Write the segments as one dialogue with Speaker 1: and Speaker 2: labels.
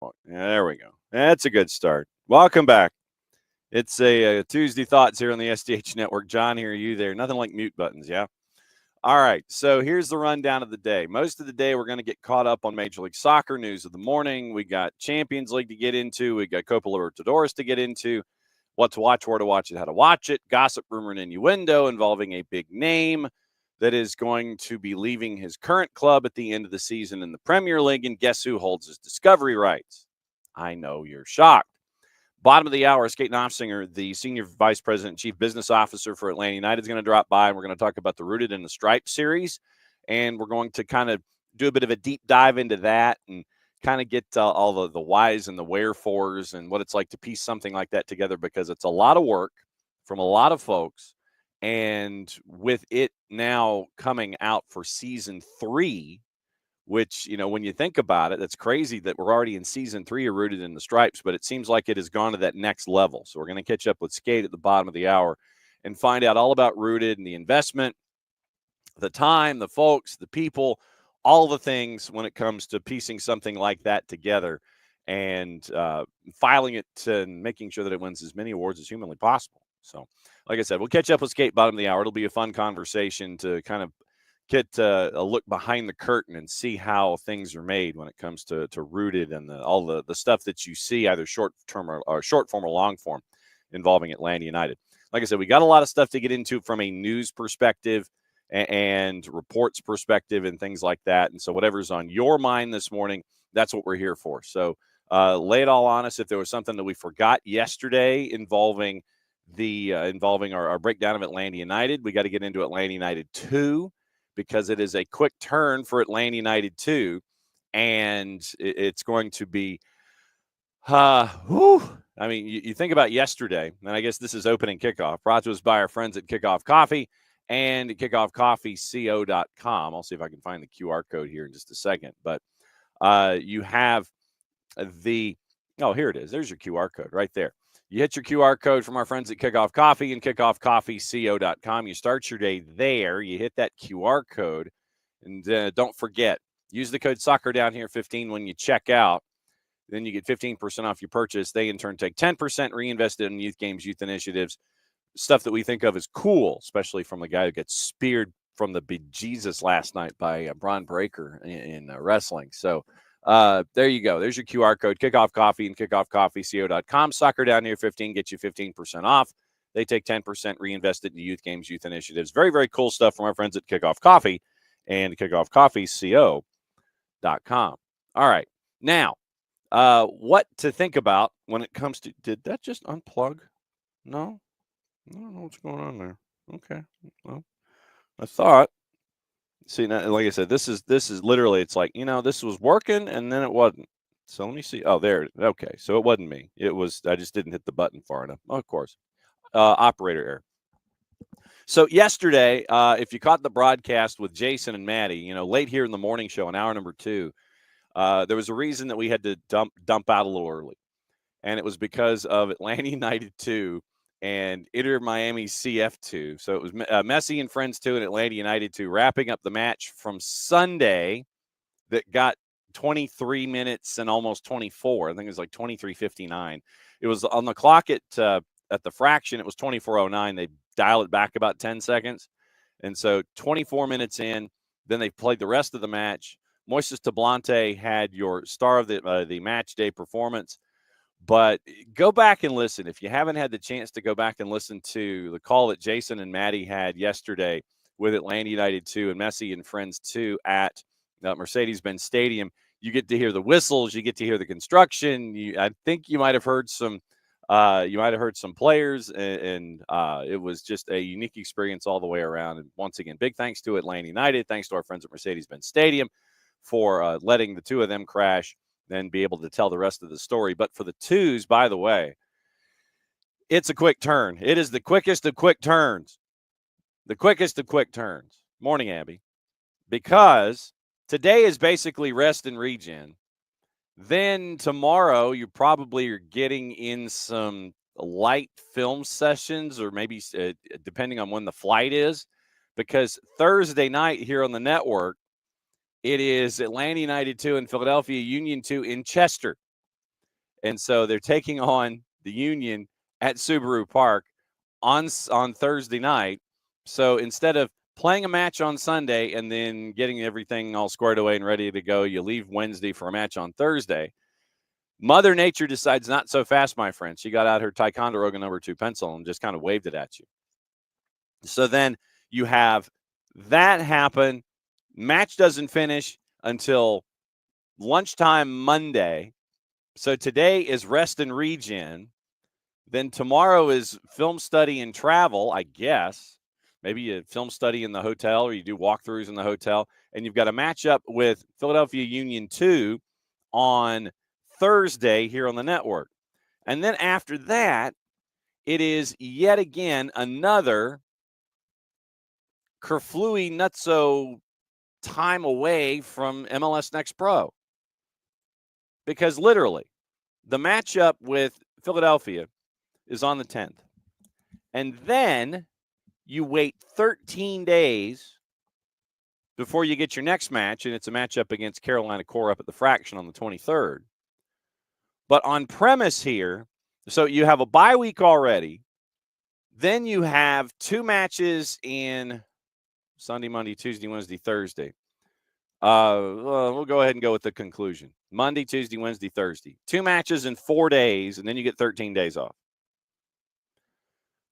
Speaker 1: Yeah, there we go. That's a good start. Welcome back. It's a Tuesday Thoughts here on the SDH Network. John here, you there. Nothing like mute buttons, yeah? All right, so here's the rundown of the day. Most of the day, we're going to get caught up on Major League Soccer news of the morning. We got Champions League to get into. We got Copa Libertadores to get into. What to watch, where to watch it, how to watch it. Gossip, rumor, and innuendo involving a big name that is going to be leaving his current club at the end of the season in the Premier League. And guess who holds his discovery rights? I know you're shocked. Bottom of the hour, Skate Knopfsinger, the Senior Vice President and Chief Business Officer for Atlanta United, is going to drop by, and we're going to talk about the Rooted in the Stripes series. And we're going to kind of do a bit of a deep dive into that and kind of get all the whys and the wherefores and what it's like to piece something like that together, because it's a lot of work from a lot of folks. And with it now coming out for season 3, which, when you think about it, it's crazy that we're already in season 3 of Rooted in the Stripes, but it seems like it has gone to that next level. So we're going to catch up with Skate at the bottom of the hour and find out all about Rooted and the investment, the time, the folks, the people, all the things when it comes to piecing something like that together and filing it and making sure that it wins as many awards as humanly possible. So, like I said, we'll catch up with Skate bottom of the hour. It'll be a fun conversation to kind of get a look behind the curtain and see how things are made when it comes to Rooted and all the stuff that you see, either short term or short form or long form, involving Atlanta United. Like I said, we got a lot of stuff to get into from a news perspective and reports perspective and things like that. And so whatever's on your mind this morning, that's what we're here for. So lay it all on us. If there was something that we forgot yesterday involving our breakdown of Atlanta United, we got to get into Atlanta United 2, because it is a quick turn for Atlanta United 2, and it's going to be, I mean, you think about yesterday, and I guess this is opening kickoff, brought to us by our friends at Kickoff Coffee and kickoffcoffeeco.com. I'll see if I can find the QR code here in just a second, but you have here it is. There's your QR code right there. You hit your QR code from our friends at Kickoff Coffee and kickoffcoffeeco.com. You start your day there. You hit that QR code. And don't forget, use the code Soccer Down Here 15 when you check out. Then you get 15% off your purchase. They, in turn, take 10% reinvested in youth games, youth initiatives, stuff that we think of as cool, especially from the guy who gets speared from the bejesus last night by Braun Breaker in wrestling. So, there you go. There's your QR code, Kickoff Coffee and kickoffcoffeeco.com. Soccer Down Here 15 gets you 15% off. They take 10% reinvested in youth games, youth initiatives. Very, very cool stuff from our friends at Kickoff Coffee and kickoffcoffeeco.com. All right. Now, what to think about when it comes to – did that just unplug? No? I don't know what's going on there. Okay. Well, I thought – see, now, like I said, this is literally, it's like, this was working and then it wasn't. So let me see. Oh, there. Okay. So it wasn't me. It was, I just didn't hit the button far enough. Oh, of course. Operator error. So yesterday, if you caught the broadcast with Jason and Maddie, late here in the morning show, in hour number 2, there was a reason that we had to dump out a little early. And it was because of Atlanta United 2 and Inter Miami CF2. So it was Messi and Friends 2 and Atlanta United 2, wrapping up the match from Sunday that got 23 minutes and almost 24. I think it was like 23:59. It was on the clock at the fraction. It was 24:09. They dialed it back about 10 seconds. And so 24 minutes in, then they played the rest of the match. Moises Tablante had your star of the match day performance. But go back and listen. If you haven't had the chance to go back and listen to the call that Jason and Maddie had yesterday with Atlanta United 2 and Messi and Friends 2 at Mercedes-Benz Stadium, you get to hear the whistles. You get to hear the construction. I think you might have heard some players, and it was just a unique experience all the way around. And once again, big thanks to Atlanta United. Thanks to our friends at Mercedes-Benz Stadium for letting the two of them crash, then be able to tell the rest of the story. But for the twos, by the way, it's a quick turn. It is the quickest of quick turns. The quickest of quick turns. Morning, Abby. Because today is basically rest and regen. Then tomorrow, you probably are getting in some light film sessions, or maybe depending on when the flight is. Because Thursday night here on the network, it is Atlanta United 2 and Philadelphia Union 2 in Chester. And so they're taking on the Union at Subaru Park on Thursday night. So instead of playing a match on Sunday and then getting everything all squared away and ready to go, you leave Wednesday for a match on Thursday. Mother Nature decides not so fast, my friend. She got out her Ticonderoga number 2 pencil and just kind of waved it at you. So then you have that happen. Match doesn't finish until lunchtime Monday. So today is rest and regen. Then tomorrow is film study and travel, I guess. Maybe you film study in the hotel or you do walkthroughs in the hotel. And you've got a matchup with Philadelphia Union 2 on Thursday here on the network. And then after that, it is yet again another kerflooey nutso time away from MLS Next Pro. Because literally, the matchup with Philadelphia is on the 10th. And then you wait 13 days before you get your next match, and it's a matchup against Carolina Core up at the Fraction on the 23rd. But on premise here, so you have a bye week already. Then you have 2 matches in Sunday, Monday, Tuesday, Wednesday, Thursday. We'll go ahead and go with the conclusion. Monday, Tuesday, Wednesday, Thursday. 2 matches in 4 days, and then you get 13 days off.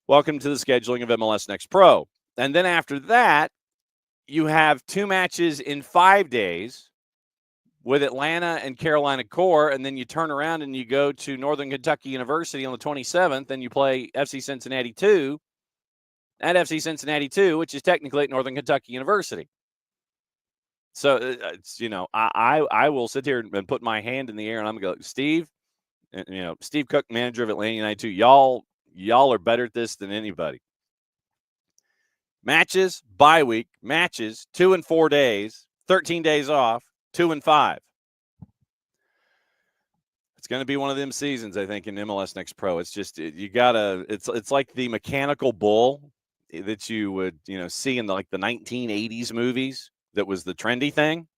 Speaker 1: Welcome to the scheduling of MLS Next Pro. And then after that, you have 2 matches in 5 days with Atlanta and Carolina Core, and then you turn around and you go to Northern Kentucky University on the 27th, and you play FC Cincinnati 2 at FC Cincinnati 2, which is technically at Northern Kentucky University. So, it's, I will sit here and put my hand in the air, and I'm going to go, Steve, Steve Cook, manager of Atlanta United 2, y'all are better at this than anybody. Matches, bye week, matches, 2 and 4 days, 13 days off, 2 and 5. It's going to be one of them seasons, I think, in MLS Next Pro. It's just it's like the mechanical bull that you would see in the 1980s movies. That was the trendy thing.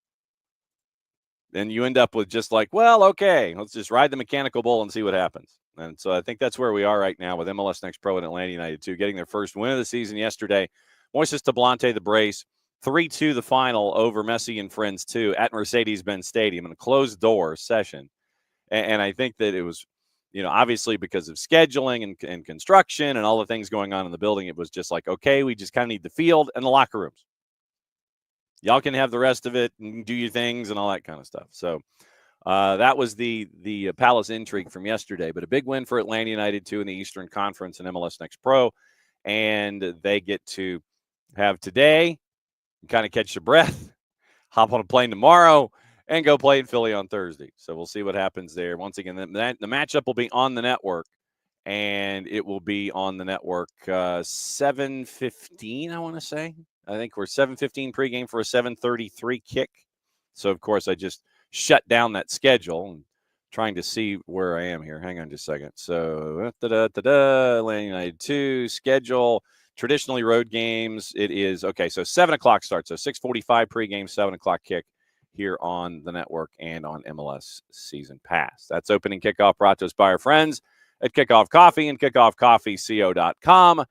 Speaker 1: Then you end up with just okay, let's just ride the mechanical bull and see what happens. And so I think that's where we are right now with MLS Next Pro and Atlanta United 2 getting their first win of the season yesterday. Moises Tablante the brace, 3-2 the final over Messi and Friends 2 at Mercedes-Benz Stadium in a closed-door session. And I think that it was, obviously because of scheduling and construction and all the things going on in the building, it was just okay, we just kind of need the field and the locker rooms. Y'all can have the rest of it and do your things and all that kind of stuff. So that was the Palace intrigue from yesterday. But a big win for Atlanta United 2 in the Eastern Conference and MLS Next Pro. And they get to have today, kind of catch your breath, hop on a plane tomorrow, and go play in Philly on Thursday. So we'll see what happens there. Once again, the matchup will be on the network. And it will be on the network 7:15, I want to say. I think we're 7:15 pregame for a 7:33 kick. So, of course, I just shut down that schedule and trying to see where I am here. Hang on just a second. So, Atlanta United 2 schedule. Traditionally road games, it is, so 7 o'clock start. So 6:45 pregame, 7 o'clock kick here on the network and on MLS Season Pass. That's opening kickoff brought to us by our friends at Kickoff Coffee and kickoffcoffeeco.com.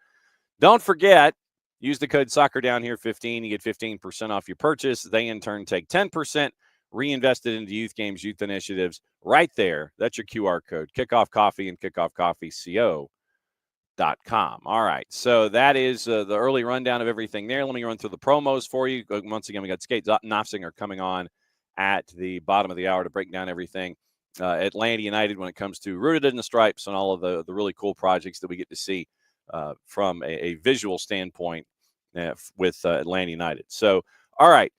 Speaker 1: Don't forget, use the code SoccerDownHere15. You get 15% off your purchase. They, in turn, take 10%, reinvested into youth games, youth initiatives. Right there, that's your QR code, Kickoff Coffee and kickoffcoffeeco.com. All right, so that is the early rundown of everything there. Let me run through the promos for you. Once again, we got Skate Knopsinger coming on at the bottom of the hour to break down everything. Atlanta United when it comes to Rooted in the Stripes and all of the really cool projects that we get to see from a visual standpoint with Atlanta United. So, all right,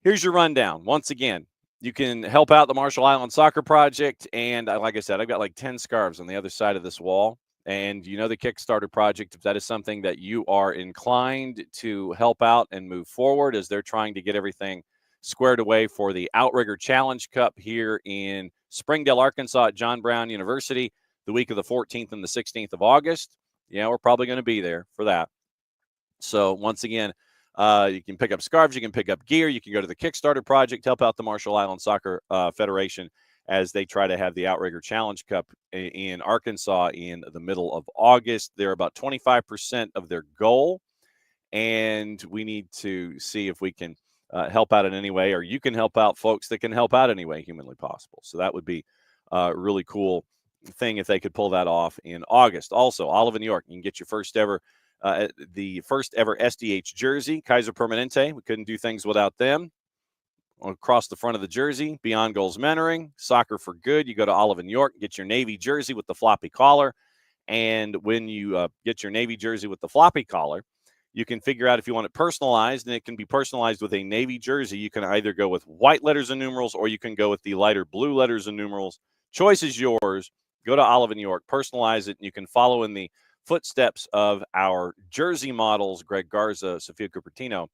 Speaker 1: here's your rundown. Once again, you can help out the Marshall Island Soccer Project. And like I said, I've got 10 scarves on the other side of this wall. And the Kickstarter project, if that is something that you are inclined to help out and move forward as they're trying to get everything squared away for the Outrigger Challenge Cup here in Springdale, Arkansas at John Brown University the week of the 14th and the 16th of August. Yeah, we're probably going to be there for that. So once again, you can pick up scarves, you can pick up gear, you can go to the Kickstarter project, help out the Marshall Island Soccer Federation, as they try to have the Outrigger Challenge Cup in Arkansas in the middle of August. They're about 25% of their goal, and we need to see if we can help out in any way, or you can help out folks that can help out any way humanly possible. So that would be a really cool thing if they could pull that off in August. Also, Olive, New York, you can get your the first ever SDH jersey, Kaiser Permanente. We couldn't do things without them. Across the front of the jersey, Beyond Goals Mentoring, Soccer for Good. You go to Olive, New York, get your Navy jersey with the floppy collar. And when you get your Navy jersey with the floppy collar, you can figure out if you want it personalized, and it can be personalized with a Navy jersey. You can either go with white letters and numerals, or you can go with the lighter blue letters and numerals. Choice is yours. Go to Olive, New York, personalize it, and you can follow in the footsteps of our jersey models, Greg Garza, Sofia Cupertino,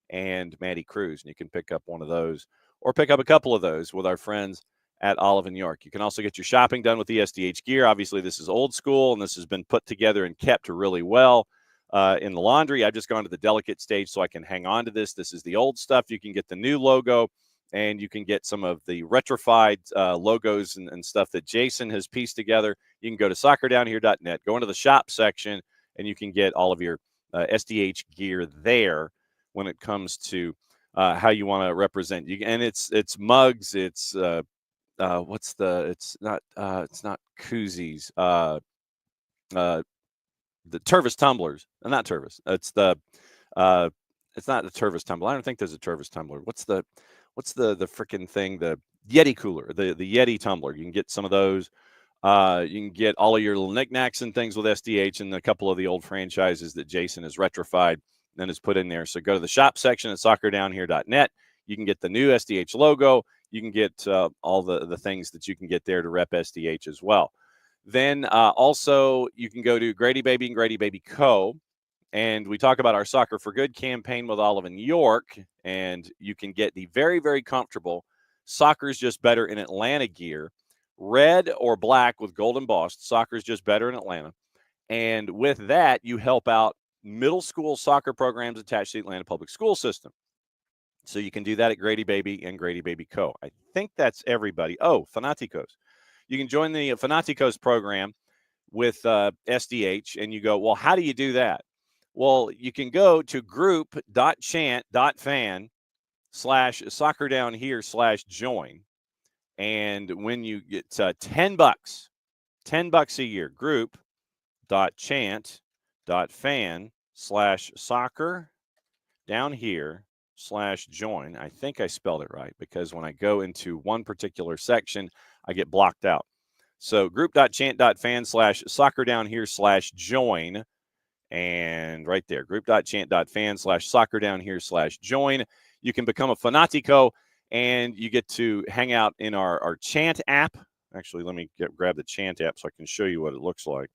Speaker 1: and Maddie Cruz. And you can pick up one of those or pick up a couple of those with our friends at Olive, New York. You can also get your shopping done with the SDH gear. Obviously, this is old school, and this has been put together and kept really well. In the laundry, I've just gone to the delicate stage so I can hang on to this. This is the old stuff. You can get the new logo, and you can get some of the retrified logos and stuff that Jason has pieced together. You can go to soccerdownhere.net, go into the shop section, and you can get all of your SDH gear there when it comes to how you want to represent you. And it's mugs. It's it's not koozies. The Tervis tumblers, not Tervis. It's not the Tervis tumbler. I don't think there's a Tervis tumbler. What's the freaking thing? The Yeti cooler, the Yeti tumbler. You can get some of those. You can get all of your little knickknacks and things with SDH and a couple of the old franchises that Jason has retrified and has put in there. So go to the shop section at soccerdownhere.net. You can get the new SDH logo. You can get all the things that you can get there to rep SDH as well. Then also you can go to Grady Baby and Grady Baby Co. And we talk about our Soccer for Good campaign with Olive in New York. And you can get the very, very comfortable Soccer's Just Better in Atlanta gear, red or black with gold embossed. Soccer's Just Better in Atlanta. And with that, you help out middle school soccer programs attached to the Atlanta Public School System. So you can do that at Grady Baby and Grady Baby Co. I think that's everybody. Oh, Fanaticos. You can join the Fanaticos program with SDH, and you go, well, how do you do that? Well, you can go to group.chant.fan/soccerdownhere/join. And when you get $10 a year, group.chant.fan/soccerdownhere/join. I think I spelled it right, because when I go into one particular section, I get blocked out. So group.chant.fan/soccerdownhere/join. And right there, group.chant.fan/soccerdownhere/join. You can become a Fanatico, and you get to hang out in our Chant app. Actually, let me grab the Chant app so I can show you what it looks like.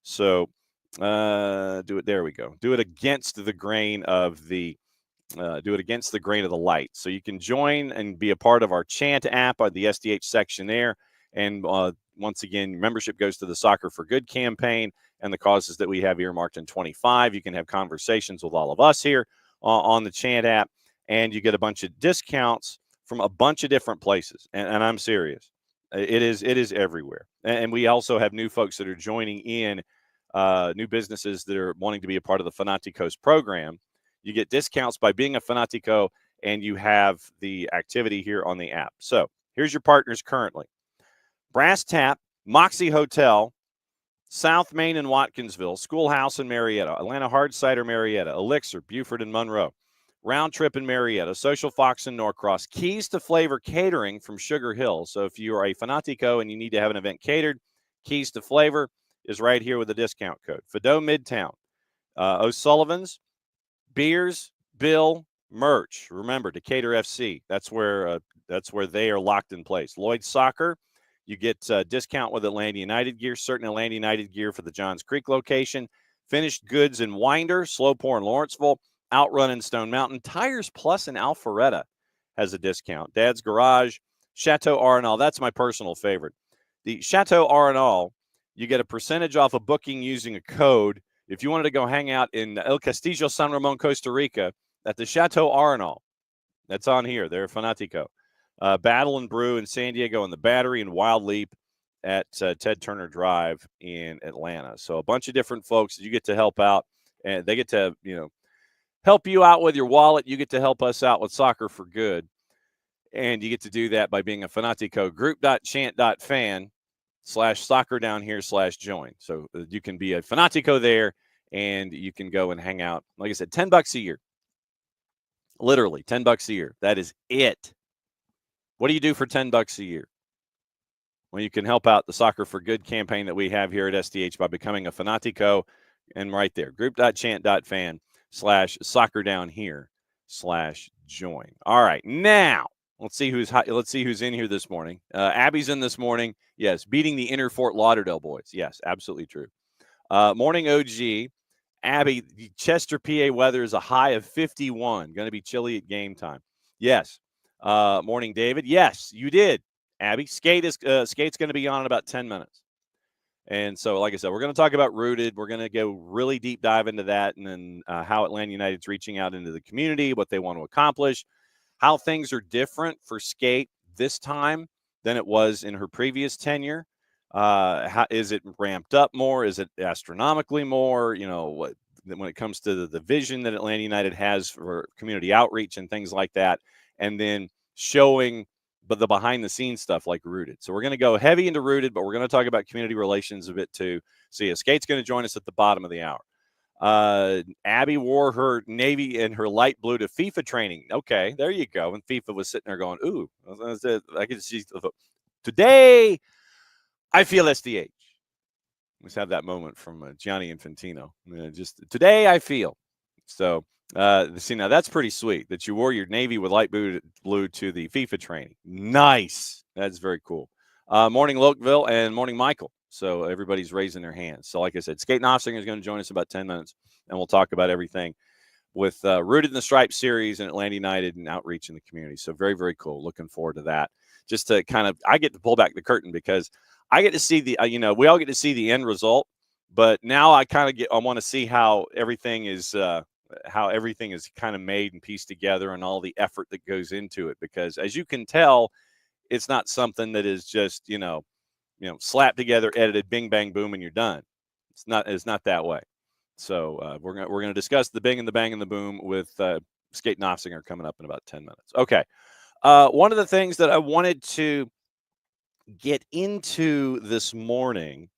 Speaker 1: So do it. There we go. Do it against the grain of the light. So you can join and be a part of our Chant app, the SDH section there. And once again, membership goes to the Soccer for Good campaign and the causes that we have earmarked in 25. You can have conversations with all of us here on the Chant app, and you get a bunch of discounts from a bunch of different places. And I'm serious. It is everywhere. And we also have new folks that are joining in, new businesses that are wanting to be a part of the Fanaticos program. You get discounts by being a Fanatico, and you have the activity here on the app. So here's your partners currently. Brass Tap, Moxie Hotel, South Main and Watkinsville, Schoolhouse in Marietta, Atlanta Hard Cider Marietta, Elixir, Buford and Monroe, Round Trip in Marietta, Social Fox in Norcross, Keys to Flavor Catering from Sugar Hill. So if you are a Fanatico and you need to have an event catered, Keys to Flavor is right here with a discount code. Fido Midtown, O'Sullivan's, Beers, Bill, Merch. Remember, Decatur FC. That's where they are locked in place. Lloyd Soccer. You get a discount with Atlanta United gear, certain Atlanta United gear for the Johns Creek location. Finished Goods in Winder, Slow Pour in Lawrenceville, Outrun in Stone Mountain. Tires Plus in Alpharetta has a discount. Dad's Garage, Chateau Arenal. That's my personal favorite. The Chateau Arenal, you get a percentage off a booking using a code. If you wanted to go hang out in El Castillo, San Ramon, Costa Rica, at the Chateau Arenal, that's on here. They're Fanatico. Battle and Brew in San Diego, and the Battery and Wild Leap at Ted Turner Drive in Atlanta. So a bunch of different folks that you get to help out, and they get to, help you out with your wallet. You get to help us out with Soccer for Good. And you get to do that by being a Fanatico. Group.chant.fan/soccer down here /join. So you can be a Fanatico there, and you can go and hang out. Like I said, $10 a year. Literally $10 a year. That is it. What do you do for $10 a year? Well, you can help out the Soccer for Good campaign that we have here at SDH by becoming a Fanatico. And right there, group.chant.fan/soccer down here /join. All right, now let's see who's in here this morning. Abby's in this morning. Yes, beating the inner Fort Lauderdale boys. Yes, absolutely true. Morning, OG. Abby, Chester, PA weather is a high of 51. Going to be chilly at game time. Yes. Morning, David. Yes, you did, Abby. Skate's going to be on in about 10 minutes. And so, like I said, we're going to talk about Rooted. We're going to go really deep dive into that, and then how Atlanta United's reaching out into the community, what they want to accomplish, how things are different for Skate this time than it was in her previous tenure. How is it ramped up more? Is it astronomically more? When it comes to the vision that Atlanta United has for community outreach and things like that, and then showing the behind the scenes stuff like Rooted. So we're going to go heavy into Rooted, but we're going to talk about community relations a bit too. So yeah, Skate's going to join us at the bottom of the hour. Abby wore her navy and her light blue to FIFA training. Okay, there you go. And FIFA was sitting there going, ooh, I could see today I feel SDH. Let's have that moment from Gianni Infantino. Just today I feel. So see, now that's pretty sweet that you wore your navy with light blue to the FIFA training. Nice. That's very cool. Morning, Lokeville, and morning, Michael. So everybody's raising their hands. So like I said, Skate Nossinger is going to join us in about 10 minutes, and we'll talk about everything with Rooted in the Stripes series and Atlanta United and outreach in the community. So very, very cool. Looking forward to that. Just to I get to pull back the curtain because I get to see we all get to see the end result, but now I want to see how everything is kind of made and pieced together and all the effort that goes into it. Because as you can tell, it's not something that is just, slapped together, edited, bing, bang, boom, and you're done. It's not that way. So we're going to discuss the bing and the bang and the boom with Skate Nossinger coming up in about 10 minutes. Okay. One of the things that I wanted to get into this morning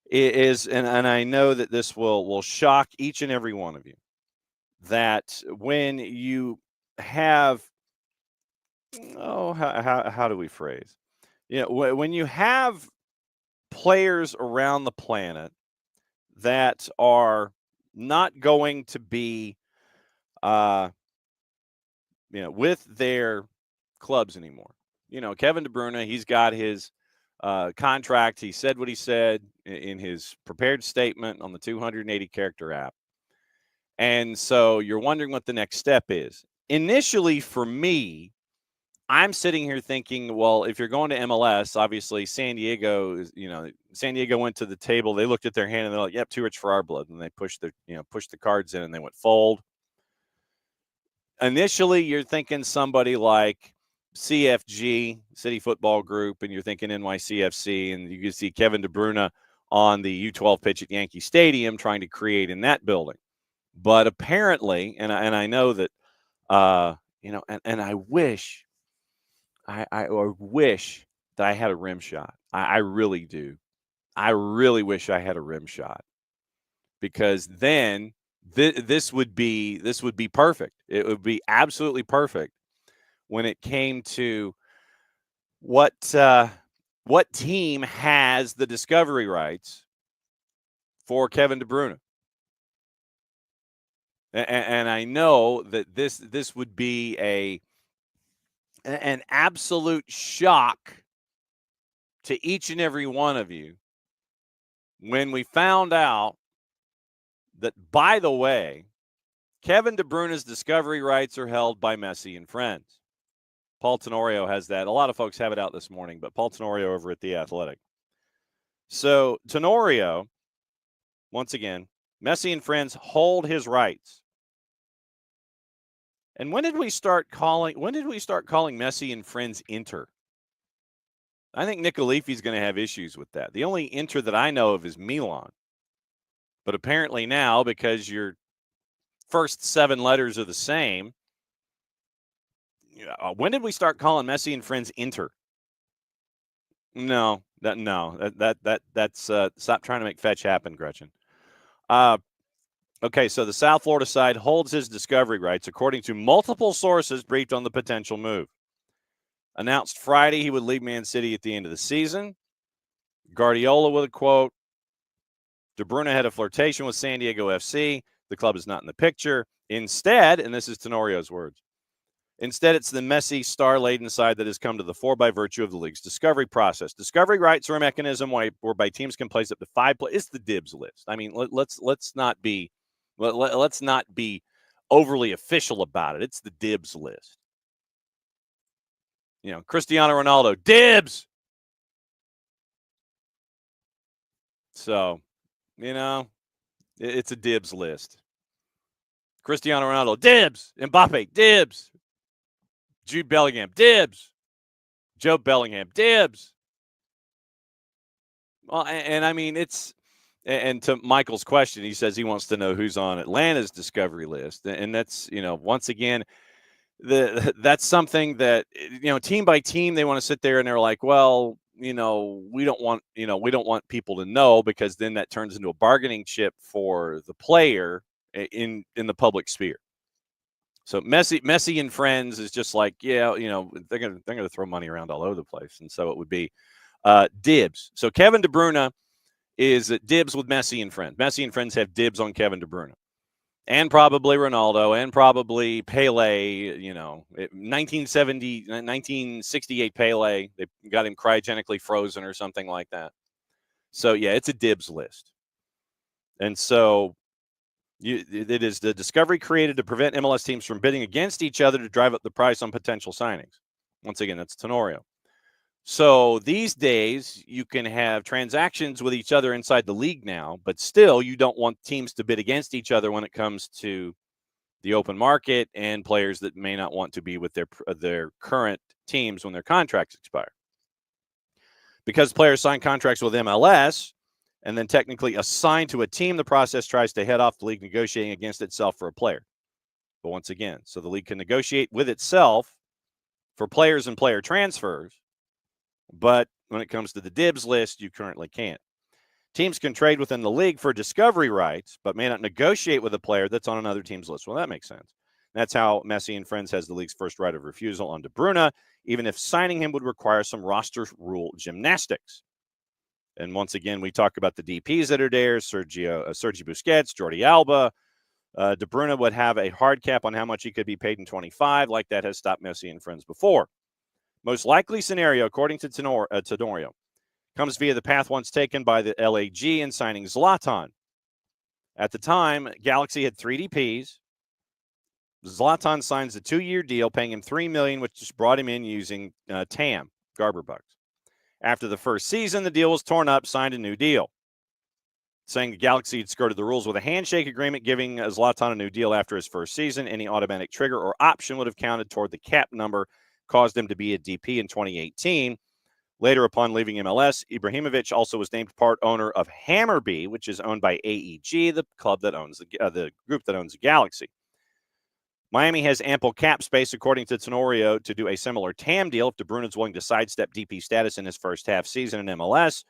Speaker 1: is, and I know that this will shock each and every one of you, that when you have, how do we phrase? When you have players around the planet that are not going to be, with their clubs anymore. Kevin De Bruyne, he's got his contract. He said what he said in his prepared statement on the 280 character app. And so you're wondering what the next step is. Initially, for me, I'm sitting here thinking, well, if you're going to MLS, obviously San Diego went to the table. They looked at their hand and they're like, yep, too rich for our blood. And they pushed the cards in and they went fold. Initially, you're thinking somebody like CFG, City Football Group, and you're thinking NYCFC, and you can see Kevin De Bruyne on the U12 pitch at Yankee Stadium trying to create in that building. But apparently, and I know that, and I wish, I wish that I had a rim shot. I really do. I really wish I had a rim shot, because then this would be perfect. It would be absolutely perfect when it came to what team has the discovery rights for Kevin De Bruyne. And I know that this would be an absolute shock to each and every one of you when we found out that, by the way, Kevin De Bruyne's discovery rights are held by Messi and Friends. Paul Tenorio has that. A lot of folks have it out this morning, but Paul Tenorio over at The Athletic. So Tenorio, once again, Messi and Friends hold his rights. And when did we start calling Messi and friends Inter? I think Nick Latifi's going to have issues with that. The only Inter that I know of is Milan. But apparently now, because your first 7 letters are the same, when did we start calling Messi and friends Inter? No, that's stop trying to make fetch happen, Gretchen. Okay, so the South Florida side holds his discovery rights, according to multiple sources briefed on the potential move. Announced Friday he would leave Man City at the end of the season. Guardiola with a quote. De Bruyne had a flirtation with San Diego FC. The club is not in the picture. Instead, and this is Tenorio's words, instead it's the Messi star-laden side that has come to the fore by virtue of the league's discovery process. Discovery rights are a mechanism whereby teams can place up to 5 players. It's the dibs list. I mean, let's not be overly official about it. It's the dibs list. Cristiano Ronaldo, dibs. So, it's a dibs list. Cristiano Ronaldo, dibs. Mbappe, dibs. Jude Bellingham, dibs. Joe Bellingham, dibs. Well, and I mean, and to Michael's question, he says he wants to know who's on Atlanta's discovery list. And that's, once again, that's something that, team by team, they want to sit there and they're like, well, we don't want people to know, because then that turns into a bargaining chip for the player in the public sphere. So Messi and friends is just like, they're gonna throw money around all over the place, and so it would be dibs. So Kevin De Bruyne is dibs with Messi and friends. Messi and friends have dibs on Kevin De Bruyne, and probably Ronaldo, and probably Pele. 1968 Pele. They got him cryogenically frozen or something like that. So yeah, it's a dibs list, and so. It is the discovery created to prevent MLS teams from bidding against each other to drive up the price on potential signings. Once again, that's Tenorio. So these days, you can have transactions with each other inside the league now, but still you don't want teams to bid against each other when it comes to the open market and players that may not want to be with their current teams when their contracts expire. Because players sign contracts with MLS, and then technically assigned to a team, the process tries to head off the league negotiating against itself for a player. But once again, so the league can negotiate with itself for players and player transfers, but when it comes to the dibs list, you currently can't. Teams can trade within the league for discovery rights, but may not negotiate with a player that's on another team's list. Well, that makes sense. That's how Messi and friends has the league's first right of refusal on De Bruyne, even if signing him would require some roster rule gymnastics. And once again, we talk about the DPs that are there, Sergi Busquets, Jordi Alba. De Bruyne would have a hard cap on how much he could be paid in 25, like that has stopped Messi and friends before. Most likely scenario, according to Tenorio, comes via the path once taken by the LAG in signing Zlatan. At the time, Galaxy had 3 DPs. Zlatan signs a 2-year deal, paying him $3 million, which just brought him in using TAM, Garber bucks. After the first season, the deal was torn up, signed a new deal, saying the Galaxy had skirted the rules with a handshake agreement, giving Zlatan a new deal after his first season. Any automatic trigger or option would have counted toward the cap number, caused him to be a DP in 2018. Later, upon leaving MLS, Ibrahimovic also was named part owner of Hammarby, which is owned by AEG, the club that owns the group that owns the Galaxy. Miami has ample cap space, according to Tenorio, to do a similar TAM deal if De Bruyne is willing to sidestep DP status in his first half season in MLS.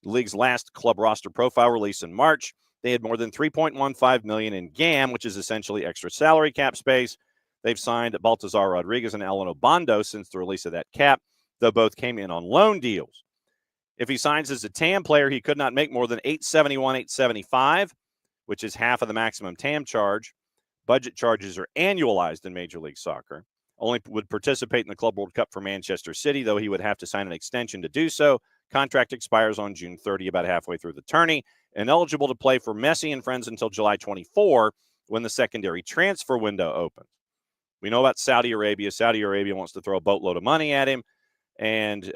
Speaker 1: The league's last club roster profile released in March, they had more than $3.15 million in GAM, which is essentially extra salary cap space. They've signed Baltazar Rodriguez and Alan Obando since the release of that cap, though both came in on loan deals. If he signs as a TAM player, he could not make more than $871, $875, which is half of the maximum TAM charge. Budget charges are annualized in Major League Soccer. Only would participate in the Club World Cup for Manchester City, though he would have to sign an extension to do so. Contract expires on June 30, about halfway through the tourney, and eligible to play for Messi and friends until July 24, when the secondary transfer window opens. We know about Saudi Arabia. Saudi Arabia wants to throw a boatload of money at him and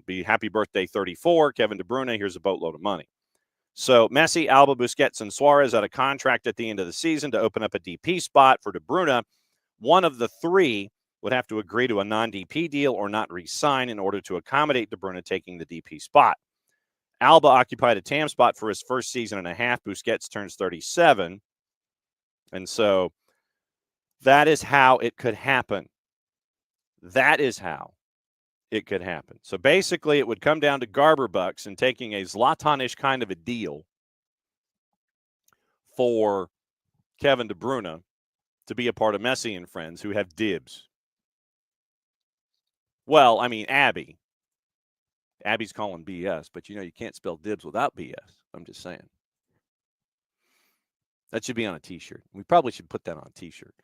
Speaker 1: be happy birthday 34. Kevin De Bruyne, here's a boatload of money. So Messi, Alba, Busquets, and Suarez out of contract at the end of the season to open up a DP spot for De Bruyne, One of the three would have to agree to a non-DP deal or not re-sign in order to accommodate DeBruyne taking the DP spot. Alba occupied a TAM spot for his first season and a half. Busquets turns 37. And so that is how it could happen. That is how it could happen. So basically, it would come down to Garber bucks and taking a Zlatan-ish kind of a deal for Kevin De Bruyne to be a part of Messi and friends who have dibs. Well, I mean, Abby's calling BS, but you can't spell dibs without BS. I'm just saying. That should be on a T-shirt. We probably should put that on a T-shirt.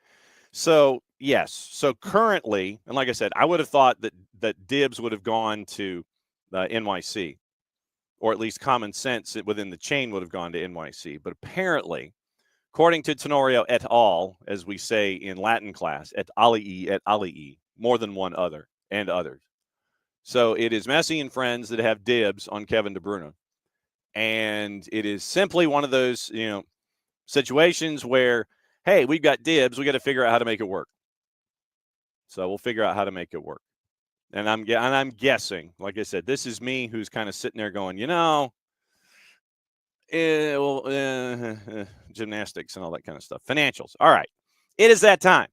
Speaker 1: So, yes. So currently, and like I said, I would have thought that dibs would have gone to NYC, or at least common sense within the chain would have gone to NYC. But apparently, according to Tenorio et al., as we say in Latin class, et alii, more than one other and others. So it is Messi and friends that have dibs on Kevin De Bruyne. And it is simply one of those, situations where, hey, we've got dibs. We got to figure out how to make it work. So we'll figure out how to make it work. And I'm guessing, like I said, this is me who's kind of sitting there going, gymnastics and all that kind of stuff. Financials. All right. It is that time.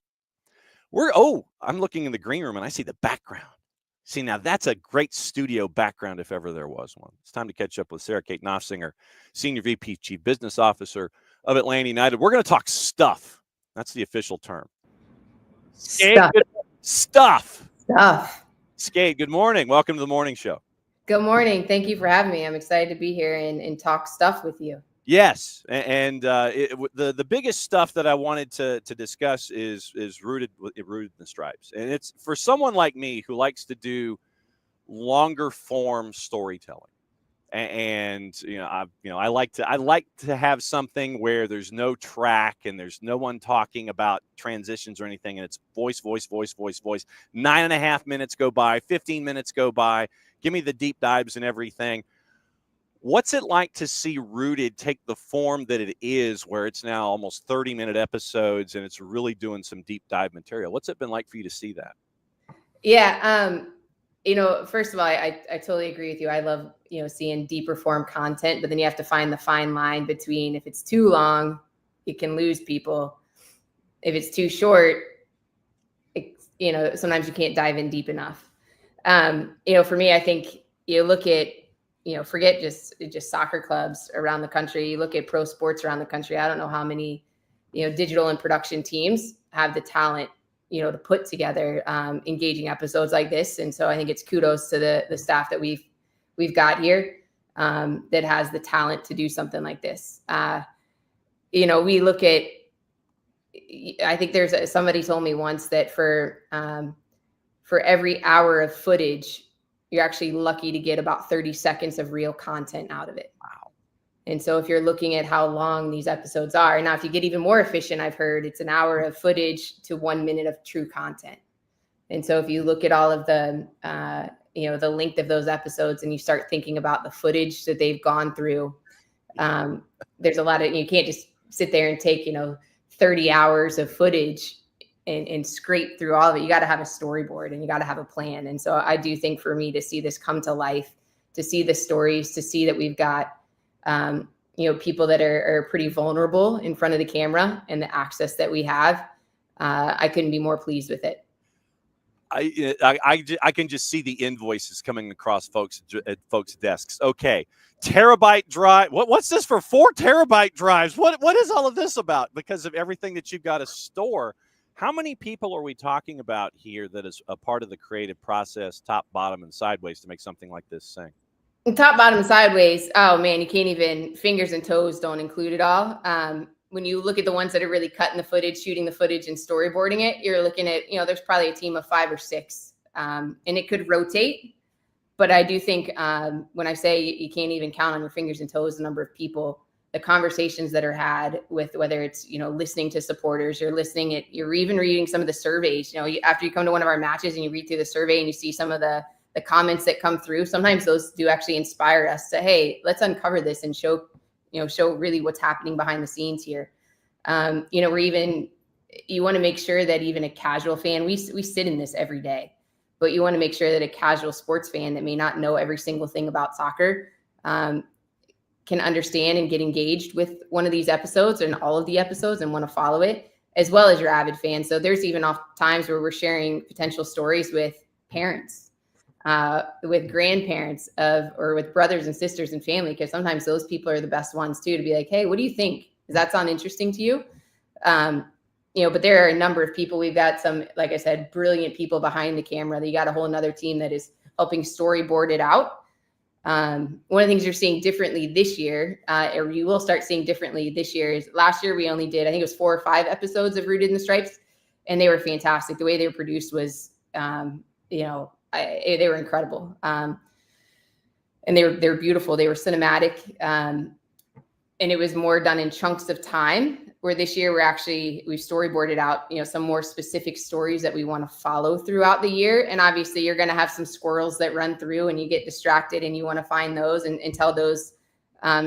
Speaker 1: I'm looking in the green room and I see the background. See, now that's a great studio background if ever there was one. It's time to catch up with Sarah Kate Knopfsinger, Senior VP, Chief Business Officer of Atlanta United. We're going to talk stuff. That's the official term. Stuff. Skate, good morning. Welcome to the morning show.
Speaker 2: Good morning. Thank you for having me. I'm excited to be here and talk stuff with you.
Speaker 1: Yes, and the biggest stuff that I wanted to discuss is rooted in the stripes, and it's for someone like me who likes to do longer form storytelling, and I like to have something where there's no track and there's no one talking about transitions or anything, and it's voice. 9.5 minutes go by, 15 minutes go by. Give me the deep dives and everything. What's it like to see Rooted take the form that it is, where it's now almost 30-minute episodes and it's really doing some deep dive material? What's it been like for you to see that?
Speaker 2: Yeah. First of all, I totally agree with you. I love, seeing deeper form content, but then you have to find the fine line between, if it's too long, it can lose people. If it's too short, sometimes you can't dive in deep enough. For me, I think you look at, forget just soccer clubs around the country. You look at pro sports around the country. I don't know how many, digital and production teams have the talent, to put together engaging episodes like this. And so I think it's kudos to the staff that we've got here that has the talent to do something like this. We look at, I think somebody told me once that for every hour of footage, you're actually lucky to get about 30 seconds of real content out of it.
Speaker 1: Wow.
Speaker 2: And so if you're looking at how long these episodes are, now if you get even more efficient, I've heard it's an hour of footage to 1 minute of true content. And so if you look at all of the, the length of those episodes and you start thinking about the footage that they've gone through, there's a lot of, you can't just sit there and take, 30 hours of footage and scrape through all of it. You got to have a storyboard and you got to have a plan. And so I do think for me to see this come to life, to see the stories, to see that we've got, people that are pretty vulnerable in front of the camera and the access that we have, I couldn't be more pleased with it.
Speaker 1: I can just see the invoices coming across folks' desks. Okay, terabyte drive. What's this for? 4 terabyte drives? What is all of this about? Because of everything that you've got to store. How many people are we talking about here that is a part of the creative process, top, bottom, and sideways to make something like this sing?
Speaker 2: Top, bottom, and sideways. Oh man, you can't even, fingers and toes don't include it all. When you look at the ones that are really cutting the footage, shooting the footage, and storyboarding it, you're looking at, there's probably a team of 5 or 6, and it could rotate. But I do think when I say you can't even count on your fingers and toes the number of people, the conversations that are had with, whether it's, listening to supporters, you're even reading some of the surveys, after you come to one of our matches and you read through the survey and you see some of the comments that come through, sometimes those do actually inspire us to, hey, let's uncover this and show really what's happening behind the scenes here. We're even you want to make sure that even a casual fan, we sit in this every day, but you want to make sure that a casual sports fan that may not know every single thing about soccer can understand and get engaged with one of these episodes and all of the episodes and want to follow it, as well as your avid fans. So there's even off times where we're sharing potential stories with parents, with grandparents or with brothers and sisters and family, because sometimes those people are the best ones too, to be like, hey, what do you think? Does that sound interesting to you? But there are a number of people. We've got some, like I said, brilliant people behind the camera. You got a whole nother team that is helping storyboard it out. One of the things you're seeing differently this year, or you will start seeing differently this year, is last year we only did, I think it was 4 or 5 episodes of Rooted in the Stripes, and they were fantastic. The way they were produced was, they were incredible. And they were beautiful. They were cinematic. And it was more done in chunks of time, where this year we've storyboarded out, some more specific stories that we want to follow throughout the year. And obviously you're going to have some squirrels that run through and you get distracted and you want to find those and tell those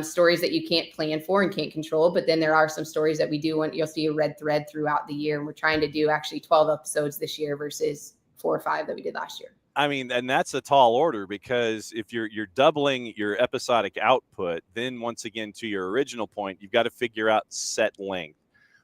Speaker 2: stories that you can't plan for and can't control. But then there are some stories that we do want, you'll see a red thread throughout the year. And we're trying to do actually 12 episodes this year versus 4 or 5 that we did last year.
Speaker 1: I mean, and that's a tall order, because if you're doubling your episodic output, then once again, to your original point, you've got to figure out set length.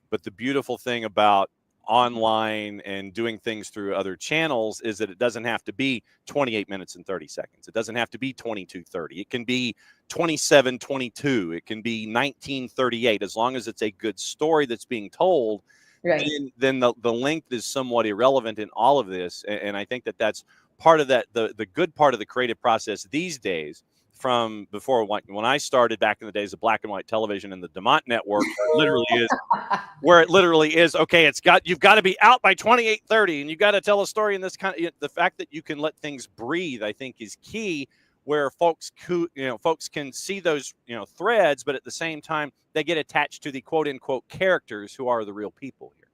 Speaker 1: But the beautiful thing about online and doing things through other channels is that it doesn't have to be 28 minutes and 30 seconds. It doesn't have to be 22:30. It can be 27:22. It can be 19:38, as long as it's a good story that's being told.
Speaker 2: Right.
Speaker 1: Then the length is somewhat irrelevant in all of this. And I think that's part of that, the good part of the creative process these days, from before, when I started back in the days of black and white television and the DeMont network, where it literally is, okay, you've got to be out by 28:30 and you've got to tell a story in this kind of, the fact that you can let things breathe, I think, is key, where folks can see those, threads, but at the same time they get attached to the quote unquote characters who are the real people here.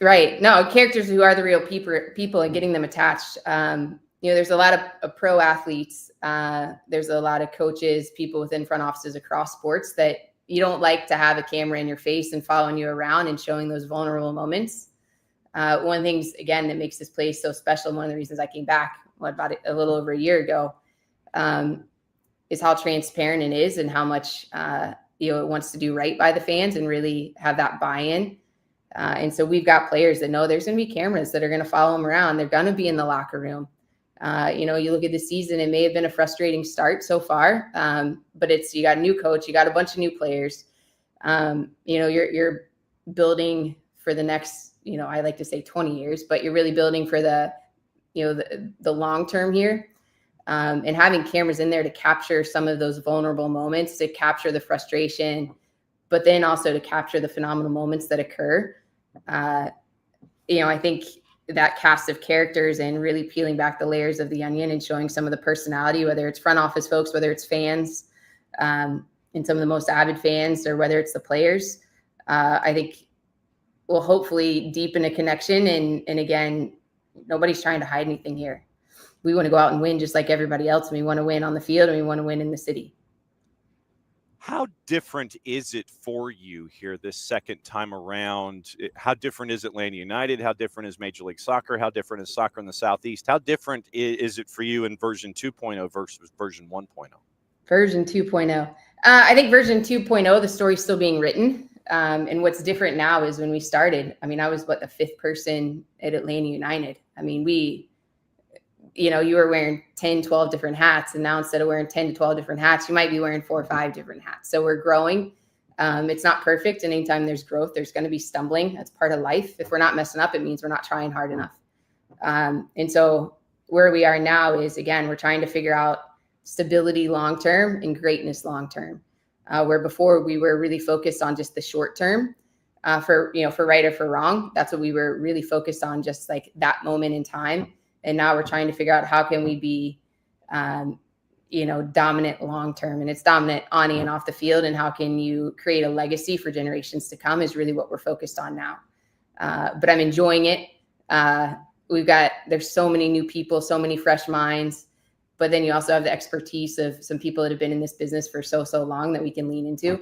Speaker 2: Right. No, characters who are the real people and getting them attached. There's a lot of pro athletes. There's a lot of coaches, people within front offices across sports that you don't like to have a camera in your face and following you around and showing those vulnerable moments. One of the things, again, that makes this place so special, one of the reasons I came back about a little over a year ago, is how transparent it is and how much it wants to do right by the fans and really have that buy-in. And so we've got players that know there's going to be cameras that are going to follow them around. They're going to be in the locker room. You look at the season, it may have been a frustrating start so far, but you got a new coach, you got a bunch of new players. You're building for the next, I like to say 20 years, but you're really building for the long term here. And having cameras in there to capture some of those vulnerable moments, to capture the frustration, but then also to capture the phenomenal moments that occur. I think that cast of characters and really peeling back the layers of the onion and showing some of the personality, whether it's front office folks, whether it's fans, and some of the most avid fans, or whether it's the players, I think will hopefully deepen a connection. And again, nobody's trying to hide anything here. We want to go out and win just like everybody else. And we want to win on the field and we want to win in the city.
Speaker 1: How different is it for you here this second time around? How different is Atlanta United? How different is Major League Soccer? How different is soccer in the Southeast? How different is it for you in version 2.0 versus version 1.0?
Speaker 2: Version 2.0. I think version 2.0, the story's still being written. And what's different now is when we started, I was the 5th person at Atlanta United. You were wearing 10, 12 different hats. And now instead of wearing 10 to 12 different hats, you might be wearing 4 or 5 different hats. So we're growing. It's not perfect. And anytime there's growth, there's going to be stumbling. That's part of life. If we're not messing up, it means we're not trying hard enough. And so where we are now is, again, we're trying to figure out stability long-term and greatness long-term, where before we were really focused on just the short term, for right or for wrong. That's what we were really focused on, just like that moment in time. And now we're trying to figure out how can we be, dominant long-term, and it's dominant on and off the field. And how can you create a legacy for generations to come is really what we're focused on now. But I'm enjoying it. There's so many new people, so many fresh minds, but then you also have the expertise of some people that have been in this business for so long that we can lean into.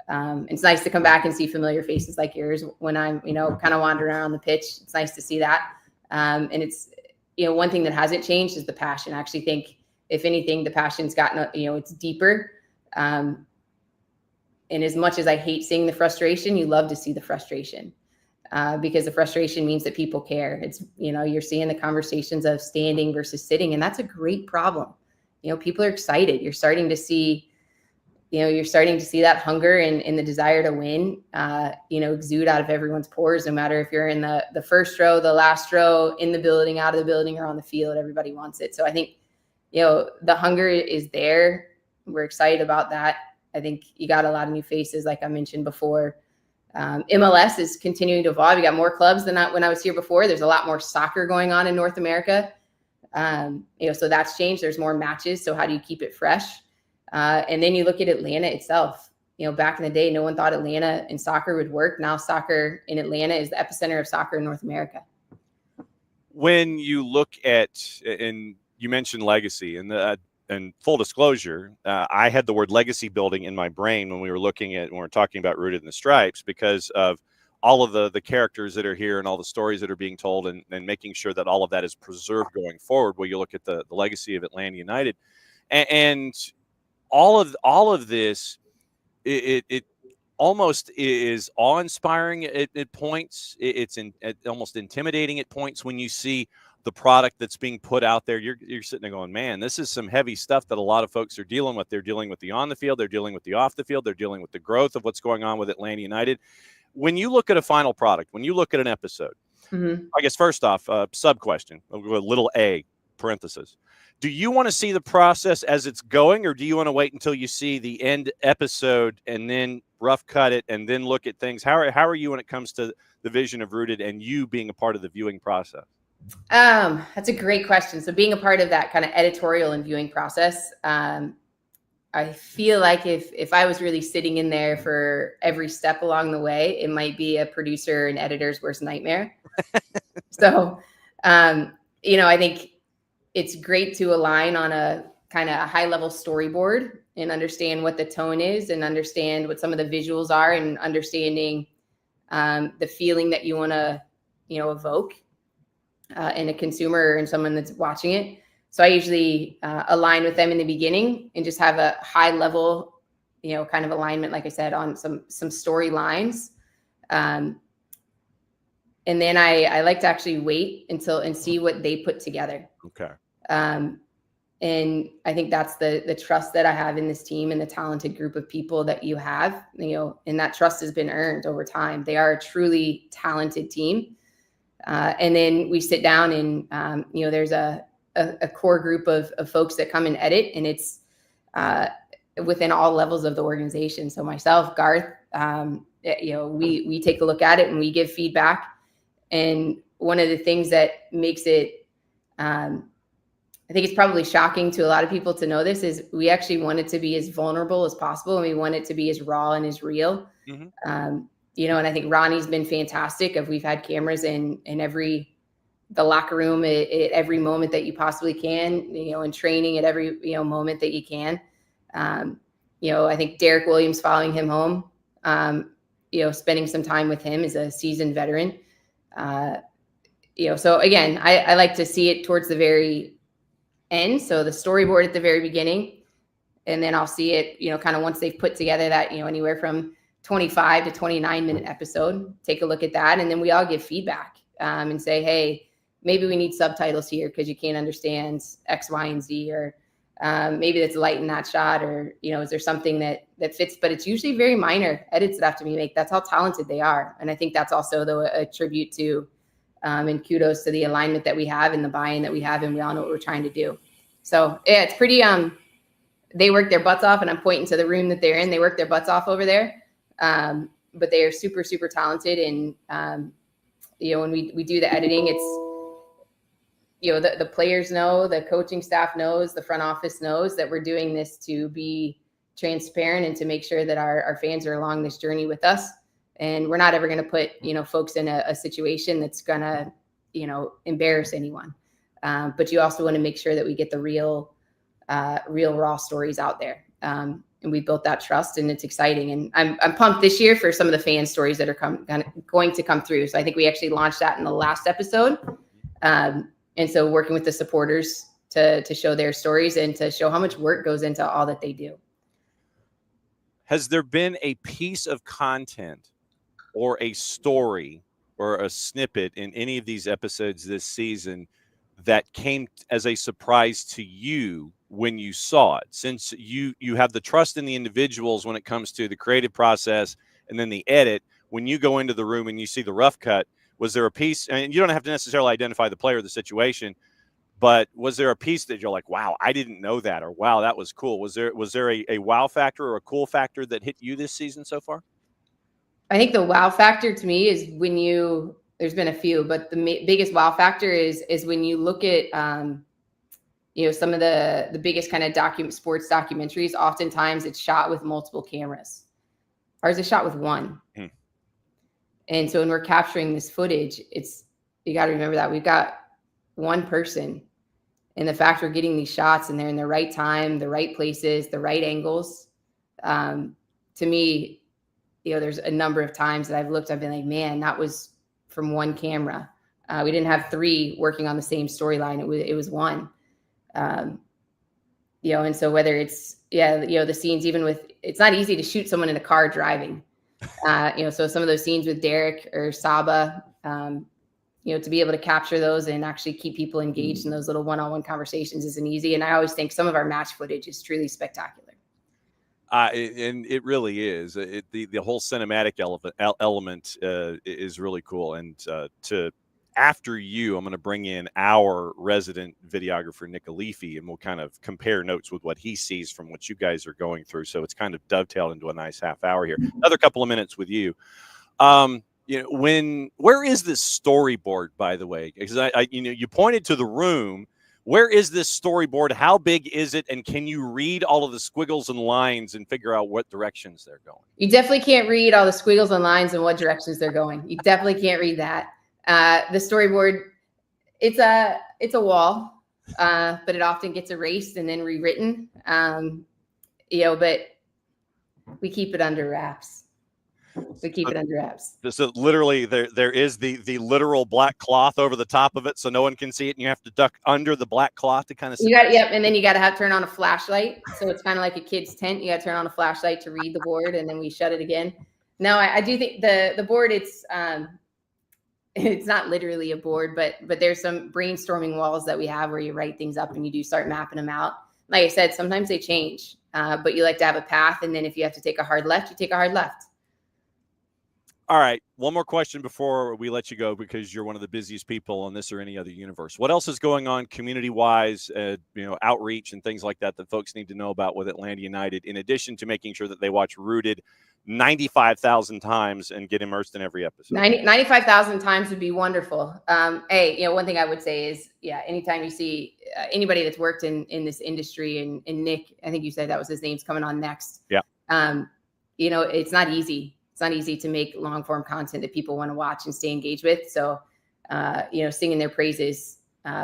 Speaker 2: It's nice to come back and see familiar faces like yours when I'm, kind of wandering around the pitch. It's nice to see that. And it's, one thing that hasn't changed is the passion. I actually think, if anything, the passion's gotten, it's deeper. And as much as I hate seeing the frustration, you love to see the frustration. Because the frustration means that people care. It's, you're seeing the conversations of standing versus sitting, and that's a great problem. People are excited. You're starting to see that hunger and the desire to win, exude out of everyone's pores, no matter if you're in the first row, the last row, in the building, out of the building, or on the field. Everybody wants it. So I think, the hunger is there. We're excited about that. I think you got a lot of new faces, like I mentioned before. MLS is continuing to evolve. You got more clubs than when I was here before. There's a lot more soccer going on in North America. So that's changed. There's more matches. So how do you keep it fresh? And then you look at Atlanta itself. Back in the day, no one thought Atlanta and soccer would work. Now soccer in Atlanta is the epicenter of soccer in North America.
Speaker 1: When you look at, and you mentioned legacy, and full disclosure, I had the word legacy building in my brain when we were talking about Rooted in the Stripes, because of all of the characters that are here and all the stories that are being told, and making sure that all of that is preserved going forward. Where you look at the legacy of Atlanta United, and all of this, it almost is awe-inspiring at points. It's almost intimidating at points when you see the product that's being put out there. You're sitting there going, man, this is some heavy stuff that a lot of folks are dealing with. They're dealing with the on the field, they're dealing with the off the field, they're dealing with the growth of what's going on with Atlanta United. When you look at a final product, when you look at an episode, I guess first off, sub question, a little a parenthesis. Do you want to see the process as it's going, or do you want to wait until you see the end episode and then rough cut it and then look at things? How are you when it comes to the vision of Rooted and you being a part of the viewing process?
Speaker 2: That's a great question. So being a part of that kind of editorial and viewing process, I feel like if I was really sitting in there for every step along the way, it might be a producer and editor's worst nightmare. So, I think it's great to align on a kind of high level storyboard and understand what the tone is and understand what some of the visuals are, and understanding the feeling that you want to, evoke in a consumer and someone that's watching it. So I usually align with them in the beginning and just have a high level, kind of alignment, like I said, on some storylines. And then I like to actually wait and see what they put together.
Speaker 1: Okay.
Speaker 2: And I think that's the trust that I have in this team and the talented group of people that you have, and that trust has been earned over time. They are a truly talented team. And then we sit down and, there's a core group of folks that come and edit, and it's within all levels of the organization. So myself, Garth, we take a look at it and we give feedback. And one of the things that makes it, I think it's probably shocking to a lot of people to know this, is we actually want it to be as vulnerable as possible, and we want it to be as raw and as real. Mm-hmm. And I think Ronnie's been fantastic. We've had cameras in the locker room at every moment that you possibly can, in training at every, moment that you can. I think Derek Williams, following him home, spending some time with him as a seasoned veteran. So again, I like to see it towards the very end. So the storyboard at the very beginning, and then I'll see it, kind of once they've put together that, anywhere from 25 to 29 minute episode, take a look at that. And then we all give feedback and say, hey, maybe we need subtitles here because you can't understand X, Y, and Z, or maybe that's light in that shot, or, is there something that fits? But it's usually very minor edits that have to be made. That's how talented they are. And I think that's also a tribute to and kudos to the alignment that we have and the buy-in that we have, and we all know what we're trying to do. So yeah, it's pretty, they work their butts off, and I'm pointing to the room that they're in. They work their butts off over there. But they are super, super talented. And, when we do the editing, it's, the players know, the coaching staff knows, the front office knows that we're doing this to be transparent and to make sure that our fans are along this journey with us. And we're not ever going to put, folks in a situation that's going to, embarrass anyone. But you also want to make sure that we get the real raw stories out there. And we built that trust, and it's exciting. And I'm pumped this year for some of the fan stories that are going to come through. So I think we actually launched that in the last episode. And so working with the supporters to show their stories and to show how much work goes into all that they do.
Speaker 1: Has there been a piece of content or a story or a snippet in any of these episodes this season that came as a surprise to you when you saw it? Since you have the trust in the individuals when it comes to the creative process and then the edit, when you go into the room and you see the rough cut, was there a piece, and you don't have to necessarily identify the player or the situation, but was there a piece that you're like, wow, I didn't know that, or wow, that was cool? Was there a wow factor or a cool factor that hit you this season so far?
Speaker 2: I think the wow factor to me is when there's been a few, but the biggest wow factor is when you look at, some of the biggest kind of sports documentaries, oftentimes it's shot with multiple cameras. Ours is shot with one. And so when we're capturing this footage, you got to remember that we've got one person, and the fact we're getting these shots and they're in the right time, the right places, the right angles. To me, there's a number of times that I've been like, man, that was from one camera. We didn't have three working on the same storyline. It was one. And so whether it's, the scenes, even with, it's not easy to shoot someone in a car driving, so some of those scenes with Derek or Saba, to be able to capture those and actually keep people engaged in those little one-on-one conversations isn't easy. And I always think some of our match footage is truly spectacular.
Speaker 1: And it really is. The whole cinematic element is really cool. And after you, I'm going to bring in our resident videographer, Nick Alifi, and we'll kind of compare notes with what he sees from what you guys are going through. So it's kind of dovetailed into a nice half hour here. Another couple of minutes with you. Where is this storyboard, by the way? Because you pointed to the room. Where is this storyboard? How big is it? And can you read all of the squiggles and lines and figure out what directions they're going?
Speaker 2: You definitely can't read all the squiggles and lines and what directions they're going. You definitely can't read that. The storyboard, it's a wall, but it often gets erased and then rewritten. But we keep it under wraps. We keep it under wraps.
Speaker 1: So literally there is the literal black cloth over the top of it so no one can see it, and you have to duck under the black cloth to kind of see.
Speaker 2: And then you got to turn on a flashlight. So it's kind of like a kid's tent. You got to turn on a flashlight to read the board, and then we shut it again. No, I do think the board, it's not literally a board, but there's some brainstorming walls that we have where you write things up and you do start mapping them out. Like I said, sometimes they change, but you like to have a path. And then if you have to take a hard left, you take a hard left.
Speaker 1: All right. One more question before we let you go, because you're one of the busiest people on this or any other universe. What else is going on community-wise, outreach and things like that folks need to know about with Atlanta United, in addition to making sure that they watch Rooted 95,000 times and get immersed in every episode?
Speaker 2: 95,000 times would be wonderful. One thing I would say is, anytime you see anybody that's worked in this industry, and Nick, I think you said that was his name's coming on next.
Speaker 1: Yeah.
Speaker 2: It's not easy. It's not easy to make long form content that people want to watch and stay engaged with. So, singing their praises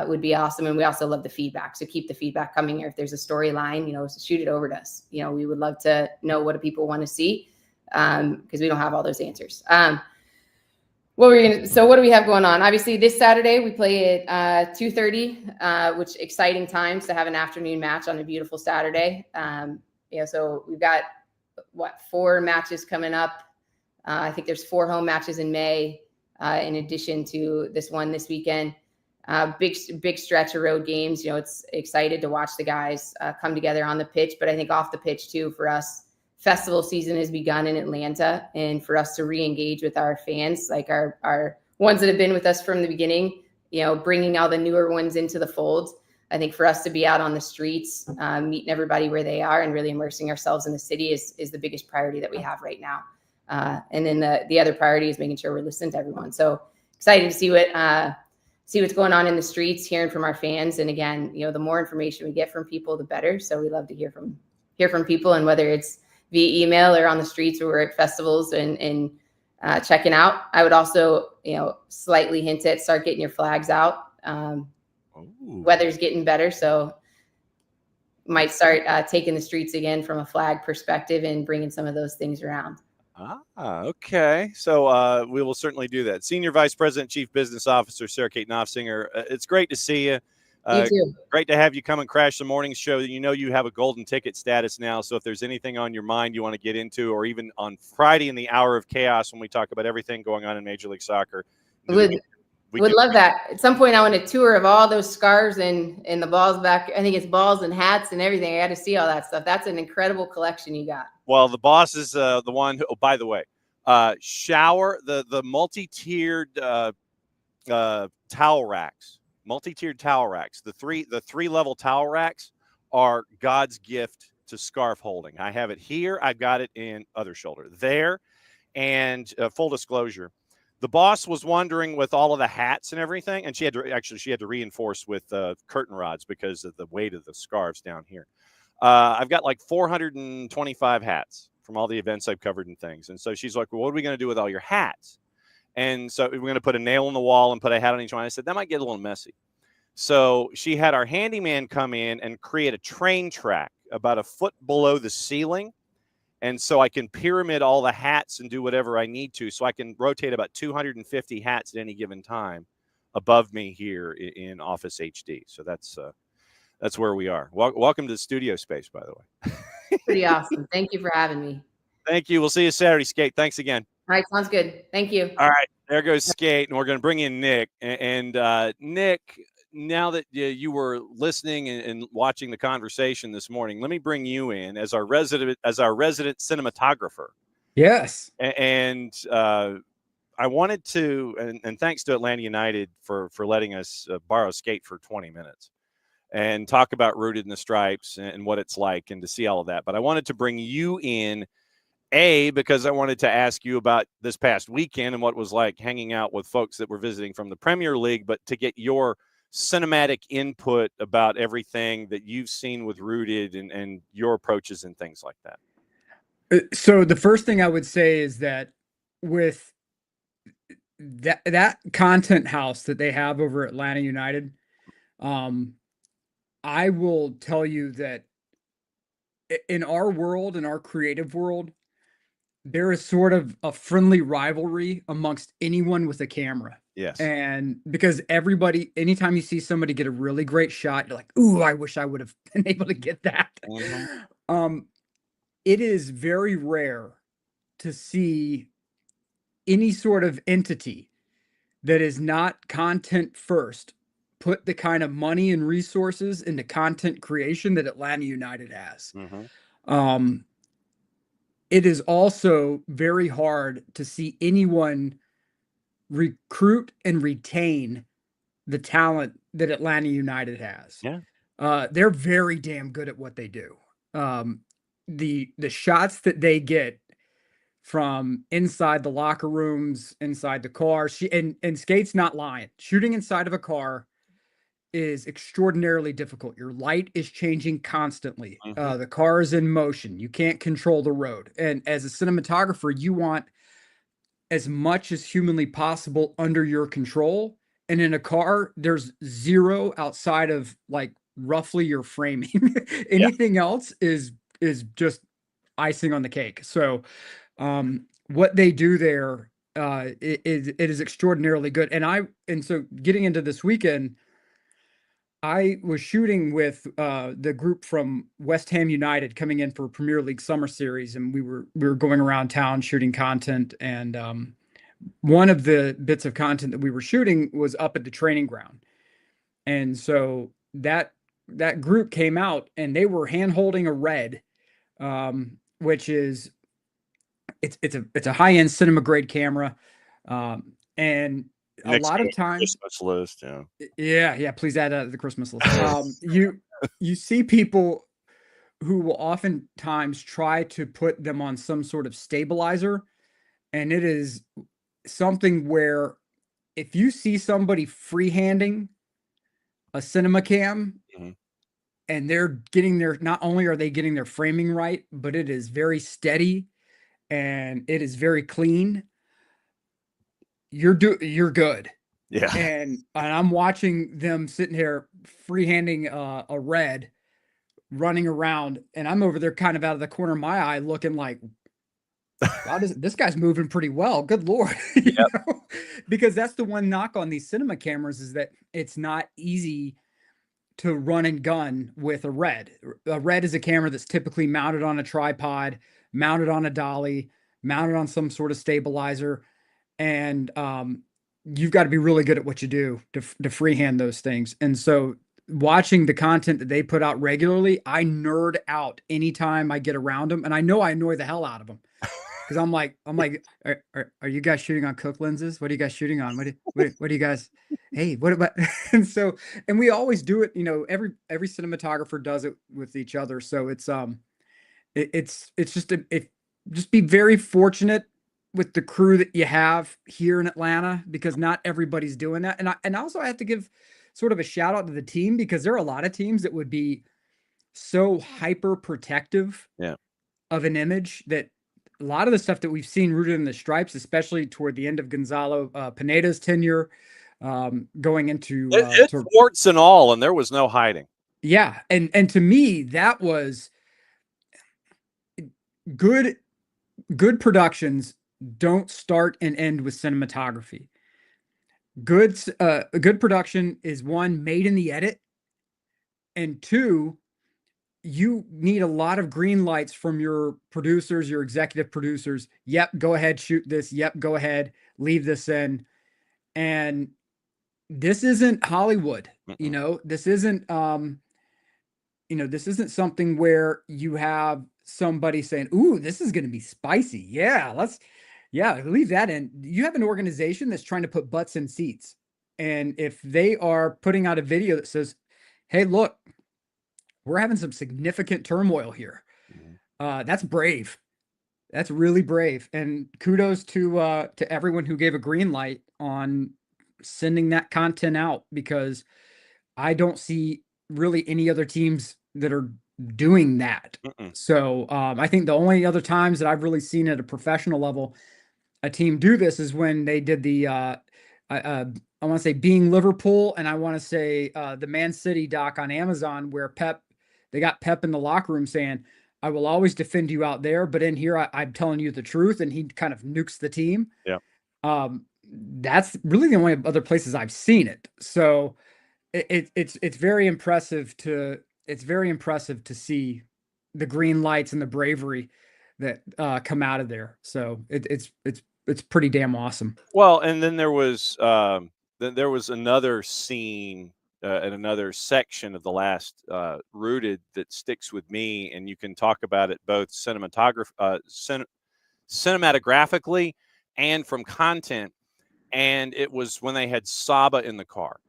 Speaker 2: would be awesome. And we also love the feedback. So keep the feedback coming here. If there's a storyline, shoot it over to us. We would love to know what do people want to see, because we don't have all those answers. What do we have going on? Obviously this Saturday we play at 2:30, which exciting times to have an afternoon match on a beautiful Saturday. So we've got 4 matches coming up. I think there's 4 home matches in May, in addition to this one this weekend. Big stretch of road games. It's excited to watch the guys come together on the pitch, but I think off the pitch too. For us, festival season has begun in Atlanta, and for us to re-engage with our fans, like our ones that have been with us from the beginning, bringing all the newer ones into the fold. I think for us to be out on the streets, meeting everybody where they are and really immersing ourselves in the city is the biggest priority that we have right now. And then the other priority is making sure we're listening to everyone. So excited to see what's going on in the streets, hearing from our fans. And again, the more information we get from people, the better. So we love to hear from people, and whether it's via email or on the streets, or we're at festivals and checking out. I would also, slightly hint at start getting your flags out. Weather's getting better, so might start taking the streets again from a flag perspective and bringing some of those things around.
Speaker 1: Okay. So we will certainly do that. Senior Vice President, Chief Business Officer, Sarah Kate Knopfsinger. It's great to see you.
Speaker 2: You too.
Speaker 1: Great to have you come and crash the morning show. You know you have a golden ticket status now. So if there's anything on your mind you want to get into, or even on Friday in the Hour of Chaos when we talk about everything going on in Major League Soccer,
Speaker 2: would love that. At some point, I want a tour of all those scarves and the balls back. I think it's balls and hats and everything. I got to see all that stuff. That's an incredible collection you got.
Speaker 1: Well, the boss is the one who, oh, by the way, shower, the multi-tiered towel racks, the three level towel racks are God's gift to scarf holding. I have it here. I've got it in other shoulder there. And full disclosure, the boss was wondering with all of the hats and everything, and she had to reinforce with curtain rods because of the weight of the scarves down here. I've got like 425 hats from all the events I've covered and things. And so she's like, well, what are we going to do with all your hats? And so we're going to put a nail in the wall and put a hat on each one. I said, that might get a little messy. So she had our handyman come in and create a train track about a foot below the ceiling. And so I can pyramid all the hats and do whatever I need to. So I can rotate about 250 hats at any given time above me here in Office HD. So that's where we are. Welcome to the studio space, by the way.
Speaker 2: Pretty awesome. Thank you for having me.
Speaker 1: Thank you. We'll see you Saturday, Skate. Thanks again.
Speaker 2: All right. Sounds good. Thank you.
Speaker 1: All right. There goes Skate. And we're going to bring in Nick. And Nick, now that you were listening and watching the conversation this morning, let me bring you in as our resident cinematographer.
Speaker 3: Yes.
Speaker 1: And I wanted to, and thanks to Atlanta United for letting us borrow Skate for 20 minutes and talk about Rooted in the Stripes and what it's like and to see all of that. But I wanted to bring you in, because I wanted to ask you about this past weekend and what it was like hanging out with folks that were visiting from the Premier League, but to get your cinematic input about everything that you've seen with Rooted and your approaches and things like that.
Speaker 3: So the first thing I would say is that with that content house that they have over at Atlanta United, I will tell you that in our world, in our creative world, there is sort of a friendly rivalry amongst anyone with a camera.
Speaker 1: Yes.
Speaker 3: And because everybody, anytime you see somebody get a really great shot, you're like, ooh, I wish I would have been able to get that.
Speaker 1: Mm-hmm.
Speaker 3: It is very rare to see any sort of entity that is not content first put the kind of money and resources into content creation that Atlanta United has.
Speaker 1: Mm-hmm.
Speaker 3: It is also very hard to see anyone recruit and retain the talent that Atlanta United has.
Speaker 1: Yeah.
Speaker 3: They're very damn good at what they do. The shots that they get from inside the locker rooms, inside the car, and Skate's not lying. Shooting inside of a car is extraordinarily difficult. Your light is changing constantly.
Speaker 1: Mm-hmm.
Speaker 3: The car is in motion. You can't control the road. And as a cinematographer, you want as much as humanly possible under your control. And in a car, there's zero outside of like roughly your framing. Anything else is just icing on the cake. So what they do there, it is extraordinarily good. And so getting into this weekend, I was shooting with the group from West Ham United coming in for Premier League Summer Series, and we were going around town shooting content. And one of the bits of content that we were shooting was up at the training ground, and so that group came out and they were hand holding a Red, which is it's a high end cinema grade camera, and a lot of times
Speaker 1: Christmas list,
Speaker 3: yeah, please add that to the Christmas list. You see people who will oftentimes try to put them on some sort of stabilizer, and it is something where if you see somebody freehanding a cinema cam,
Speaker 1: mm-hmm.
Speaker 3: and they're getting not only are they getting their framing right, but it is very steady and it is very clean, you're good.
Speaker 1: Yeah.
Speaker 3: And I'm watching them sitting here freehanding a Red running around, and I'm over there kind of out of the corner of my eye looking like, wow, this guy's moving pretty well. Good Lord. You
Speaker 1: Yep.
Speaker 3: know? Because that's the one knock on these cinema cameras is that it's not easy to run and gun with a Red. A Red is a camera that's typically mounted on a tripod, mounted on a dolly, mounted on some sort of stabilizer. And you've got to be really good at what you do to freehand those things. And so watching the content that they put out regularly, I nerd out anytime I get around them. And I know I annoy the hell out of them. Because I'm like, are you guys shooting on Cook lenses? What are you guys shooting on? What do you guys? Hey, what about? And so, and we always do it. You know, every cinematographer does it with each other. So it's just be very fortunate with the crew that you have here in Atlanta, because not everybody's doing that. And also I have to give sort of a shout out to the team, because there are a lot of teams that would be so hyper protective
Speaker 1: Yeah.
Speaker 3: of an image that a lot of the stuff that we've seen rooted in the stripes, especially toward the end of Gonzalo Pineda's tenure, going into
Speaker 1: It's warts and all, and there was no hiding.
Speaker 3: yeah, and to me that was good. Good productions don't start and end with cinematography. A good production is, one, made in the edit, and two, you need a lot of green lights from your producers, your executive producers. Yep, go ahead, shoot this. Yep, go ahead, leave this in. And this isn't Hollywood. You know, this isn't this isn't something where you have somebody saying, "Ooh, this is going to be spicy." Yeah, leave that in. You have an organization that's trying to put butts in seats. And if they are putting out a video that says, "Hey, look, we're having some significant turmoil here." That's brave. That's really brave. And kudos to everyone who gave a green light on sending that content out, because I don't see really any other teams that are doing that. So I think the only other times that I've really seen at a professional level a team do this is when they did the I want to say Being Liverpool, and I want to say the Man City doc on Amazon, where they got Pep in the locker room saying, "I will always defend you out there, but in here I'm telling you the truth," and he kind of nukes the team.
Speaker 1: Yeah.
Speaker 3: That's really the only other places I've seen it. So it's very impressive to see the green lights and the bravery that come out of there. So it's pretty damn awesome.
Speaker 1: Well, and then there was another scene in another section of the last Rooted that sticks with me, and you can talk about it both cinematographically and from content. And it was when they had Saba in the car.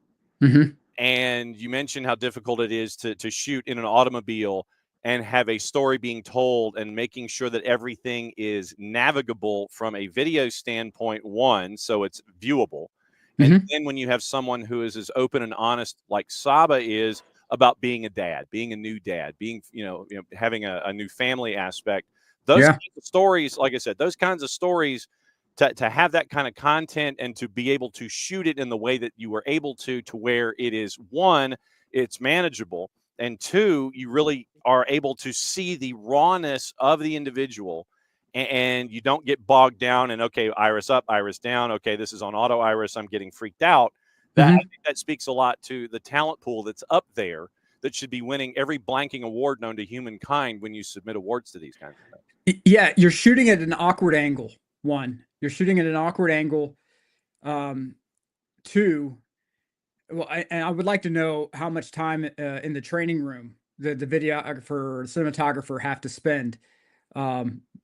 Speaker 1: And you mentioned how difficult it is to shoot in an automobile and have a story being told, and making sure that everything is navigable from a video standpoint, one, so it's viewable. And then when you have someone who is as open and honest like Saba is about being a dad, being a new dad, being, having a new family aspect, those kinds of stories, like I said, those kinds of stories, to have that kind of content and to be able to shoot it in the way that you were able to where it is, one, it's manageable, and two, you really are able to see the rawness of the individual, and you don't get bogged down in, okay, iris up, iris down, okay, this is on auto iris, I'm getting freaked out. I think that speaks a lot to the talent pool that's up there that should be winning every blanking award known to humankind when you submit awards to these kinds of things.
Speaker 3: Yeah, you're shooting at an awkward angle. One, you're shooting at an awkward angle. Two, well, I would like to know how much time in the training room the videographer or cinematographer have to spend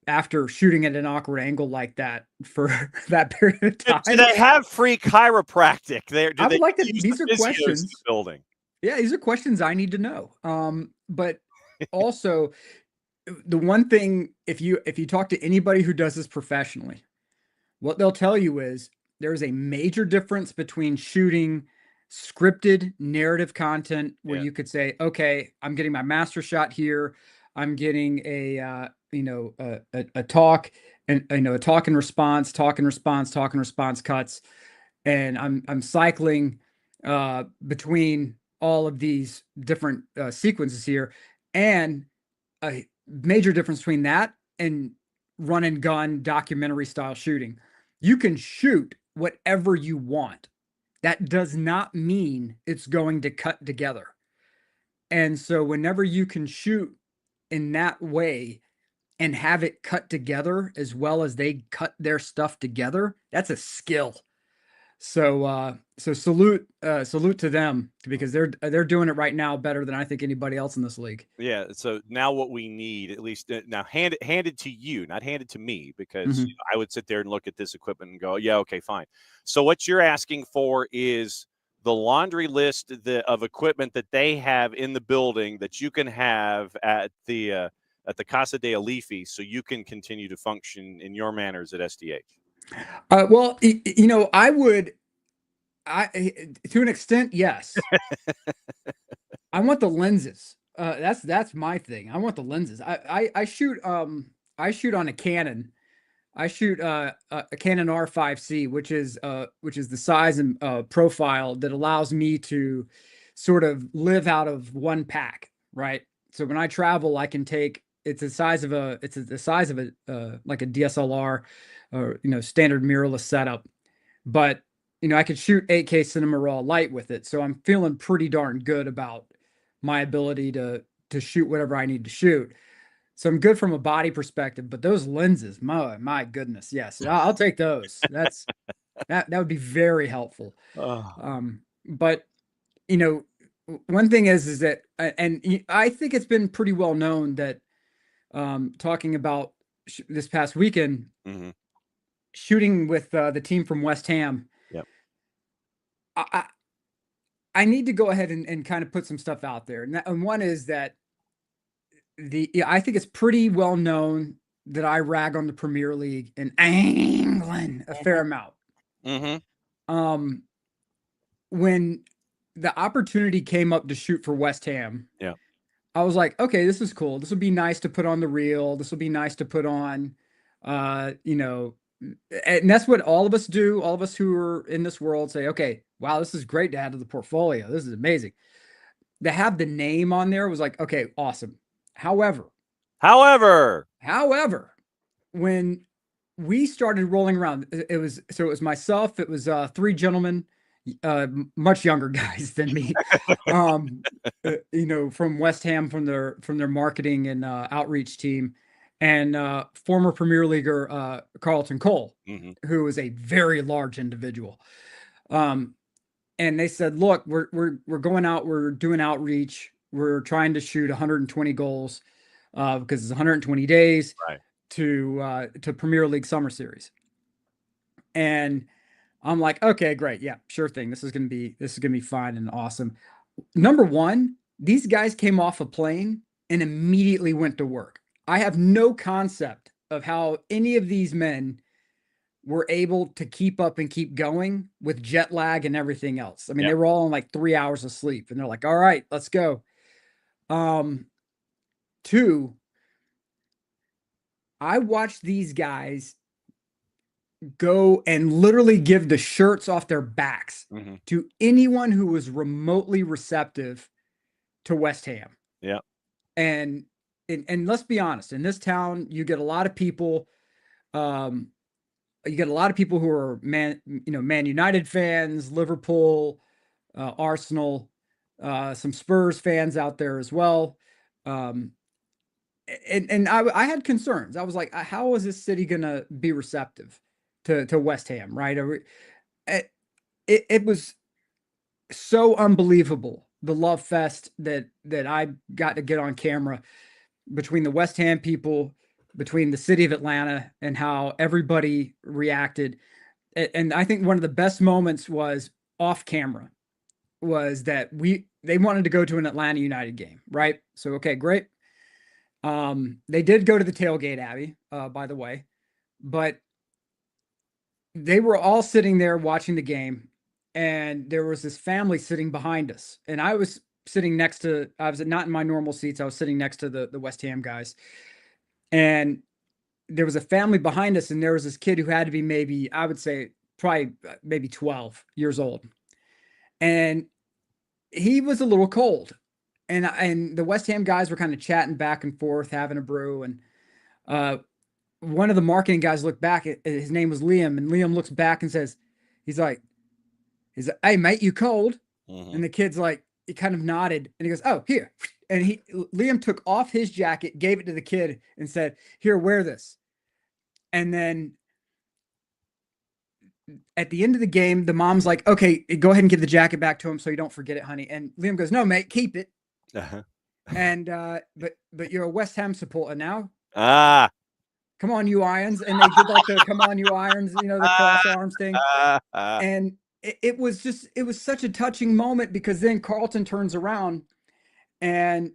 Speaker 3: after shooting at an awkward angle like that for that period of time.
Speaker 1: Do they have free chiropractic there?
Speaker 3: I would like to. These are questions.
Speaker 1: In the building.
Speaker 3: Yeah, these are questions I need to know. But also, the one thing, if you talk to anybody who does this professionally, what they'll tell you is there is a major difference between shooting scripted narrative content where you could say, okay, I'm getting my master shot here, I'm getting a talk, and a talk and response cuts, and I'm cycling between all of these different sequences here, And a major difference between that and run and gun documentary style shooting. You can shoot whatever you want. That does not mean it's going to cut together. And so whenever you can shoot in that way and have it cut together as well as they cut their stuff together, that's a skill. So salute to them, because they're doing it right now better than I think anybody else in this league.
Speaker 1: Yeah. So now what we need, at least now, handed to you, not handed to me, because I would sit there and look at this equipment and go, yeah, okay, fine. So what you're asking for is the laundry list of equipment that they have in the building that you can have at the Casa de Alifi, so you can continue to function in your manners at SDH.
Speaker 3: Well, I would, to an extent, yes. I want the lenses. That's my thing. I want the lenses. I shoot on a Canon. I shoot a Canon R5C, which is the size and profile that allows me to sort of live out of one pack, right? So when I travel, I can take, it's the size of a like a DSLR or standard mirrorless setup, but I could shoot 8K cinema raw light with it. So I'm feeling pretty darn good about my ability to shoot whatever I need to shoot. So I'm good from a body perspective, but those lenses, my goodness, yes, I'll take those. That would be very helpful. But one thing is that, and I think it's been pretty well known that talking about this past weekend, shooting with the team from West Ham.
Speaker 1: Yep.
Speaker 3: I need to go ahead and kind of put some stuff out there, and one is that I think it's pretty well known that I rag on the Premier League in England a fair amount. When the opportunity came up to shoot for West Ham, I was like, okay, this is cool. This would be nice to put on the reel. This would be nice to put on, and that's what all of us do. All of us who are in this world say, okay, wow, this is great to add to the portfolio. This is amazing. To have the name on there was like, okay, awesome. However, when we started rolling around, it was myself, it was 3 gentlemen, much younger guys than me, from West Ham, from their marketing and outreach team, and former Premier Leaguer Carlton Cole, who is a very large individual. And they said, look, we're going out, we're doing outreach. We're trying to shoot 120 goals because it's 120 days to Premier League Summer Series. And I'm like, okay, great. Yeah, sure thing. This is going to be fine and awesome. Number one, these guys came off a plane and immediately went to work. I have no concept of how any of these men were able to keep up and keep going with jet lag and everything else. I mean, they were all on like 3 hours of sleep, and they're like, all right, let's go. 2, I watched these guys go and literally give the shirts off their backs to anyone who was remotely receptive to West Ham.
Speaker 1: Yeah.
Speaker 3: And let's be honest, in this town, you get a lot of people, who are Man United fans, Liverpool, Arsenal, some Spurs fans out there as well. And I had concerns. I was like, how is this city going to be receptive to West Ham, right? It was so unbelievable, the love fest that I got to get on camera between the West Ham people, between the city of Atlanta, and how everybody reacted. And I think one of the best moments was off camera, was that they wanted to go to an Atlanta United game, right? So, okay, great. They did go to the tailgate, Abby, by the way, but they were all sitting there watching the game, and there was this family sitting behind us, and I was sitting next to, I was not in my normal seats. I was sitting next to the West Ham guys, and there was a family behind us, and there was this kid who had to be maybe, I would say probably maybe 12 years old. And he was a little cold. and the West Ham guys were kind of chatting back and forth, having a brew, and one of the marketing guys looked back. His name was Liam, and Liam looks back and says, he's like, "Hey mate, you cold?" And the kid's like, he kind of nodded, and he goes, "Oh, here." And Liam took off his jacket, gave it to the kid, and said, "Here, wear this." And then at the end of the game, the mom's like, "Okay, go ahead and give the jacket back to him so you don't forget it, honey." And Liam goes, "No, mate, keep it." And but you're a West Ham supporter now. Come on, you Irons. And they did like the "Come on, you Irons," the cross arms thing. And it was such a touching moment, because then Carlton turns around and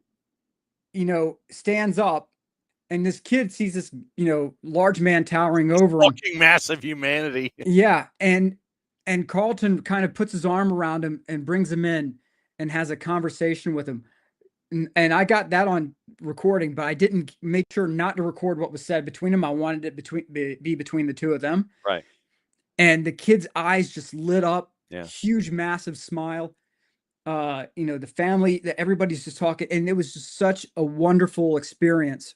Speaker 3: stands up, and this kid sees this large man towering over him.
Speaker 1: Fucking massive humanity.
Speaker 3: Yeah, and Carlton kind of puts his arm around him and brings him in and has a conversation with him. And I got that on recording, but I didn't make sure not to record what was said between them. I wanted it be between the two of them.
Speaker 1: Right.
Speaker 3: And the kid's eyes just lit up.
Speaker 1: Yeah.
Speaker 3: Huge, massive smile. The family, everybody's just talking, and it was just such a wonderful experience.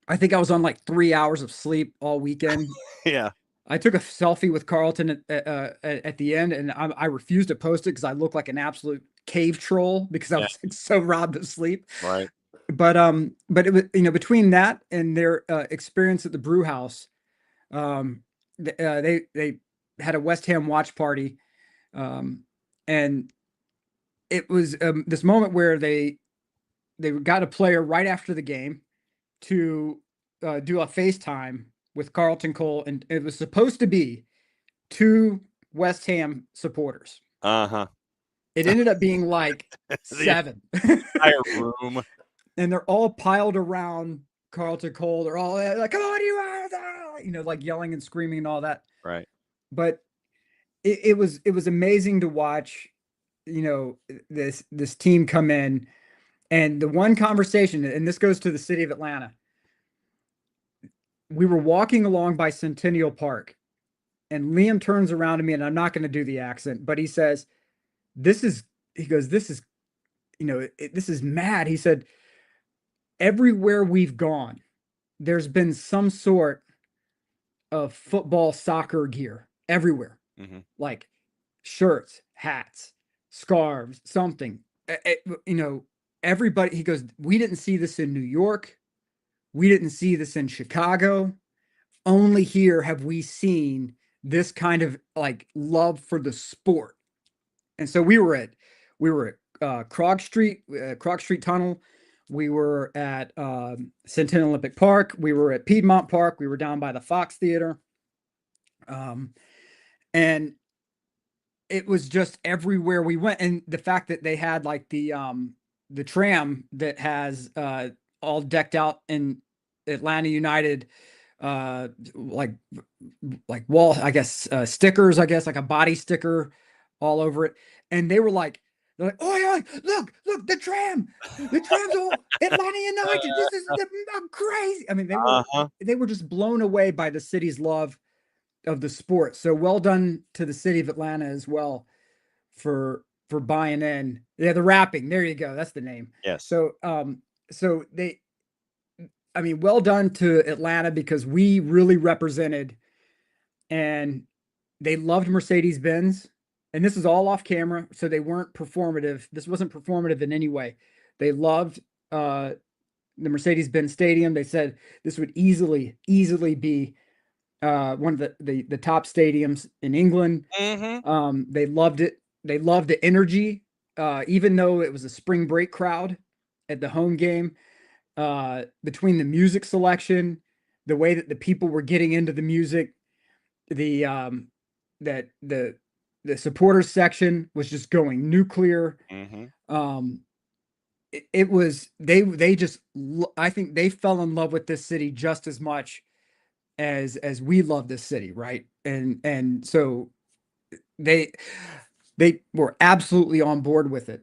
Speaker 3: I think I was on like 3 hours of sleep all weekend.
Speaker 1: Yeah.
Speaker 3: I took a selfie with Carlton at the end, and I refused to post it because I look like an absolute cave troll, because I was like, so robbed of sleep.
Speaker 1: Right.
Speaker 3: But it was, between that and their experience at the brew house, they had a West Ham watch party, and it was this moment where they got a player right after the game to do a FaceTime with Carlton Cole, and it was supposed to be 2 West Ham supporters. It ended up being like 7.
Speaker 1: Entire room.
Speaker 3: And they're all piled around Carlton Cole. They're all like, "Come on, you are," like yelling and screaming and all that.
Speaker 1: Right.
Speaker 3: But it was amazing to watch, this team come in. And the one conversation, and this goes to the city of Atlanta. We were walking along by Centennial Park, and Liam turns around to me, and I'm not going to do the accent, but he says, this is mad. He said, everywhere we've gone, there's been some sort of football, soccer gear everywhere, like shirts, hats, scarves, something, everybody. He goes, we didn't see this in New York. We didn't see this in Chicago. Only here have we seen this kind of like love for the sport. And so we were at Krog Street Tunnel. We were at Centennial Olympic Park. We were at Piedmont Park. We were down by the Fox Theater. And it was just everywhere we went. And the fact that they had like the tram that has all decked out in Atlanta United, like wall, I guess, stickers, I guess, like a body sticker all over it. And they're like, "Oh yeah, look, the tram's all Atlanta United. This is crazy." I mean, they were just blown away by the city's love of the sport. So well done to the city of Atlanta as well for buying in. Yeah, the rapping. There you go. That's the name.
Speaker 1: Yes.
Speaker 3: So well done to Atlanta, because we really represented, and they loved Mercedes-Benz. And this is all off camera, so they weren't performative. This wasn't performative in any way. They loved the Mercedes-Benz Stadium. They said this would easily be one of the top stadiums in England. They loved it. They loved the energy, even though it was a spring break crowd at the home game. Between the music selection, the way that the people were getting into the music, the supporters section was just going nuclear. It was I think they fell in love with this city just as much as we love this city, right? And so they were absolutely on board with it.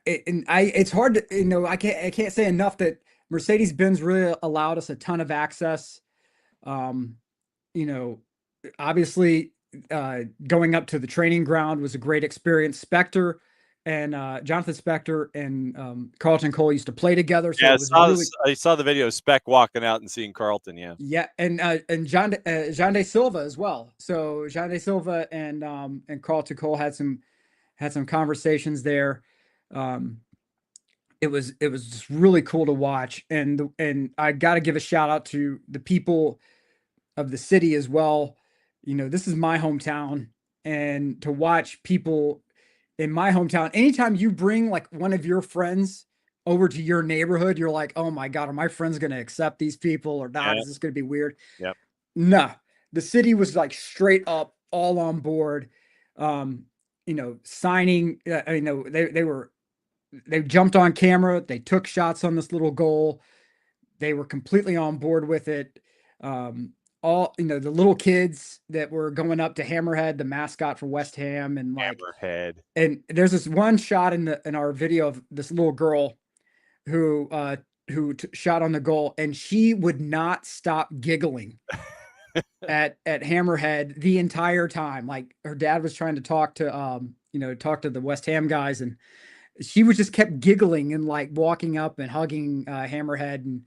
Speaker 3: It's hard to, I can't say enough that Mercedes-Benz really allowed us a ton of access. Obviously, going up to the training ground was a great experience. Spectre and Jonathan Spector and Carlton Cole used to play together. So
Speaker 1: Yeah,
Speaker 3: it was really,
Speaker 1: I saw the video of Speck walking out and seeing Carlton. Yeah,
Speaker 3: yeah, and John De Silva as well. So John De Silva and Carlton Cole had some conversations there. It was just really cool to watch, and I got to give a shout out to the people of the city as well. You know, this is my hometown, and to watch people in my hometown, anytime you bring like one of your friends over to your neighborhood, you're like, oh my God, are my friends going to accept these people or not?
Speaker 1: yeah,
Speaker 3: Is this going to be weird?
Speaker 1: yep.
Speaker 3: No, the city was like straight up all on board. You know, signing, you know, they jumped on camera. They took shots on this little goal. They were completely on board with it. All, you know, the little kids that were going up to Hammerhead, the mascot for West Ham, and like
Speaker 1: Hammerhead.
Speaker 3: and there's this one shot in our video of this little girl who shot on the goal, and she would not stop giggling at Hammerhead the entire time. Like her dad was trying to talk to talk to the West Ham guys, and she was just kept giggling and like walking up and hugging Hammerhead. And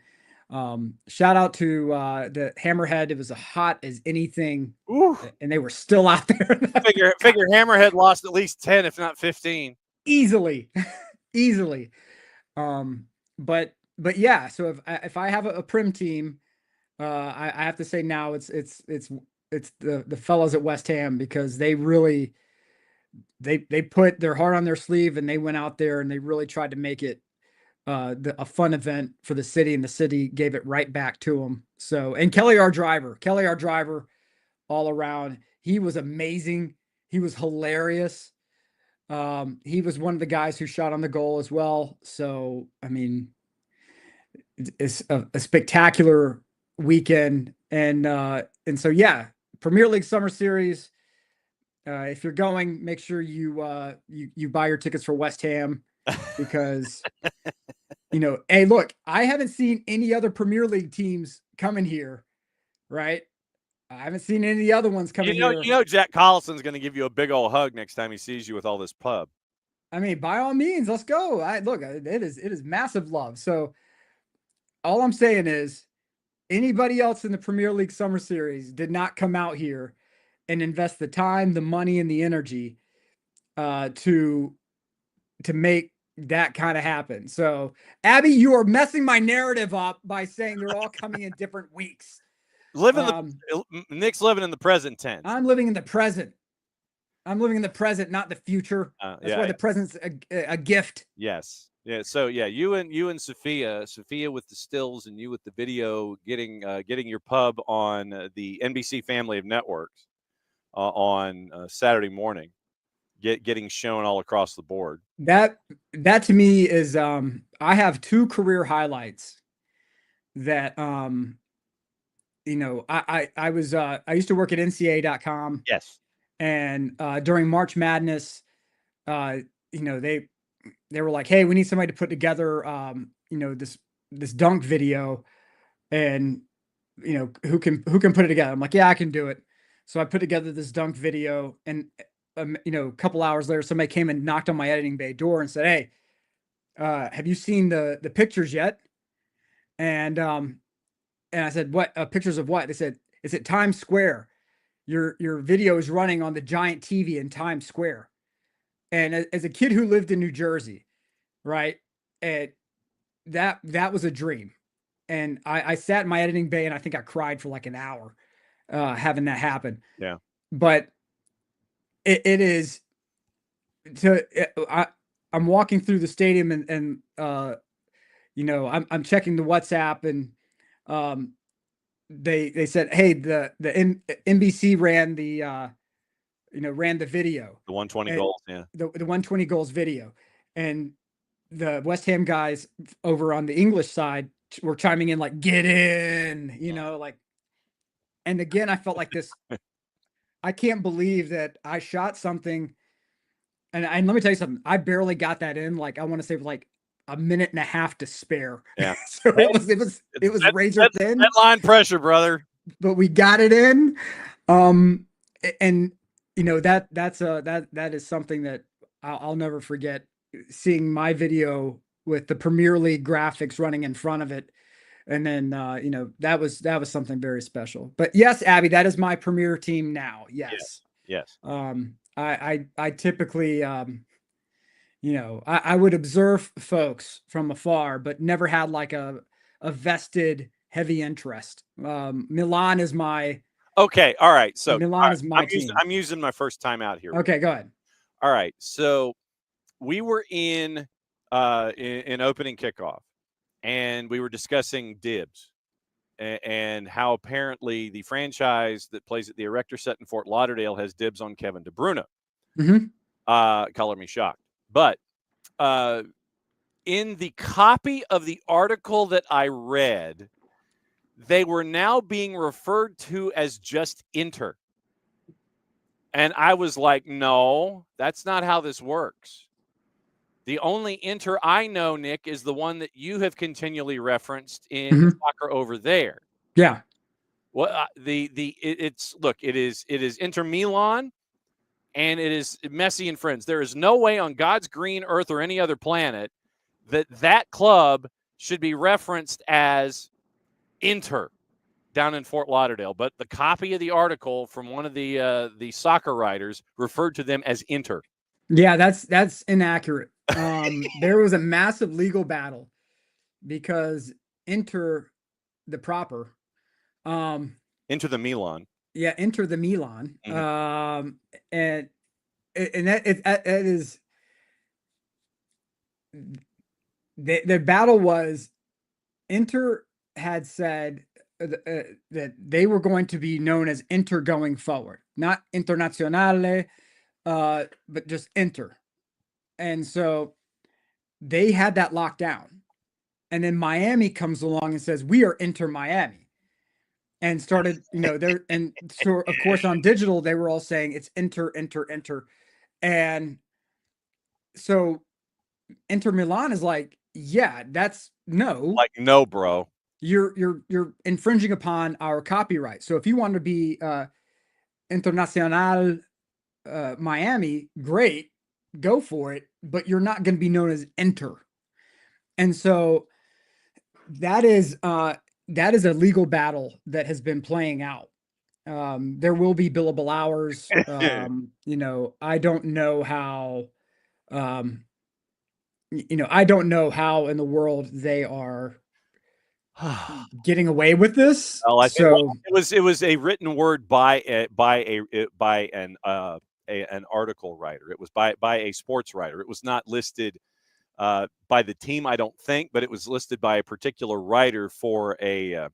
Speaker 3: shout out to the Hammerhead. It was as hot as anything.
Speaker 1: Ooh.
Speaker 3: And they were still out there.
Speaker 1: Figure Hammerhead lost at least 10, if not 15.
Speaker 3: Easily. Easily. But yeah, so if I have a prim team, I have to say now it's the fellows at West Ham, because they really they put their heart on their sleeve, and they went out there and they really tried to make it a fun event for the city, and the city gave it right back to them. So, and Kelly, our driver, all around, he was amazing. He was hilarious. He was one of the guys who shot on the goal as well. So, I mean, it's a spectacular weekend. And so, yeah, Premier League Summer Series. If you're going, make sure you buy your tickets for West Ham, because you know, hey, look, I haven't seen any other Premier League teams coming here, right? I haven't seen any of the other ones coming here.
Speaker 1: You know, Jack Collison's going to give you a big old hug next time he sees you with all this pub.
Speaker 3: I mean, by all means, let's go. Look, it is massive love. So all I'm saying is, anybody else in the Premier League Summer Series did not come out here and invest the time, the money, and the energy to make that kind of happen. So, Abby, you are messing my narrative up by saying they're all coming in different weeks.
Speaker 1: Nick's living in the present tense.
Speaker 3: I'm living in the present. I'm living in the present, not the future. That's why the present's a gift.
Speaker 1: Yes. Yeah. So yeah, you and Sophia with the stills, and you with the video, getting your pub on the NBC family of networks on Saturday morning, getting shown all across the board.
Speaker 3: That to me is I have two career highlights that you know, I used to work at NCAA.com.
Speaker 1: Yes.
Speaker 3: And during March Madness, you know, they were like, hey, we need somebody to put together you know, this dunk video, and you know, who can put it together. I'm like, yeah, I can do it. So I put together this dunk video, and you know, a couple hours later, somebody came and knocked on my editing bay door and said, hey, have you seen the pictures yet? And I said, what pictures of what? They said, it's at Times Square. Your video is running on the giant TV in Times Square. And as a kid who lived in New Jersey, right, that was a dream. And I sat in my editing bay, and I think I cried for like an hour having that happen.
Speaker 1: Yeah.
Speaker 3: But it is I'm walking through the stadium, and you know, I'm checking the WhatsApp, and they said, hey, the NBC ran the ran the video,
Speaker 1: the 120 goals, yeah,
Speaker 3: the 120 goals video, and the West Ham guys over on the English side were chiming in like, get in, you know, like, and again, I felt like this. I can't believe that I shot something, and let me tell you something. I barely got that in. Like, I want to say like a minute and a half to spare.
Speaker 1: Yeah.
Speaker 3: So it was razor thin.
Speaker 1: Deadline pressure, brother.
Speaker 3: But we got it in. And you know, that is something that I'll never forget seeing my video with the Premier League graphics running in front of it. And then, that was something very special. But yes, Abby, that is my premier team now. Yes.
Speaker 1: Yes.
Speaker 3: I typically, I would observe folks from afar, but never had like a vested heavy interest. Milan is my
Speaker 1: Okay. All right. So
Speaker 3: Milan is my team.
Speaker 1: I'm using my first time out here.
Speaker 3: Okay, go ahead.
Speaker 1: All right. So we were in opening kickoff, and we were discussing dibs and how apparently the franchise that plays at the Erector Set in Fort Lauderdale has dibs on Kevin De Bruyne. Color me shocked. But in the copy of the article that I read, they were now being referred to as just Inter. And I was like, no, that's not how this works. The only Inter I know, Nick, is the one that you have continually referenced in soccer over there.
Speaker 3: Yeah.
Speaker 1: Well, it is Inter Milan, and it is Messi and friends. There is no way on God's green earth or any other planet that club should be referenced as Inter down in Fort Lauderdale. But the copy of the article from one of the soccer writers referred to them as Inter.
Speaker 3: Yeah, that's inaccurate. There was a massive legal battle because Inter the proper
Speaker 1: Into the Milan.
Speaker 3: Yeah, Inter the Milan. And that is the battle was Inter had said that they were going to be known as Inter going forward, not Internazionale, but just Inter. And so they had that locked down. And then Miami comes along and says, we are Inter Miami. And started, there, and so of course on digital, they were all saying it's Inter. And so Inter Milan is like, yeah, that's no.
Speaker 1: Like, no, bro.
Speaker 3: You're infringing upon our copyright. So if you want to be Internacional Miami, great, go for it, but you're not going to be known as Inter. And so that is a legal battle that has been playing out. There will be billable hours. I don't know how, I don't know how in the world they are getting away with this.
Speaker 1: Well, I think it was a written word by an article writer. It was by a sports writer. It was not listed by the team, I don't think, but it was listed by a particular writer for a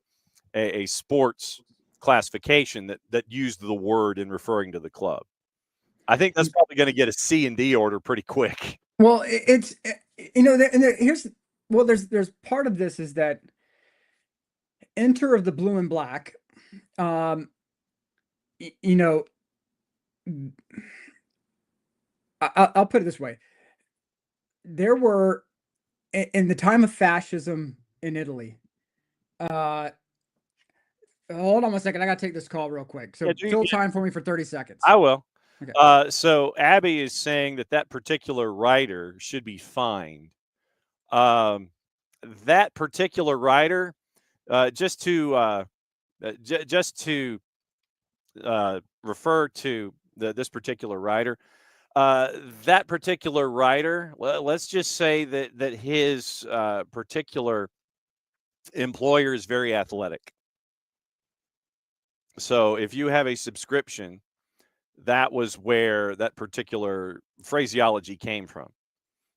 Speaker 1: sports classification that used the word in referring to the club. I think that's probably going to get a C&D order pretty quick.
Speaker 3: Well, there's part of this is that Inter of the blue and black, I'll put it this way. There were, in the time of fascism in Italy, hold on one second. I got to take this call real quick. So fill time for me for 30 seconds.
Speaker 1: I will.
Speaker 3: Okay.
Speaker 1: So Abby is saying that particular writer should be fined. That particular writer, just to refer to this particular writer, that particular writer, let's just say that his particular employer is very athletic. So if you have a subscription, that was where that particular phraseology came from.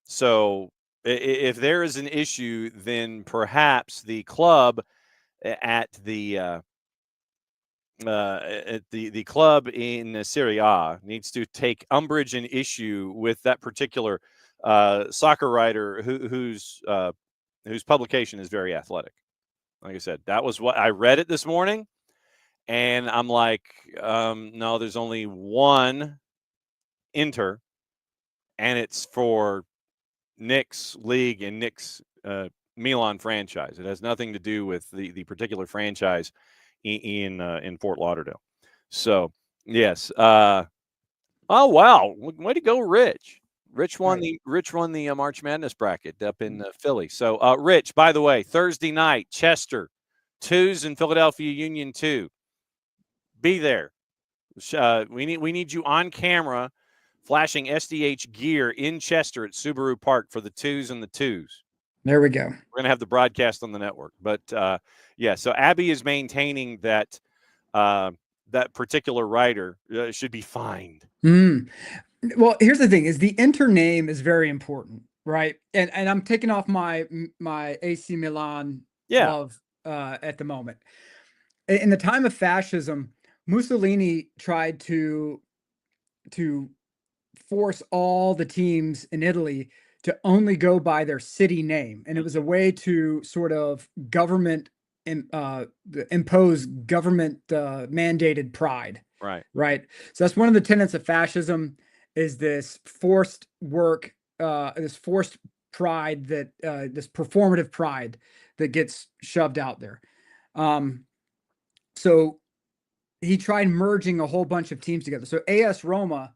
Speaker 1: So if there is an issue, then perhaps the club at the club in Serie A needs to take umbrage and issue with that particular soccer writer whose publication is very athletic. Like I said, that was what I read it this morning, and I'm like, no, there's only one Inter, and it's for Nick's league and Nick's Milan franchise. It has nothing to do with the particular franchise in Fort Lauderdale. So yes. Oh wow, way to go, Rich. Rich won the March Madness bracket up in Philly. So, Rich, by the way, Thursday night, Chester, 2s and Philadelphia Union 2. Be there. We need you on camera, flashing SDH gear in Chester at Subaru Park for the 2s and the 2s.
Speaker 3: There we go.
Speaker 1: We're gonna have the broadcast on the network, but yeah. So Abby is maintaining that that particular writer should be fined.
Speaker 3: Well, here's the thing: is the inter name is very important, right? And I'm taking off my AC Milan love at the moment. In the time of fascism, Mussolini tried to force all the teams in Italy to only go by their city name, and it was a way to sort of impose government mandated pride. Right. So that's one of the tenets of fascism, is this forced work, this forced pride, that this performative pride that gets shoved out there. So he tried merging a whole bunch of teams together. So AS Roma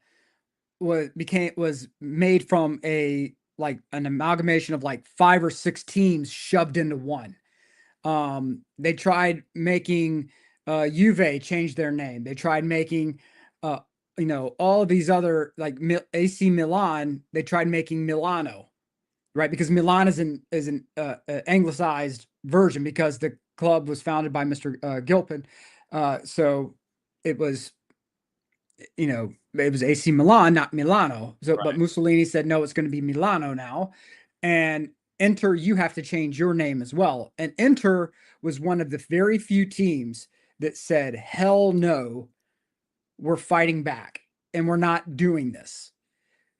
Speaker 3: was made from an amalgamation of like 5 or 6 teams shoved into one. They tried making Juve change their name. They tried making all of these other, like AC Milan. They tried making Milano, right? Because Milan is an anglicized version, because the club was founded by Mr. Gilpin. So it was, it was AC Milan, not Milano. So, but Mussolini said, no, it's going to be Milano now. And Inter, you have to change your name as well. And Inter was one of the very few teams that said, hell no, we're fighting back and we're not doing this.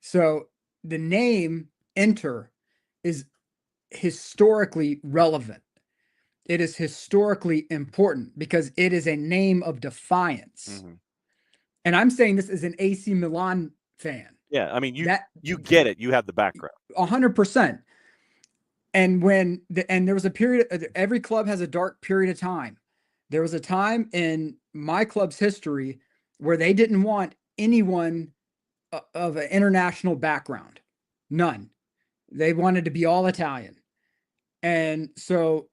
Speaker 3: So the name Inter is historically relevant. It is historically important because it is a name of defiance. And I'm saying this as an AC Milan fan.
Speaker 1: Yeah, I mean, you get it. You have the background.
Speaker 3: 100%. And there was a period, every club has a dark period of time. There was a time in my club's history where they didn't want anyone of an international background. None. They wanted to be all Italian. And so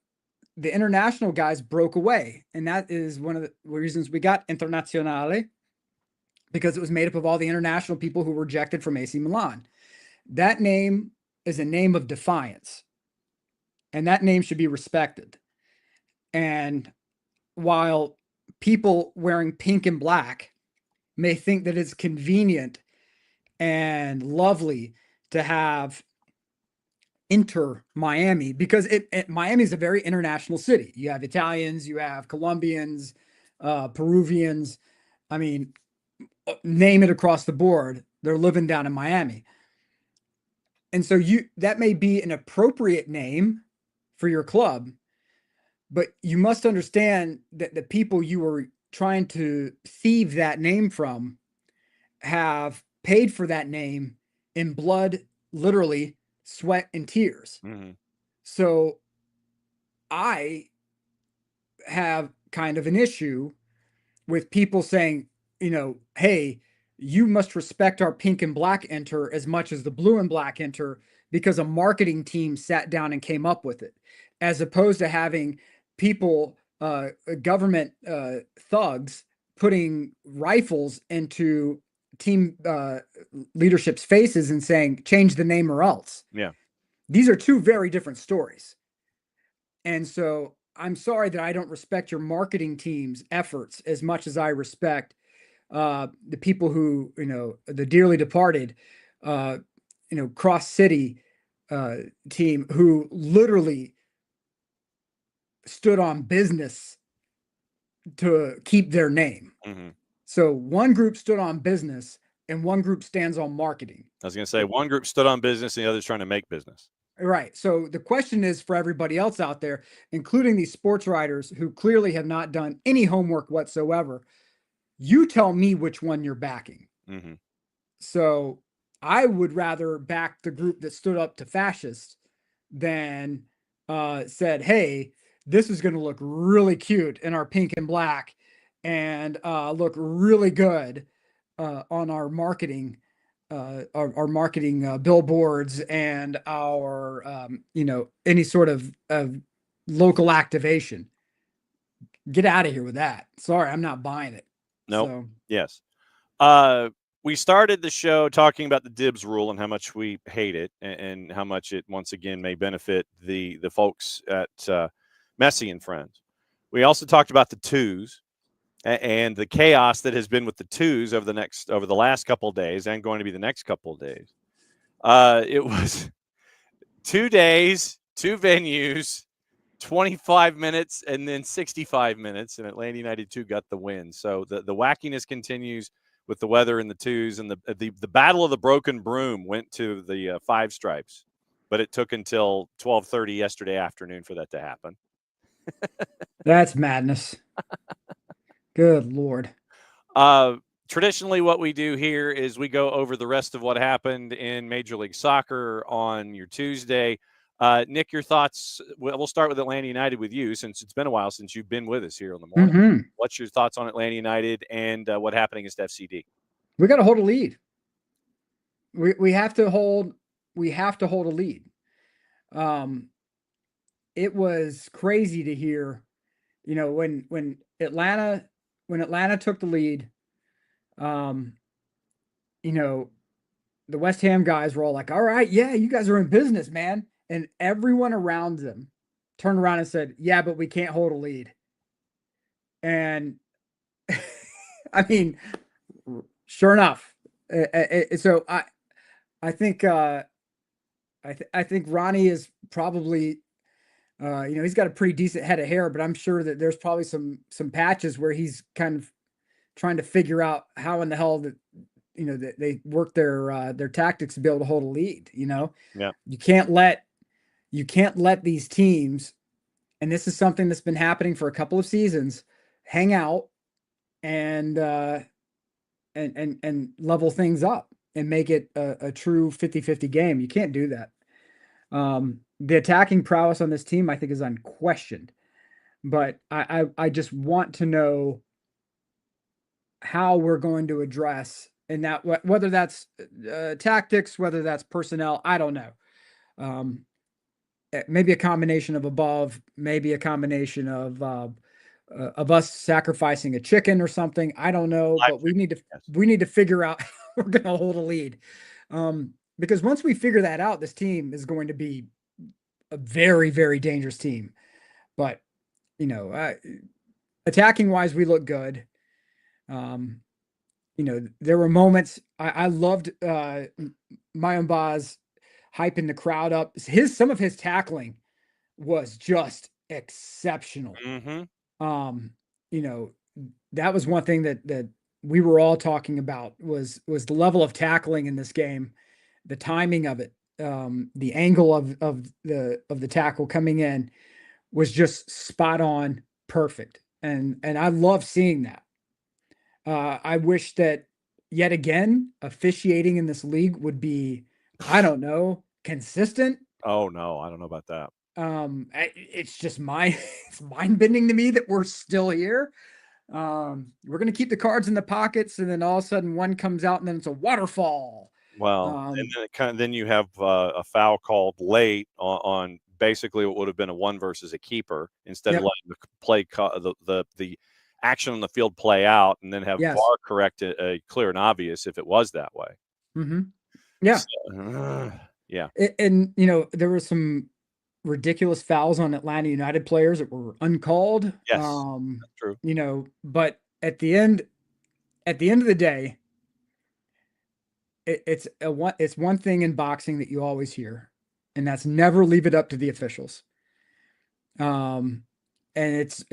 Speaker 3: the international guys broke away. And that is one of the reasons we got Internazionale, because it was made up of all the international people who were rejected from AC Milan. That name is a name of defiance. And that name should be respected. And while people wearing pink and black may think that it's convenient and lovely to have Inter Miami, because Miami is a very international city. You have Italians, you have Colombians, Peruvians. I mean, name it across the board. They're living down in Miami. And so that may be an appropriate name for your club, but you must understand that the people you were trying to thieve that name from have paid for that name in blood, literally sweat and tears. So I have kind of an issue with people saying, hey, you must respect our pink and black Inter as much as the blue and black Inter, because a marketing team sat down and came up with it, as opposed to having people, government thugs, putting rifles into team leadership's faces and saying, change the name or else.
Speaker 1: Yeah.
Speaker 3: These are two very different stories. And so I'm sorry that I don't respect your marketing team's efforts as much as I respect the people who, the dearly departed, Cross City team, who literally stood on business to keep their name. So one group stood on business and one group stands on marketing.
Speaker 1: I was going to say, one group stood on business and the other's trying to make business.
Speaker 3: Right. So the question is for everybody else out there, including these sports writers who clearly have not done any homework whatsoever, you tell me which one you're backing. So I would rather back the group that stood up to fascists than said, hey, this is going to look really cute in our pink and black and look really good on our marketing. our marketing billboards and our any sort of local activation. Get out of here with that. Sorry, I'm not buying it.
Speaker 1: Nope.
Speaker 3: So
Speaker 1: Yes. We started the show talking about the dibs rule and how much we hate it, and how much it once again may benefit the folks at Messi and Friends. We also talked about the twos and the chaos that has been with the twos over the last couple of days and going to be the next couple of days. It was 2 days, 2 venues, 25 minutes, and then 65 minutes, and Atlanta United 2 got the win. So the wackiness continues with the weather and the twos, and the battle of the broken broom went to the five stripes, but it took until 12:30 yesterday afternoon for that to happen.
Speaker 3: that's madness. Good Lord.
Speaker 1: Traditionally, what we do here is we go over the rest of what happened in Major League Soccer on your Tuesday. Nick, your thoughts? We'll start with Atlanta United with you, since it's been a while since you've been with us here in the morning.
Speaker 3: Mm-hmm.
Speaker 1: What's your thoughts on Atlanta United and what happened against FCD?
Speaker 3: We got to hold a lead. We have to hold. We have to hold a lead. It was crazy to hear, when Atlanta took the lead. The West Ham guys were all like, "All right, yeah, you guys are in business, man." And everyone around them turned around and said, "Yeah, but we can't hold a lead." And I mean, sure enough. So I think I think Ronnie is probably he's got a pretty decent head of hair, but I'm sure that there's probably some patches where he's kind of trying to figure out how in the hell that they work their tactics to be able to hold a lead.
Speaker 1: Yeah.
Speaker 3: You can't let these teams, and this is something that's been happening for a couple of seasons, hang out and level things up and make it a true 50-50 game. You can't do that. The attacking prowess on this team, I think, is unquestioned, but I just want to know how we're going to address, and that whether that's tactics, whether that's personnel, I don't know. Maybe a combination of above, maybe a combination of us sacrificing a chicken or something. I don't know, but we need to figure out how we're going to hold a lead. Because once we figure that out, this team is going to be a very, very dangerous team. But, attacking wise, we look good. There were moments I loved Mayomba's hyping the crowd up. Some of his tackling was just exceptional.
Speaker 1: Mm-hmm.
Speaker 3: That was one thing that we were all talking about was the level of tackling in this game, the timing of it, the angle of the tackle coming in was just spot on, perfect. And I love seeing that. I wish that yet again, officiating in this league would be, I don't know, consistent.
Speaker 1: Oh no, I don't know about that.
Speaker 3: It's just it's mind bending to me that we're still here. We're going to keep the cards in the pockets, and then all of a sudden one comes out and then it's a waterfall.
Speaker 1: Well, and then you have a foul called late on basically what would have been a one versus a keeper, instead of letting the play the action on the field play out, and then have VAR correct a clear and obvious if it was that way.
Speaker 3: Mm-hmm. Yeah.
Speaker 1: So, yeah.
Speaker 3: And there were some ridiculous fouls on Atlanta United players that were uncalled.
Speaker 1: Yes, that's true.
Speaker 3: But at the end of the day, it's one thing in boxing that you always hear, and that's never leave it up to the officials. And it's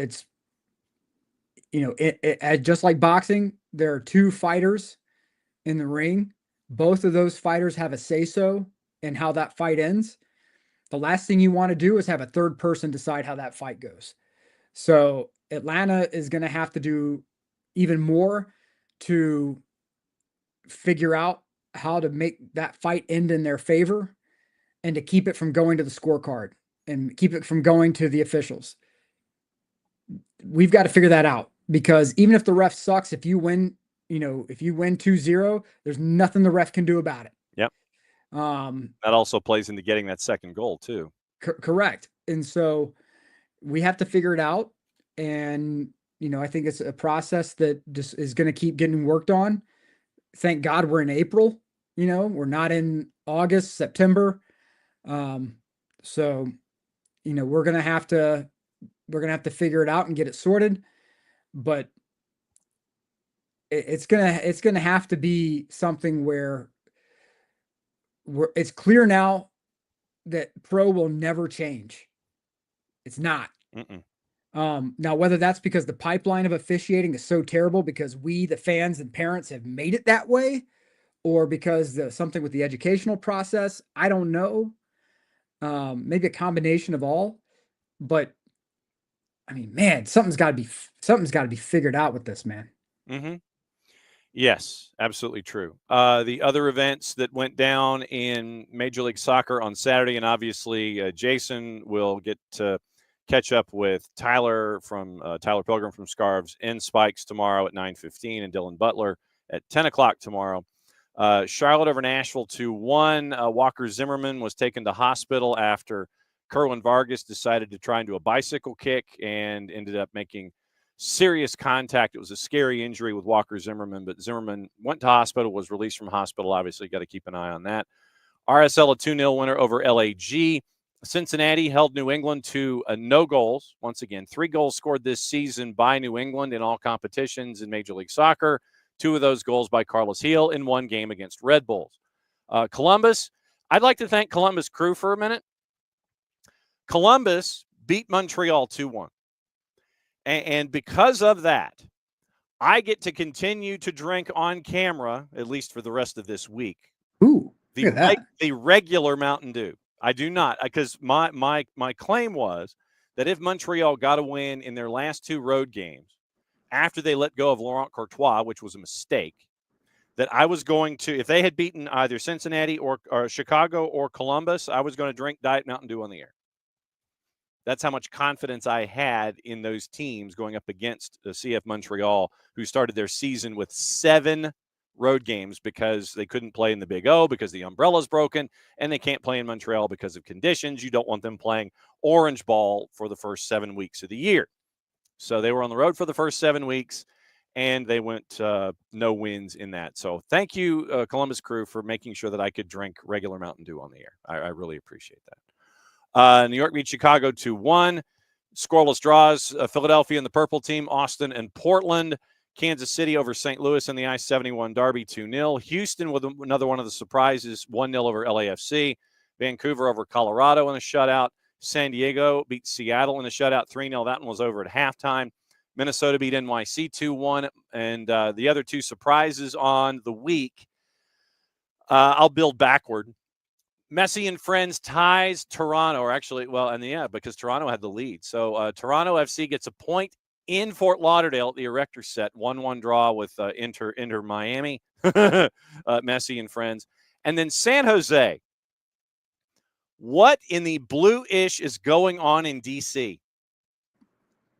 Speaker 3: just like boxing, there are two fighters in the ring. Both of those fighters have a say-so in how that fight ends. The last thing you want to do is have a third person decide how that fight goes. So Atlanta is going to have to do even more to figure out how to make that fight end in their favor, and to keep it from going to the scorecard and keep it from going to the officials. We've got to figure that out, because even if the ref sucks, if you win, if you win 2-0, there's nothing the ref can do about it.
Speaker 1: Yep. That also plays into getting that second goal too.
Speaker 3: Correct. And so we have to figure it out. And, I think it's a process that just is going to keep getting worked on. Thank God we're in April, we're not in August, September. So, we're going to have to figure it out and get it sorted, but it's going to have to be something where it's clear now that pro will never change. It's not. Now, whether that's because the pipeline of officiating is so terrible because we, the fans and parents, have made it that way, or because something with the educational process, I don't know. Maybe a combination of all. But I mean, man, something's got to be figured out with this, man.
Speaker 1: Yes, absolutely true. The other events that went down in Major League Soccer on Saturday, and obviously Jason will get to catch up with Tyler Pilgrim from Scarves in Spikes tomorrow at 9:15, and Dylan Butler at 10 o'clock tomorrow. Charlotte over Nashville 2-1. Walker Zimmerman was taken to hospital after Kerwin Vargas decided to try and do a bicycle kick and ended up making serious contact. It was a scary injury with Walker Zimmerman, but Zimmerman went to hospital, was released from hospital. Obviously, got to keep an eye on that. RSL a 2-0 winner over LAG. Cincinnati held New England to no goals. Once again, 3 goals scored this season by New England in all competitions in Major League Soccer. 2 of those goals by Carlos Heel in 1 game against Red Bulls. Columbus, I'd like to thank Columbus crew for a minute. Columbus beat Montreal 2-1. And because of that, I get to continue to drink on camera, at least for the rest of this week.
Speaker 3: Ooh, look at that.
Speaker 1: The regular Mountain Dew. I do not, because my claim was that if Montreal got a win in their last 2 road games after they let go of Laurent Courtois, which was a mistake, that I was going to, if they had beaten either Cincinnati or Chicago or Columbus, I was going to drink Diet Mountain Dew on the air. That's how much confidence I had in those teams going up against the CF Montreal, who started their season with 7 road games because they couldn't play in the Big O because the umbrella's broken, and they can't play in Montreal because of conditions. You don't want them playing orange ball for the first 7 weeks of the year. So they were on the road for the first 7 weeks, and they went no wins in that. So thank you, Columbus crew, for making sure that I could drink regular Mountain Dew on the air. I really appreciate that. New York beat Chicago 2-1. Scoreless draws, Philadelphia and the purple team, Austin and Portland. Kansas City over St. Louis in the I-71 Derby 2-0. Houston with another one of the surprises, 1-0 over LAFC. Vancouver over Colorado in a shutout. San Diego beat Seattle in a shutout 3-0. That one was over at halftime. Minnesota beat NYC 2-1. And the other 2 surprises on the week, I'll build backward. Messi and Friends ties Toronto, or actually, because Toronto had the lead. So Toronto FC gets a point in Fort Lauderdale at the Erector Set, 1-1 draw with Inter Miami, Messi and Friends. And then San Jose. What in the blue-ish is going on in D.C.?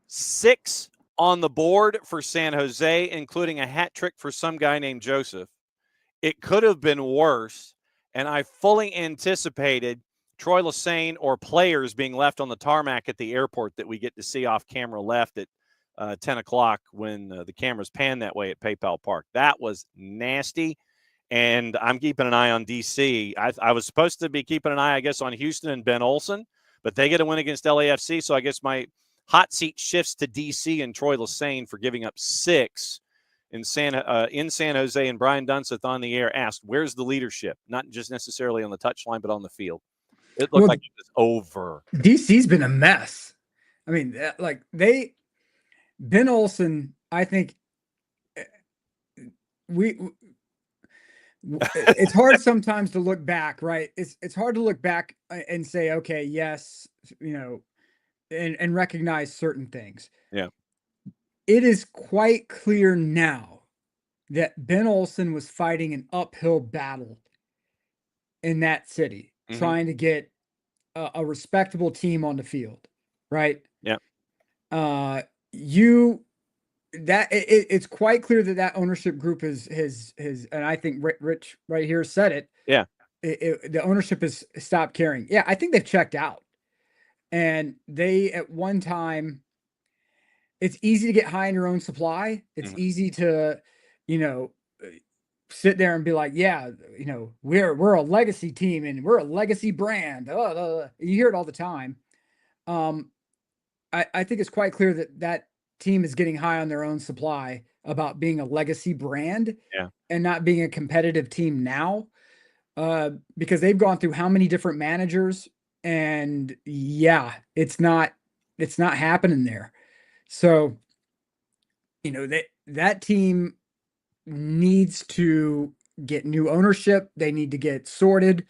Speaker 1: 6 on the board for San Jose, including a hat trick for some guy named Joseph. It could have been worse, and I fully anticipated Troy Lesane or players being left on the tarmac at the airport that we get to see off camera left at 10 o'clock when the cameras pan that way at PayPal Park. That was nasty, and I'm keeping an eye on D.C. I was supposed to be keeping an eye, I guess, on Houston and Ben Olsen, but they get a win against LAFC, so I guess my hot seat shifts to D.C. and Troy Lesane for giving up 6 in San Jose. And Brian Dunseth on the air asked, where's the leadership? Not just necessarily on the touchline, but on the field. It looked like it was over.
Speaker 3: DC's been a mess. I mean, Ben Olsen, I think it's hard sometimes to look back, right? It's hard to look back and say, okay, yes, and recognize certain things.
Speaker 1: Yeah.
Speaker 3: It is quite clear now that Ben Olsen was fighting an uphill battle in that city, trying to get a respectable team on the field, right?
Speaker 1: Yeah.
Speaker 3: that it's quite clear that ownership group has, and I think Rich right here said it.
Speaker 1: Yeah.
Speaker 3: The ownership has stopped caring. Yeah, I think they've checked out. And they, at one time, it's easy to get high in your own supply. It's easy to, sit there and be like, yeah, we're a legacy team and we're a legacy brand. You hear it all the time. I think it's quite clear that team is getting high on their own supply about being a legacy brand and not being a competitive team now, because they've gone through how many different managers, and it's not happening there. So, that team needs to get new ownership. They need to get sorted,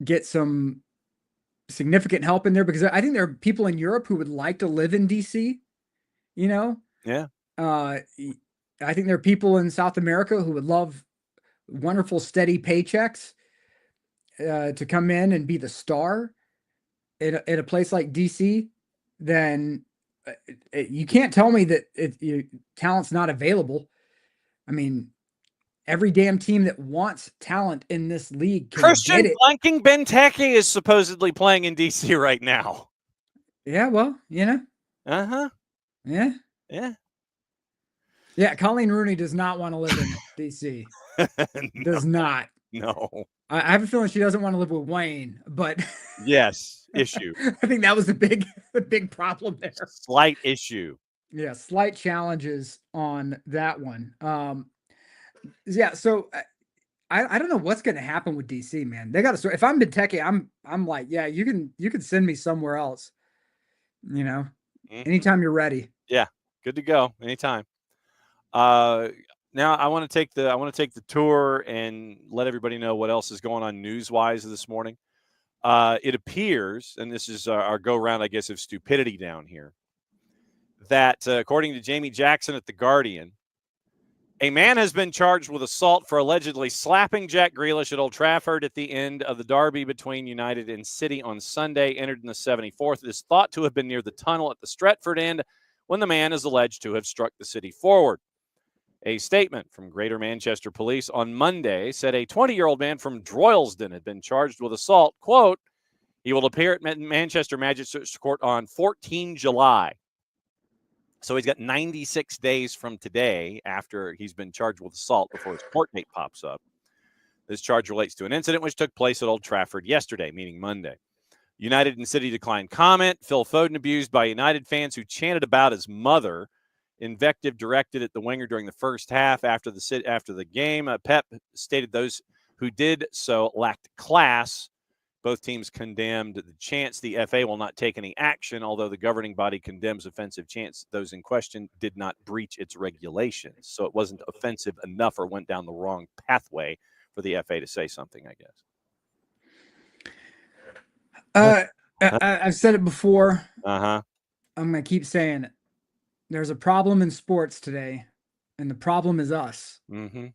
Speaker 3: get some significant help in there, because I think there are people in Europe who would like to live in DC, Yeah. I think there are people in South America who would love wonderful, steady paychecks to come in and be the star in a place like DC. Then you can't tell me that talent's not available. I mean, every damn team that wants talent in this league can
Speaker 1: Christian
Speaker 3: get it.
Speaker 1: Blanking Benteke is supposedly playing in DC right now.
Speaker 3: Yeah, well,
Speaker 1: Uh-huh.
Speaker 3: Yeah.
Speaker 1: Yeah.
Speaker 3: Yeah, Colleen Rooney does not want to live in DC. Does not.
Speaker 1: No.
Speaker 3: I have a feeling she doesn't want to live with Wayne, but
Speaker 1: yes, issue.
Speaker 3: I think that was the big problem there.
Speaker 1: Slight issue.
Speaker 3: Yeah, slight challenges on that one. Yeah, so I don't know what's going to happen with DC, man. They got to. If I'm Benteke, I'm like, yeah, you can send me somewhere else. Anytime you're ready.
Speaker 1: Yeah, good to go anytime. Now I want to take the tour and let everybody know what else is going on news-wise this morning. It appears, and this is our go-round, I guess, of stupidity down here, that according to Jamie Jackson at The Guardian, a man has been charged with assault for allegedly slapping Jack Grealish at Old Trafford at the end of the derby between United and City on Sunday, entered in the 74th. It is thought to have been near the tunnel at the Stretford end when the man is alleged to have struck the City forward. A statement from Greater Manchester Police on Monday said a 20-year-old man from Droylsden had been charged with assault. Quote, he will appear at Manchester Magistrates Court on 14 July. So he's got 96 days from today after he's been charged with assault before his court date pops up. This charge relates to an incident which took place at Old Trafford yesterday, meaning Monday. United and City declined comment. Phil Foden abused by United fans who chanted about his mother. Invective directed at the winger during the first half after the game. Pep stated those who did so lacked class. Both teams condemned the chants. The FA will not take any action, although the governing body condemns offensive chants. Those in question did not breach its regulations. So it wasn't offensive enough or went down the wrong pathway for the FA to say something, I guess.
Speaker 3: I've said it before.
Speaker 1: Uh-huh.
Speaker 3: I'm going to keep saying it. There's a problem in sports today, and the problem is us.
Speaker 1: Mm-hmm.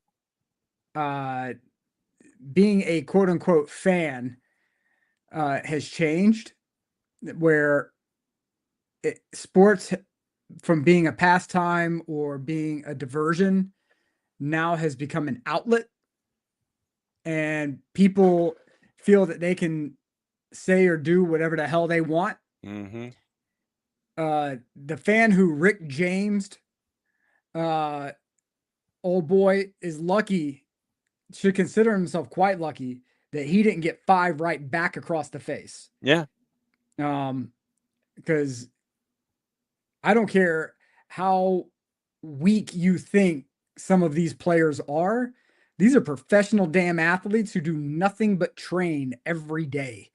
Speaker 3: Being a quote-unquote fan has changed, where sports from being a pastime or being a diversion now has become an outlet, and people feel that they can say or do whatever the hell they want.
Speaker 1: Mm-hmm.
Speaker 3: The fan who Rick James'd, old boy, is lucky, should consider himself quite lucky that he didn't get 5 right back across the face.
Speaker 1: Yeah.
Speaker 3: Because I don't care how weak you think some of these players are. These are professional damn athletes who do nothing but train every day.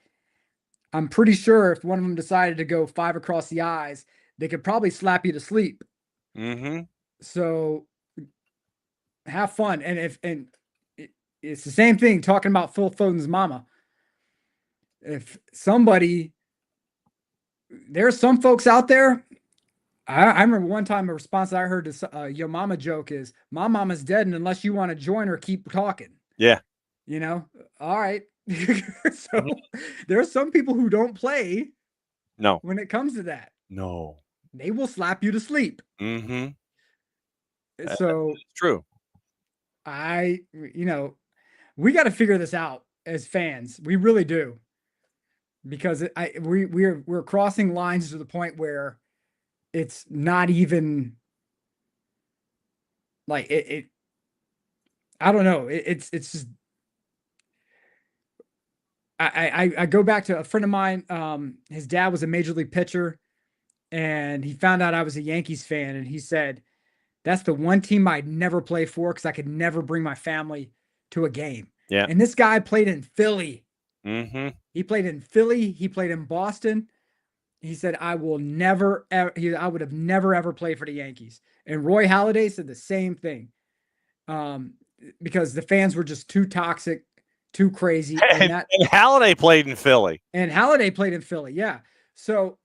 Speaker 3: I'm pretty sure if one of them decided to go 5 across the eyes, they could probably slap you to sleep.
Speaker 1: Mm-hmm.
Speaker 3: So have fun. And it's the same thing talking about Phil Foden's mama. If somebody, there's some folks out there. I remember one time a response that I heard to your mama joke is, my mama's dead, and unless you want to join her, keep talking.
Speaker 1: Yeah.
Speaker 3: All right. So there are some people who don't play.
Speaker 1: No.
Speaker 3: When it comes to that.
Speaker 1: No.
Speaker 3: They will slap you to sleep.
Speaker 1: Mm-hmm.
Speaker 3: So
Speaker 1: It's true.
Speaker 3: we got to figure this out as fans. We really do. Because we're crossing lines to the point where it's not even like it I don't know. It's just I go back to a friend of mine. His dad was a major league pitcher, and he found out I was a Yankees fan, and he said that's the one team I'd never play for because I could never bring my family to a game.
Speaker 1: Yeah.
Speaker 3: And this guy played in Philly.
Speaker 1: Mm-hmm.
Speaker 3: He played in Philly. He played in Boston. He said, I will never, ever, I would have never, ever played for the Yankees. And Roy Halladay said the same thing. Because the fans were just too toxic, too crazy.
Speaker 1: And Halladay played in Philly.
Speaker 3: And Halladay played in Philly. Yeah. So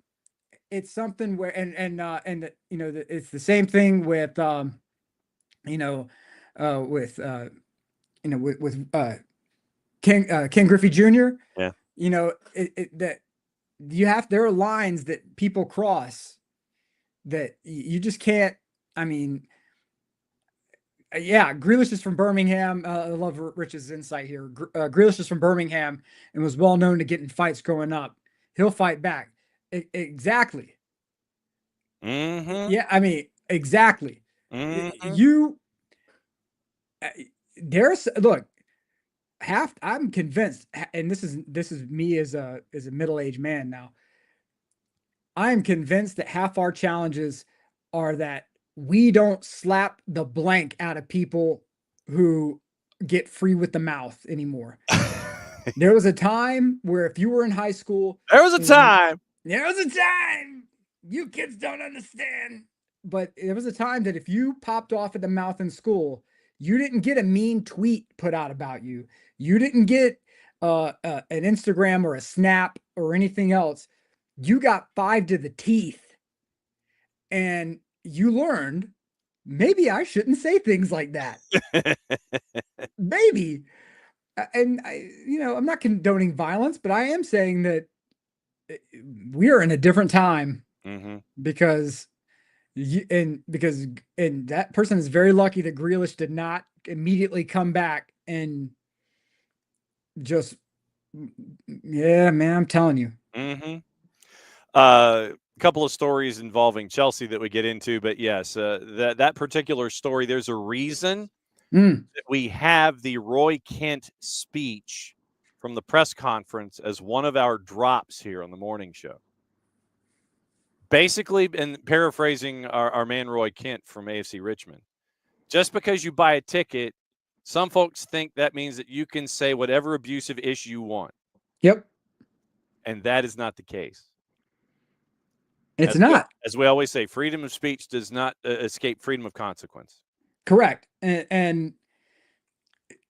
Speaker 3: it's something where, it's the same thing with, Ken Griffey Jr.
Speaker 1: Yeah.
Speaker 3: There are lines that people cross that you just can't. I mean, Grealish is from Birmingham. I love Rich's insight here. Grealish is from Birmingham and was well known to get in fights growing up. He'll fight back. Exactly.
Speaker 1: Mm-hmm.
Speaker 3: Yeah, I mean, exactly.
Speaker 1: Mm-hmm.
Speaker 3: I'm convinced, and this is me as a middle-aged man now. I'm convinced that half our challenges are that we don't slap the blank out of people who get free with the mouth anymore. There was a time where if you were in high school,
Speaker 1: there was a time.
Speaker 3: You kids don't understand. But there was a time that if you popped off at the mouth in school, you didn't get a mean tweet put out about you. You didn't get an Instagram or a snap or anything else. You got 5 to the teeth. And you learned, maybe I shouldn't say things like that. Maybe. And I'm not condoning violence, but I am saying that we are in a different time.
Speaker 1: Mm-hmm.
Speaker 3: Because that person is very lucky that Grealish did not immediately come back and just, yeah, man, I'm telling you.
Speaker 1: Mm-hmm. A couple of stories involving Chelsea that we get into, but yes, that particular story, there's a reason that we have the Roy Kent speech from the press conference as one of our drops here on the morning show. Basically, and paraphrasing our man Roy Kent from AFC Richmond, just because you buy a ticket, some folks think that means that you can say whatever abusive issue you want.
Speaker 3: Yep.
Speaker 1: And that is not the case.
Speaker 3: It's not.
Speaker 1: As we always say, freedom of speech does not escape freedom of consequence.
Speaker 3: Correct. And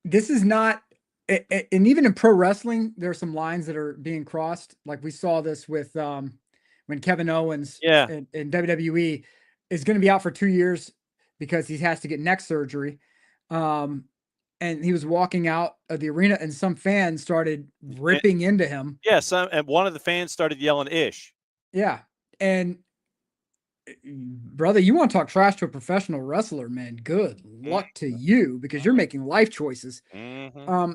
Speaker 3: this is not, and even in pro wrestling, there are some lines that are being crossed. Like we saw this with when Kevin Owens in WWE is going to be out for 2 years because he has to get neck surgery. And he was walking out of the arena and some fans started ripping into him.
Speaker 1: Yeah, and one of the fans started yelling "ish."
Speaker 3: Yeah. And brother, you want to talk trash to a professional wrestler, man, good luck to you because you're making life choices.
Speaker 1: Mm-hmm.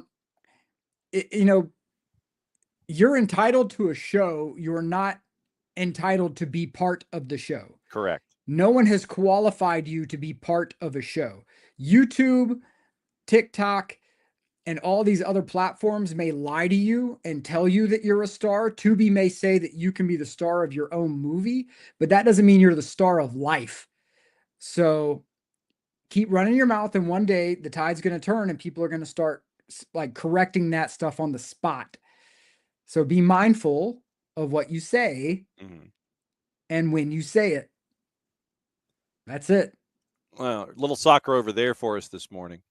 Speaker 3: You're entitled to a show. You're not entitled to be part of the show.
Speaker 1: Correct.
Speaker 3: No one has qualified you to be part of a show. YouTube, TikTok, and all these other platforms may lie to you and tell you that you're a star. Tubi may say that you can be the star of your own movie, but that doesn't mean you're the star of life. So keep running your mouth, and one day the tide's going to turn and people are going to start like correcting that stuff on the spot. So be mindful of what you say and when you say it. That's it.
Speaker 1: Well, little soccer over there for us this morning.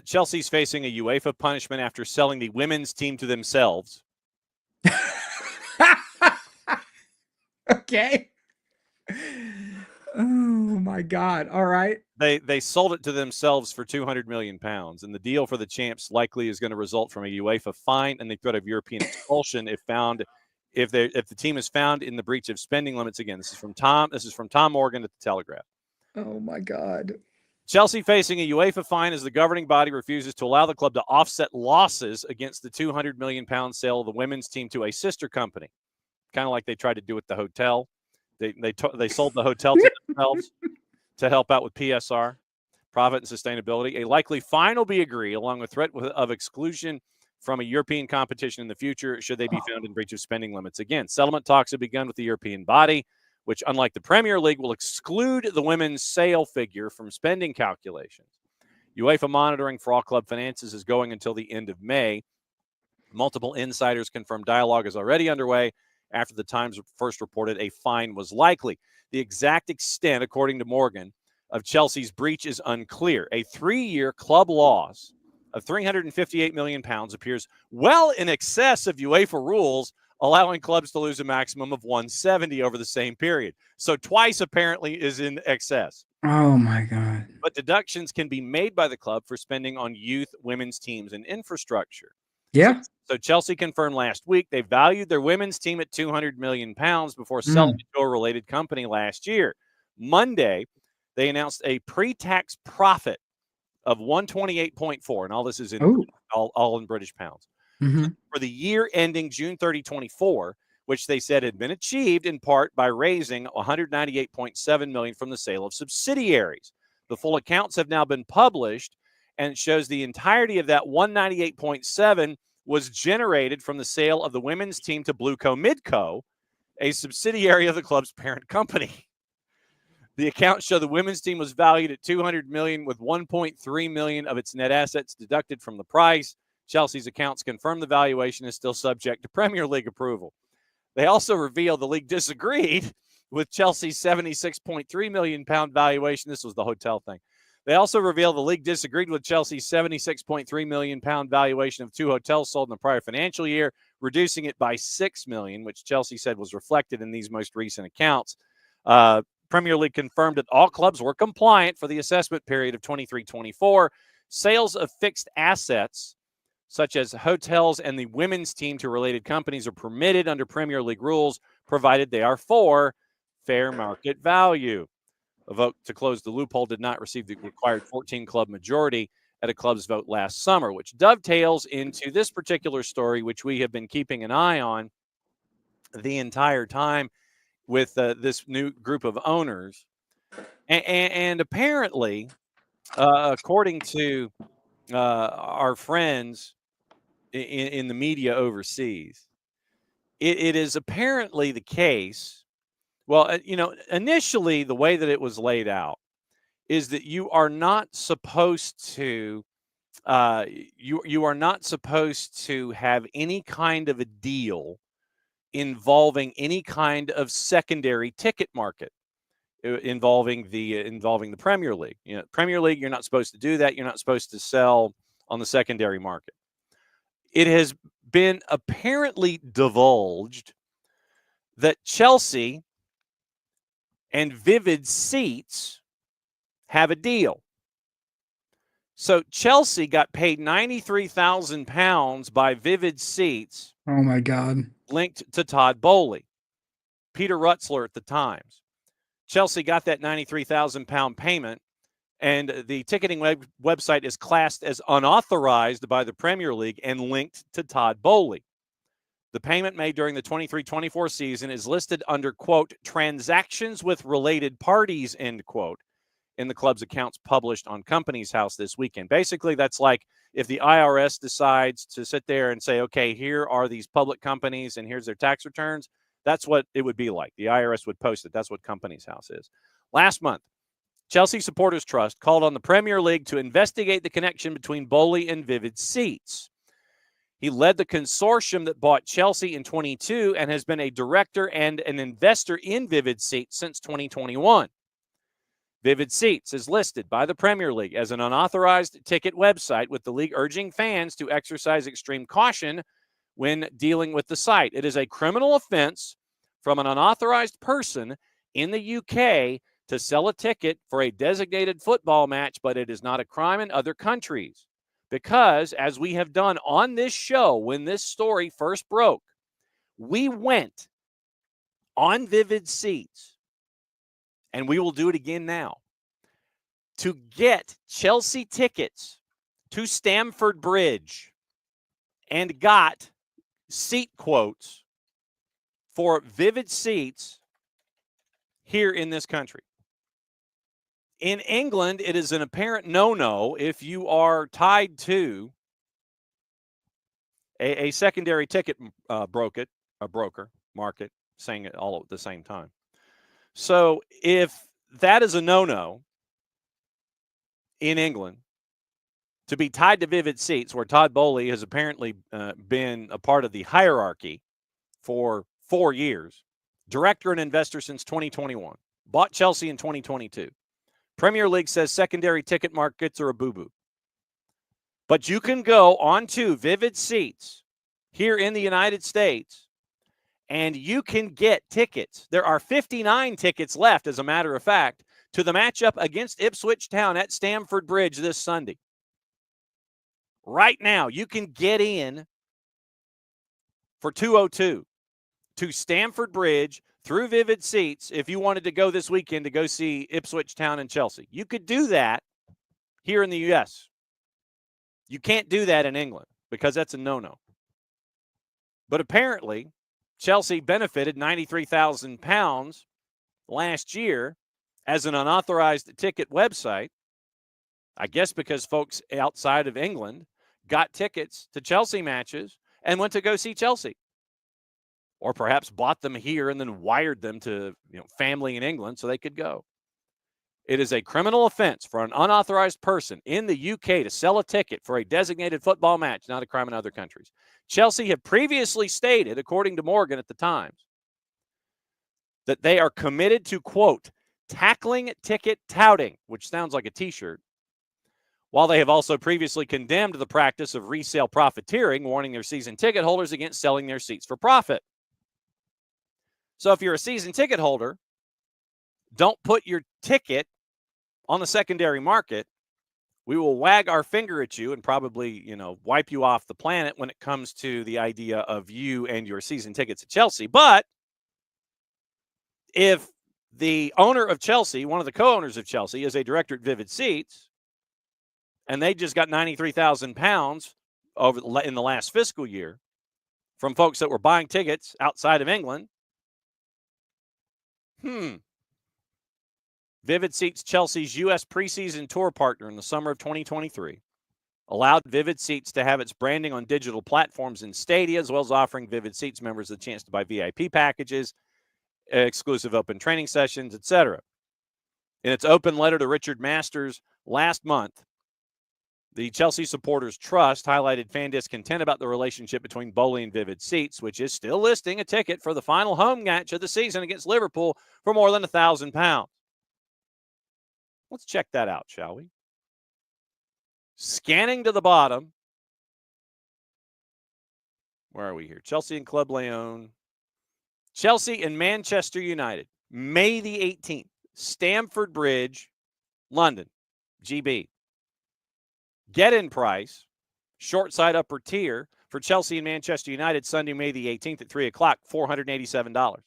Speaker 1: Chelsea's facing a UEFA punishment after selling the women's team to themselves.
Speaker 3: Okay. Oh my God. All right.
Speaker 1: They sold it to themselves for £200 million, and the deal for the champs likely is going to result from a UEFA fine and the threat of European expulsion if the team is found in the breach of spending limits again. This is from Tom Morgan at the Telegraph.
Speaker 3: Oh my God.
Speaker 1: Chelsea facing a UEFA fine as the governing body refuses to allow the club to offset losses against the £200 million sale of the women's team to a sister company. Kind of like they tried to do with the hotel. They sold the hotel to themselves to help out with PSR, profit and sustainability. A likely fine will be agreed, along with threat of exclusion from a European competition in the future should they be found in breach of spending limits. Again, settlement talks have begun with the European body, which, unlike the Premier League, will exclude the women's sale figure from spending calculations. UEFA monitoring for all club finances is going until the end of May. Multiple insiders confirm dialogue is already underway after the Times first reported a fine was likely. The exact extent, according to Morgan, of Chelsea's breach is unclear. A 3-year club loss of £358 million appears well in excess of UEFA rules, allowing clubs to lose a maximum of $170 over the same period. So twice apparently is in excess.
Speaker 3: Oh my God.
Speaker 1: But deductions can be made by the club for spending on youth, women's teams, and infrastructure.
Speaker 3: Yeah.
Speaker 1: So Chelsea confirmed last week they valued their women's team at £200 million before selling it to a related company last year. Monday, they announced a pre-tax profit of 128.4, and all this is in all in British pounds. For the year ending June 30, 2024, which they said had been achieved in part by raising $198.7 million from the sale of subsidiaries. The full accounts have now been published, and it shows the entirety of that 198.7 was generated from the sale of the women's team to Blueco Midco, a subsidiary of the club's parent company. The accounts show the women's team was valued at $200 million, with $1.3 million of its net assets deducted from the price. Chelsea's accounts confirm the valuation is still subject to Premier League approval. They also revealed the league disagreed with Chelsea's £76.3 million valuation. This was the hotel thing. They also revealed the league disagreed with Chelsea's £76.3 million valuation of 2 hotels sold in the prior financial year, reducing it by $6 million, which Chelsea said was reflected in these most recent accounts. Premier League confirmed that all clubs were compliant for the assessment period of 23-24. Sales of fixed assets, such as hotels and the women's team to related companies, are permitted under Premier League rules, provided they are for fair market value. A vote to close the loophole did not receive the required 14-club majority at a club's vote last summer, which dovetails into this particular story, which we have been keeping an eye on the entire time with this new group of owners. And apparently, according to our friends in the media overseas, it is apparently the case. Well, initially the way that it was laid out is that you are not supposed to you are not supposed to have any kind of a deal involving any kind of secondary ticket market involving the Premier League. Premier League, you're not supposed to do that. You're not supposed to sell on the secondary market. It has been apparently divulged that Chelsea and Vivid Seats have a deal. So Chelsea got paid £93,000 by Vivid Seats.
Speaker 3: Oh my God.
Speaker 1: Linked to Todd Bowley. Peter Rutzler at the Times. Chelsea got that £93,000 payment, and the ticketing website is classed as unauthorized by the Premier League and linked to Todd Bowley. The payment made during the 23-24 season is listed under, quote, transactions with related parties, end quote, in the club's accounts published on Companies House this weekend. Basically, that's like if the IRS decides to sit there and say, okay, here are these public companies and here's their tax returns. That's what it would be like. The IRS would post it. That's what Companies House is. Last month, Chelsea Supporters Trust called on the Premier League to investigate the connection between Bowley and Vivid Seats. He led the consortium that bought Chelsea in 22 and has been a director and an investor in Vivid Seats since 2021. Vivid Seats is listed by the Premier League as an unauthorized ticket website, with the league urging fans to exercise extreme caution when dealing with the site. It is a criminal offense from an unauthorized person in the UK to sell a ticket for a designated football match, but it is not a crime in other countries. Because, as we have done on this show when this story first broke, we went on Vivid Seats, and we will do it again now, to get Chelsea tickets to Stamford Bridge and got seat quotes for Vivid Seats here in this country. In England, it is an apparent no-no if you are tied to a secondary ticket broker market, saying it all at the same time. So if that is a no-no in England, to be tied to Vivid Seats, where Todd Bowley has apparently been a part of the hierarchy for 4 years, director and investor since 2021, bought Chelsea in 2022. Premier League says secondary ticket markets are a boo-boo. But you can go onto Vivid Seats here in the United States, and you can get tickets. There are 59 tickets left, as a matter of fact, to the matchup against Ipswich Town at Stamford Bridge this Sunday. Right now, you can get in for $202 to Stamford Bridge through Vivid Seats if you wanted to go this weekend to go see Ipswich Town and Chelsea. You could do that here in the U.S. You can't do that in England because that's a no-no. But apparently, Chelsea benefited £93,000 last year as an unauthorized ticket website, I guess because folks outside of England got tickets to Chelsea matches and went to go see Chelsea. Or perhaps bought them here and then wired them to family in England so they could go. It is a criminal offense for an unauthorized person in the UK to sell a ticket for a designated football match, not a crime in other countries. Chelsea had previously stated, according to Morgan at the Times, that they are committed to, quote, tackling ticket touting, which sounds like a T-shirt, while they have also previously condemned the practice of resale profiteering, warning their season ticket holders against selling their seats for profit. So if you're a season ticket holder, don't put your ticket on the secondary market. We will wag our finger at you and probably, wipe you off the planet when it comes to the idea of you and your season tickets at Chelsea. But if the owner of Chelsea, one of the co-owners of Chelsea, is a director at Vivid Seats, and they just got £93,000 in the last fiscal year from folks that were buying tickets outside of England, Vivid Seats, Chelsea's U.S. preseason tour partner in the summer of 2023, allowed Vivid Seats to have its branding on digital platforms in stadia, as well as offering Vivid Seats members the chance to buy VIP packages, exclusive open training sessions, etc. In its open letter to Richard Masters last month, the Chelsea Supporters Trust highlighted fan discontent about the relationship between Bowley and Vivid Seats, which is still listing a ticket for the final home match of the season against Liverpool for more than £1,000. Let's check that out, shall we? Scanning to the bottom. Where are we here? Chelsea and Club Leon. Chelsea and Manchester United, May the 18th. Stamford Bridge, London, GB. Get-in price, short side upper tier for Chelsea and Manchester United, Sunday, May the 18th at 3 o'clock, $487.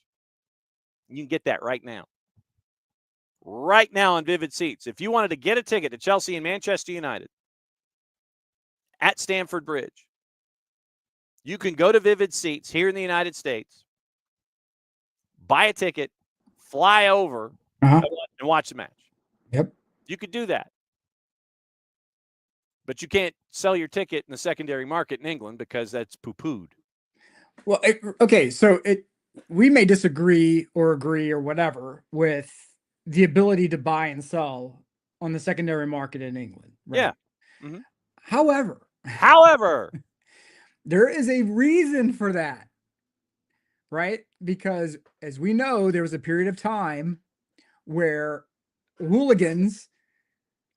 Speaker 1: You can get that right now. Right now on Vivid Seats. If you wanted to get a ticket to Chelsea and Manchester United at Stamford Bridge, you can go to Vivid Seats here in the United States, buy a ticket, fly over, and watch the match.
Speaker 3: Yep.
Speaker 1: You could do that. But you can't sell your ticket in the secondary market in England because that's poo-pooed.
Speaker 3: Well, okay, so we may disagree or agree or whatever with the ability to buy and sell on the secondary market in England. Right?
Speaker 1: Yeah. Mm-hmm.
Speaker 3: However, there is a reason for that, right? Because as we know, there was a period of time where hooligans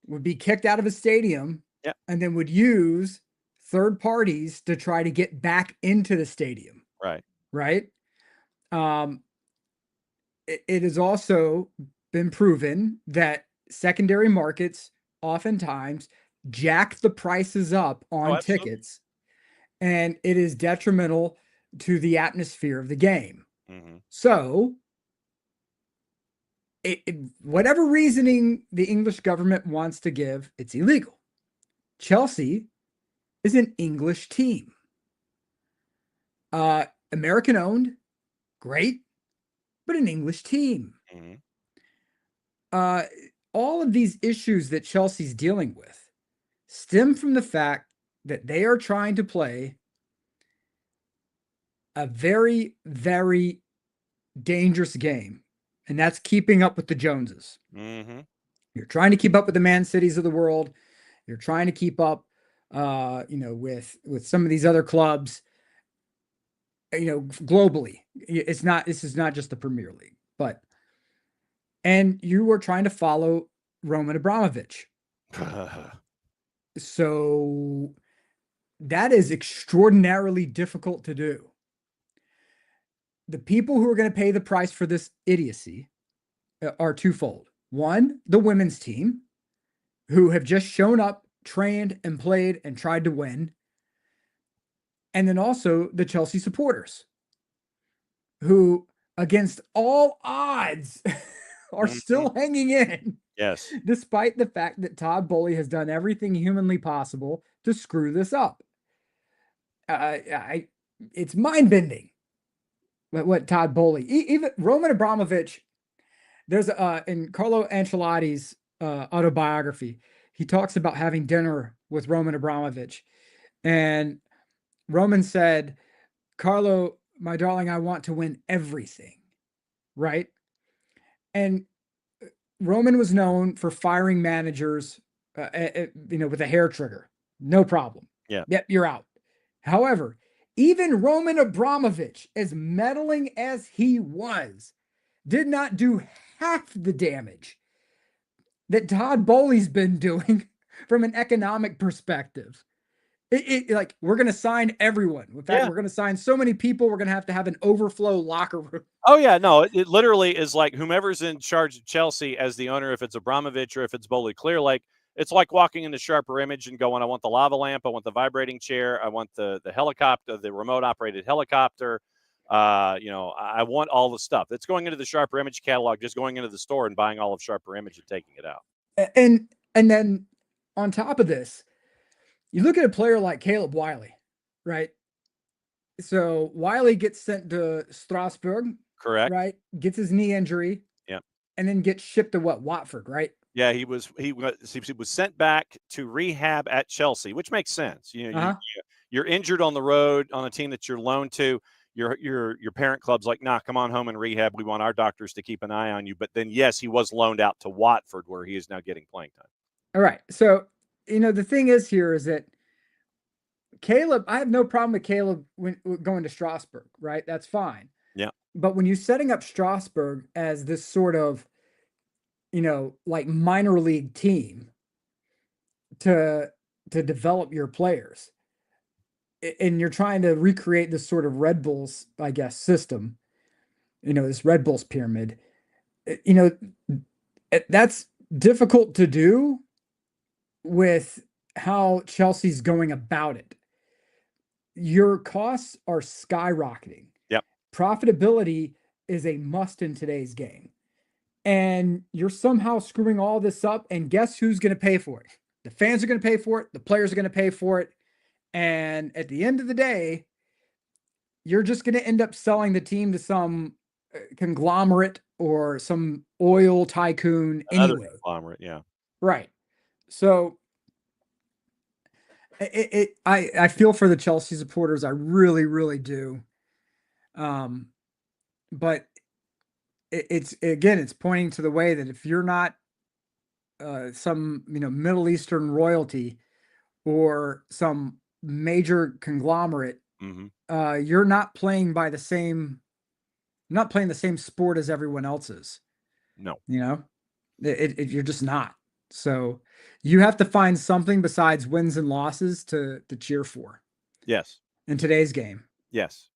Speaker 3: would be kicked out of a stadium and then would use third parties to try to get back into the stadium. Right. It has also been proven that secondary markets oftentimes jack the prices up on tickets, and it is detrimental to the atmosphere of the game. Mm-hmm. So whatever reasoning the English government wants to give, it's illegal. Chelsea is an English team. American owned, great, but an English team.
Speaker 1: Mm-hmm.
Speaker 3: All of these issues that Chelsea's dealing with stem from the fact that they are trying to play a very, very dangerous game, and that's keeping up with the Joneses.
Speaker 1: Mm-hmm.
Speaker 3: You're trying to keep up with the Man Cities of the world. You're trying to keep up, with some of these other clubs, globally. This is not just the Premier League, and you were trying to follow Roman Abramovich. So that is extraordinarily difficult to do. The people who are going to pay the price for this idiocy are twofold. One, the women's team, who have just shown up, trained, and played and tried to win. And then also the Chelsea supporters, who, against all odds, are still hanging in.
Speaker 1: Yes.
Speaker 3: Despite the fact that Todd Boehly has done everything humanly possible to screw this up. It's mind-bending what Todd Boehly, even Roman Abramovich, there's in Carlo Ancelotti's autobiography, he talks about having dinner with Roman Abramovich. And Roman said, "Carlo, my darling, I want to win everything." Right? And Roman was known for firing managers, with a hair trigger. No problem.
Speaker 1: Yeah.
Speaker 3: Yep, you're out. However, even Roman Abramovich, as meddling as he was, did not do half the damage that Todd Boehly's been doing from an economic perspective. We're going to sign everyone. In fact, we're going to sign so many people, we're going to have an overflow locker room.
Speaker 1: Oh, yeah. No, it literally is like whomever's in charge of Chelsea as the owner, if it's Abramovich or if it's Boehly Clear Lake, it's like walking into Sharper Image and going, I want the lava lamp, I want the vibrating chair, I want the helicopter, the remote operated helicopter. I want all the stuff. That's going into the Sharper Image catalog, just going into the store and buying all of Sharper Image and taking it out.
Speaker 3: And then on top of this, you look at a player like Caleb Wiley, right? So Wiley gets sent to Strasbourg,
Speaker 1: correct?
Speaker 3: Right, gets his knee injury, and then gets shipped to Watford, right?
Speaker 1: Yeah, he was sent back to rehab at Chelsea, which makes sense. You're injured on the road on a team that you're loaned to. Your parent club's like, nah, come on home and rehab. We want our doctors to keep an eye on you. But then, yes, he was loaned out to Watford, where he is now getting playing time.
Speaker 3: All right. So, the thing is here is that Caleb, I have no problem with Caleb going to Strasbourg, right? That's fine.
Speaker 1: Yeah.
Speaker 3: But when you're setting up Strasbourg as this sort of, like minor league team to develop your players, and you're trying to recreate this sort of Red Bulls, I guess, system, this Red Bulls pyramid, that's difficult to do with how Chelsea's going about it. Your costs are skyrocketing.
Speaker 1: Yep.
Speaker 3: Profitability is a must in today's game. And you're somehow screwing all this up, and guess who's going to pay for it? The fans are going to pay for it. The players are going to pay for it. And at the end of the day, you're just going to end up selling the team to some conglomerate or some oil tycoon anyway.
Speaker 1: Conglomerate, yeah.
Speaker 3: Right. So I feel for the Chelsea supporters. I really, really do. But it's pointing to the way that if you're not some Middle Eastern royalty or some major conglomerate, you're not playing by the same sport as everyone else is.
Speaker 1: No,
Speaker 3: you're just not. So you have to find something besides wins and losses to cheer for.
Speaker 1: Yes.
Speaker 3: In today's game.
Speaker 1: Yes.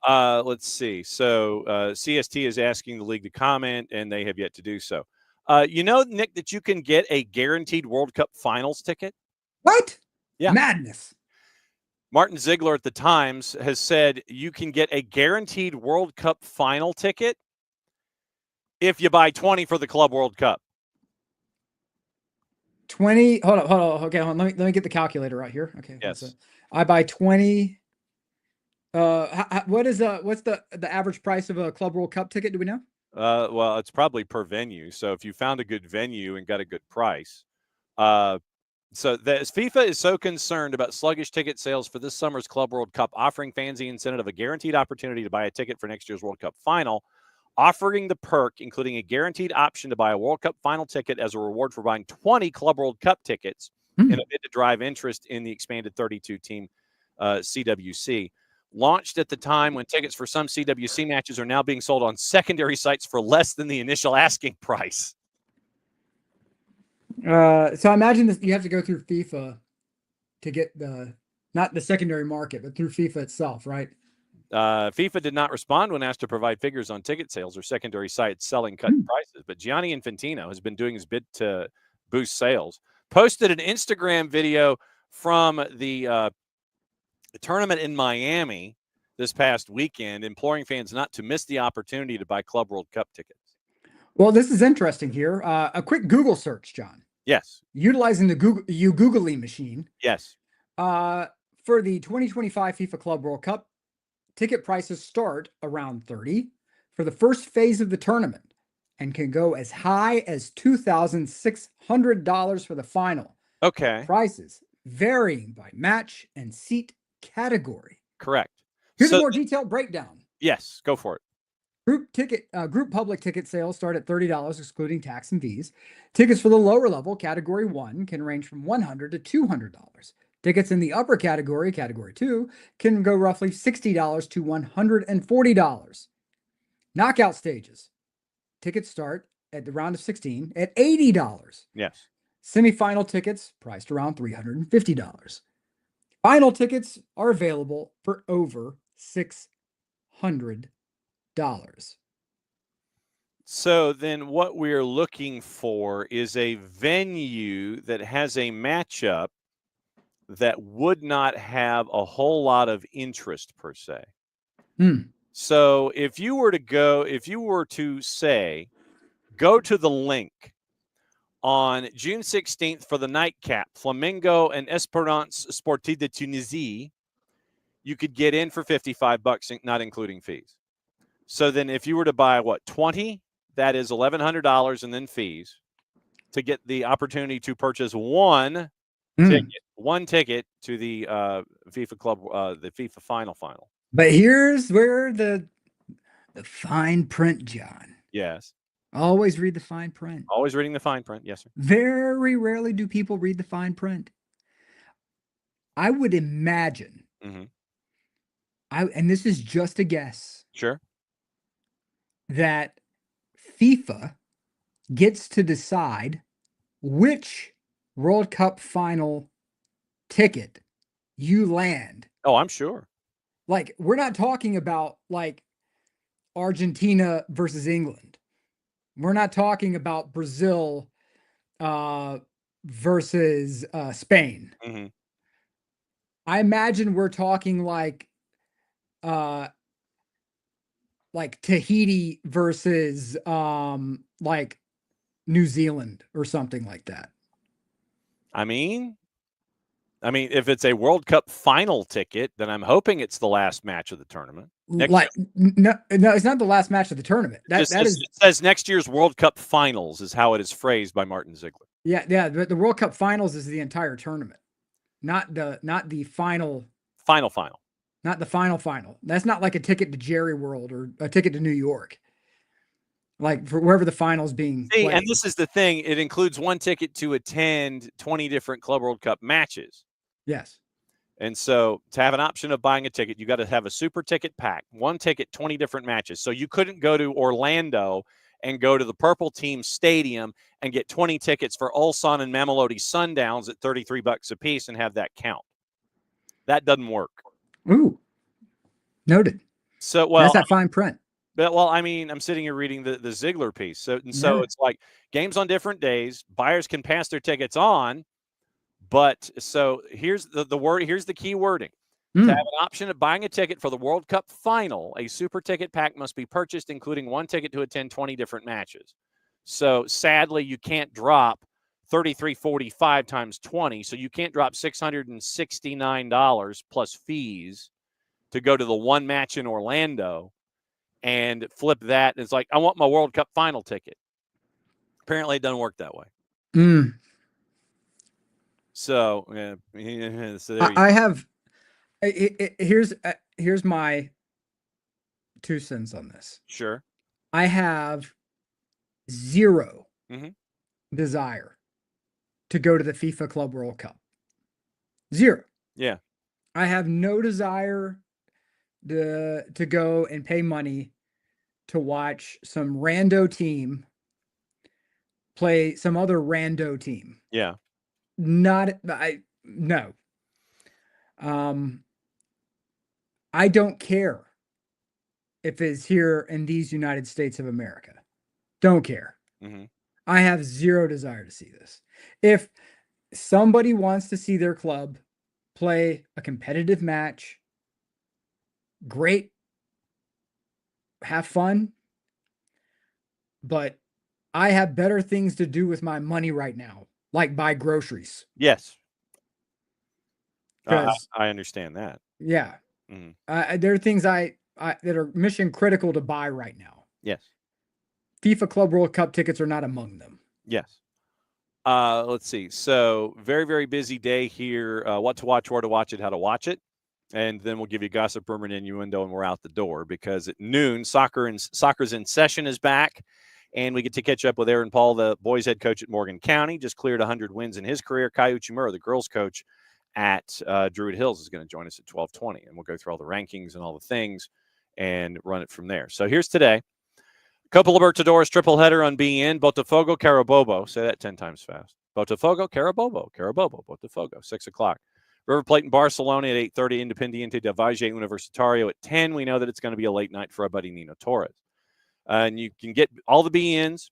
Speaker 1: Let's see. So CST is asking the league to comment, and they have yet to do so. Nick, that you can get a guaranteed World Cup finals ticket?
Speaker 3: What?
Speaker 1: Yeah.
Speaker 3: Madness.
Speaker 1: Martin Ziegler at the Times has said you can get a guaranteed World Cup final ticket if you buy 20 for the Club World Cup.
Speaker 3: 20. Hold on. Okay, hold on. Let me get the calculator right here. Okay.
Speaker 1: Yes.
Speaker 3: I buy 20. What's the average price of a Club World Cup ticket? Do we know?
Speaker 1: Well, it's probably per venue. So if you found a good venue and got a good price, so FIFA is so concerned about sluggish ticket sales for this summer's Club World Cup, offering fans the incentive of a guaranteed opportunity to buy a ticket for next year's World Cup final, offering the perk, including a guaranteed option to buy a World Cup final ticket as a reward for buying 20 Club World Cup tickets in a bid to drive interest in the expanded 32-team CWC. Launched at the time when tickets for some CWC matches are now being sold on secondary sites for less than the initial asking price.
Speaker 3: So I imagine this, you have to go through FIFA to get not the secondary market, but through FIFA itself, right?
Speaker 1: FIFA did not respond when asked to provide figures on ticket sales or secondary sites selling cut prices, but Gianni Infantino has been doing his bit to boost sales. Posted an Instagram video from the tournament in Miami this past weekend, imploring fans not to miss the opportunity to buy Club World Cup tickets.
Speaker 3: Well, this is interesting here. A quick Google search, John.
Speaker 1: Yes.
Speaker 3: Utilizing the Googly machine.
Speaker 1: Yes.
Speaker 3: For the 2025 FIFA Club World Cup, ticket prices start around 30 for the first phase of the tournament and can go as high as $2,600 for the final.
Speaker 1: Okay.
Speaker 3: Prices varying by match and seat category.
Speaker 1: Correct.
Speaker 3: Here's a more detailed breakdown.
Speaker 1: Yes, go for it.
Speaker 3: Group public ticket sales start at $30, excluding tax and fees. Tickets for the lower level, category 1, can range from $100 to $200. Tickets in the upper category, category 2, can go roughly $60 to $140. Knockout stages. Tickets start at the round of 16 at $80.
Speaker 1: Yes.
Speaker 3: Semifinal tickets priced around $350. Final tickets are available for over $600.
Speaker 1: So then what we're looking for is a venue that has a matchup that would not have a whole lot of interest per se. So if you were to say, go to the link on June 16th for the nightcap, Flamingo and Espérance Sportive de Tunisie, you could get in for $55, not including fees. So then if you were to buy 20, that is $1,100 and then fees to get the opportunity to purchase one ticket to the FIFA Club, the FIFA final.
Speaker 3: But here's where the fine print, John.
Speaker 1: Yes.
Speaker 3: Always read the fine print.
Speaker 1: Always reading the fine print. Yes, sir.
Speaker 3: Very rarely do people read the fine print. I would imagine, and this is just a guess.
Speaker 1: Sure.
Speaker 3: That FIFA gets to decide which World Cup final ticket you land.
Speaker 1: Oh, I'm sure.
Speaker 3: Like, we're not talking about like Argentina versus England. We're not talking about Brazil versus Spain. I imagine we're talking like Tahiti versus like New Zealand or something like that.
Speaker 1: I mean, if it's a World Cup final ticket, then I'm hoping it's the last match of the tournament.
Speaker 3: No, it's not the last match of the tournament. It
Speaker 1: says next year's World Cup finals is how it is phrased by Martin Ziegler.
Speaker 3: Yeah. But the World Cup finals is the entire tournament, not the final.
Speaker 1: Final.
Speaker 3: Not the final. That's not like a ticket to Jerry World or a ticket to New York. Like for wherever the finals being played.
Speaker 1: And this is the thing. It includes one ticket to attend 20 different Club World Cup matches.
Speaker 3: Yes.
Speaker 1: And so to have an option of buying a ticket, you got to have a super ticket pack, one ticket, 20 different matches. So you couldn't go to Orlando and go to the Purple Team Stadium and get 20 tickets for Ulsan and Mamelodi Sundowns at $33 a piece and have that count. That doesn't work.
Speaker 3: Ooh. Noted.
Speaker 1: So,
Speaker 3: that's that fine print.
Speaker 1: But, I'm sitting here reading the Ziegler piece. So it's like games on different days. Buyers can pass their tickets on. But so here's the word. Here's the key wording. To have an option of buying a ticket for the World Cup final, a super ticket pack must be purchased, including one ticket to attend 20 different matches. So sadly, you can't drop $33.45 times 20. So you can't drop $669 plus fees to go to the one match in Orlando and flip that. It's like, I want my World Cup final ticket. Apparently, it doesn't work that way. So, so there
Speaker 3: I have. Here's my 2 cents on this.
Speaker 1: Sure.
Speaker 3: I have 0 desire to go to the FIFA Club World Cup. 0.
Speaker 1: Yeah.
Speaker 3: I have no desire to go and pay money to watch some rando team play some other rando team.
Speaker 1: Yeah.
Speaker 3: No. I don't care if it's here in these United States of America. Don't care. I have 0 desire to see this. If somebody wants to see their club play a competitive match, great. Have fun. But I have better things to do with my money right now, like buy groceries.
Speaker 1: Yes. I understand that.
Speaker 3: Yeah. There are things that are mission critical to buy right now.
Speaker 1: Yes.
Speaker 3: FIFA Club World Cup tickets are not among them.
Speaker 1: Yes. Let's see. So very, very busy day here. What to watch, where to watch it, how to watch it. And then we'll give you gossip, rumor, and innuendo, and we're out the door because at noon, Soccer's in Session is back. And we get to catch up with Aaron Paul, the boys head coach at Morgan County. Just cleared 100 wins in his career. Kai Uchimura, the girls coach at Druid Hills, is going to join us at 12:20. And we'll go through all the rankings and all the things and run it from there. So here's today. Couple of Libertadores triple header on BN. Botafogo, Carabobo. Say that 10 times fast. Botafogo, Carabobo, Botafogo, 6 o'clock. River Plate in Barcelona at 8:30. Independiente del Valle Universitario at 10. We know that it's going to be a late night for our buddy Nino Torres. And you can get all the BNs,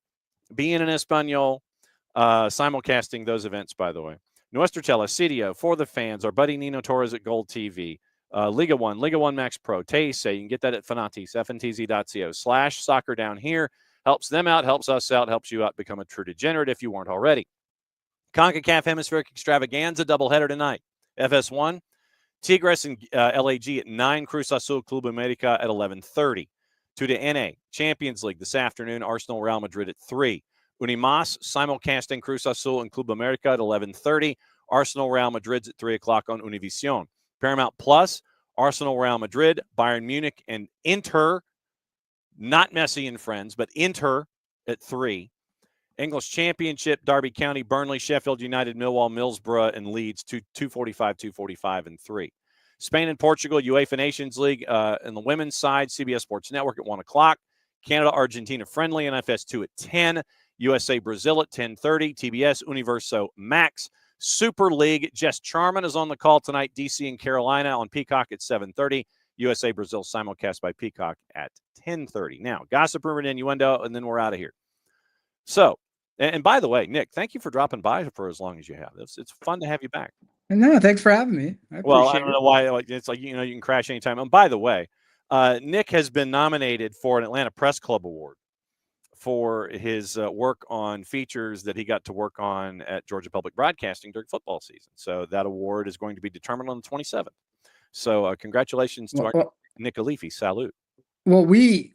Speaker 1: BN in Espanol, simulcasting those events, by the way. Nuestro Telesitio for the fans, our buddy Nino Torres at Gold TV. Liga 1 Max Pro, Teise. You can get that at Fanatis, fntz.co/soccer down here. Helps them out, helps us out, helps you out, become a true degenerate if you weren't already. CONCACAF Hemispheric Extravaganza doubleheader tonight. FS1, Tigres and LAG at 9, Cruz Azul Club America at 11:30. To the NA, Champions League this afternoon, Arsenal Real Madrid at 3. Unimas, simulcasting Cruz Azul and Club America at 11:30. Arsenal Real Madrid's at 3 o'clock on Univision. Paramount Plus, Arsenal Real Madrid, Bayern Munich, and Inter, not Messi and friends, but Inter at 3. English Championship, Derby County, Burnley, Sheffield United, Millwall, Middlesbrough, and Leeds, 2:45, and 3. Spain and Portugal, UEFA Nations League in the women's side, CBS Sports Network at 1 o'clock. Canada, Argentina friendly, NFS2 at 10. USA, Brazil at 10:30. TBS, Universo Max. Super League, Jess Charman is on the call tonight. DC and Carolina on Peacock at 7:30. USA, Brazil simulcast by Peacock at 10:30. Now, gossip, rumor, and innuendo, and then we're out of here. So, and by the way, Nick, thank you for dropping by for as long as you have. It's fun to have you back.
Speaker 3: No, thanks for having me. I
Speaker 1: don't know why. It's like, you can crash anytime. And by the way, Nick has been nominated for an Atlanta Press Club Award for his work on features that he got to work on at Georgia Public Broadcasting during football season. So that award is going to be determined on the 27th. So congratulations to our Nick Alifi. Salute.
Speaker 3: Well, we,